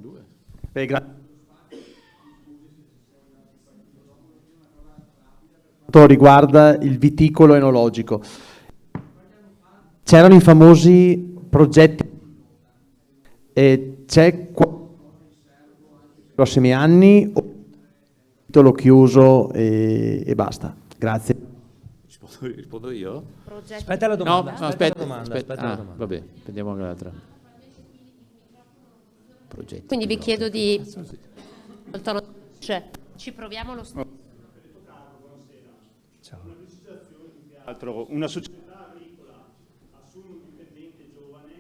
Riguarda il viticolo enologico. C'erano i famosi progetti e c'è nei prossimi anni o titolo chiuso e basta. Grazie. Rispondo io? Aspetta la domanda. No, aspetta la domanda. Vabbè, prendiamo anche l'altra. progetti. Quindi vi chiedo di... Ci proviamo lo stesso. Una società agricola assume un dipendente giovane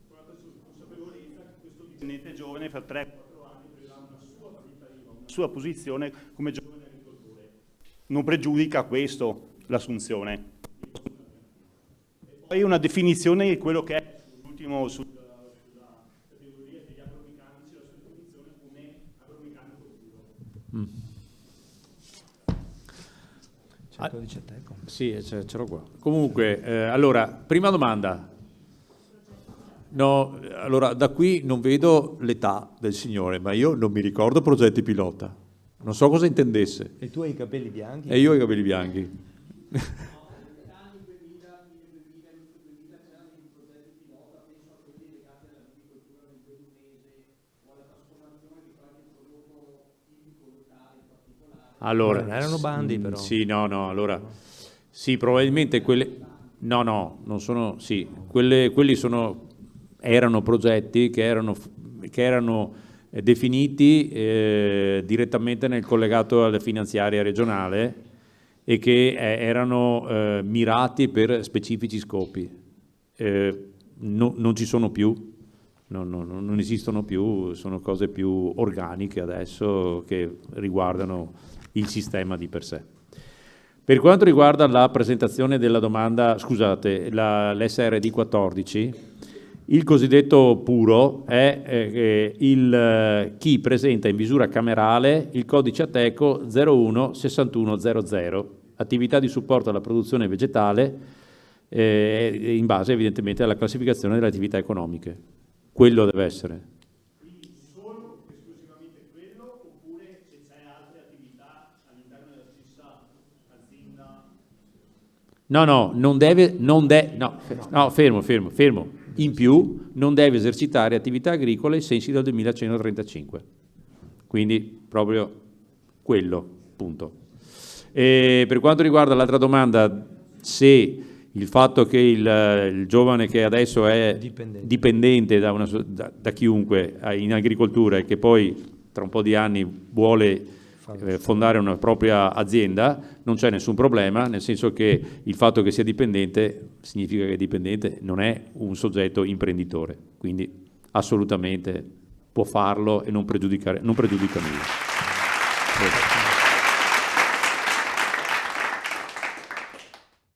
con la consapevolezza che questo dipendente giovane fra 3-4 anni prenderà una sua partita IVA, una sua posizione come giovane agricoltore. Non pregiudica questo l'assunzione. E poi una definizione di quello che è l'ultimo sulla categoria degli agromeccanici, la sua definizione come agromeccanico puro. Sì, ce l'ho qua. Comunque, allora, prima domanda. No, allora, da qui non vedo l'età del signore, ma io non mi ricordo progetti pilota. Non so cosa intendesse. E tu hai i capelli bianchi? E io ho i capelli bianchi. Allora, non erano bandi però. Sì, no, allora sì, probabilmente quelle non sono, sì, quelli erano progetti che erano definiti direttamente nel collegato alla finanziaria regionale e che erano mirati per specifici scopi. Non ci sono più. Non esistono più, sono cose più organiche adesso che riguardano il sistema di per sé. Per quanto riguarda la presentazione della domanda, scusate, l'SRD 14, il cosiddetto puro è chi presenta in misura camerale il codice Ateco 016100, attività di supporto alla produzione vegetale in base evidentemente alla classificazione delle attività economiche. Quello deve essere. Quindi solo esclusivamente quello, oppure se c'è altre attività all'interno della stessa azienda? Fermo. In più non deve esercitare attività agricole ai sensi del 2135. Quindi proprio quello, punto. E per quanto riguarda l'altra domanda, se il fatto che il giovane che adesso è dipendente da chiunque in agricoltura e che poi tra un po' di anni vuole fondare una propria azienda, non c'è nessun problema, nel senso che il fatto che sia dipendente significa che dipendente non è un soggetto imprenditore, quindi assolutamente può farlo e non pregiudica nulla.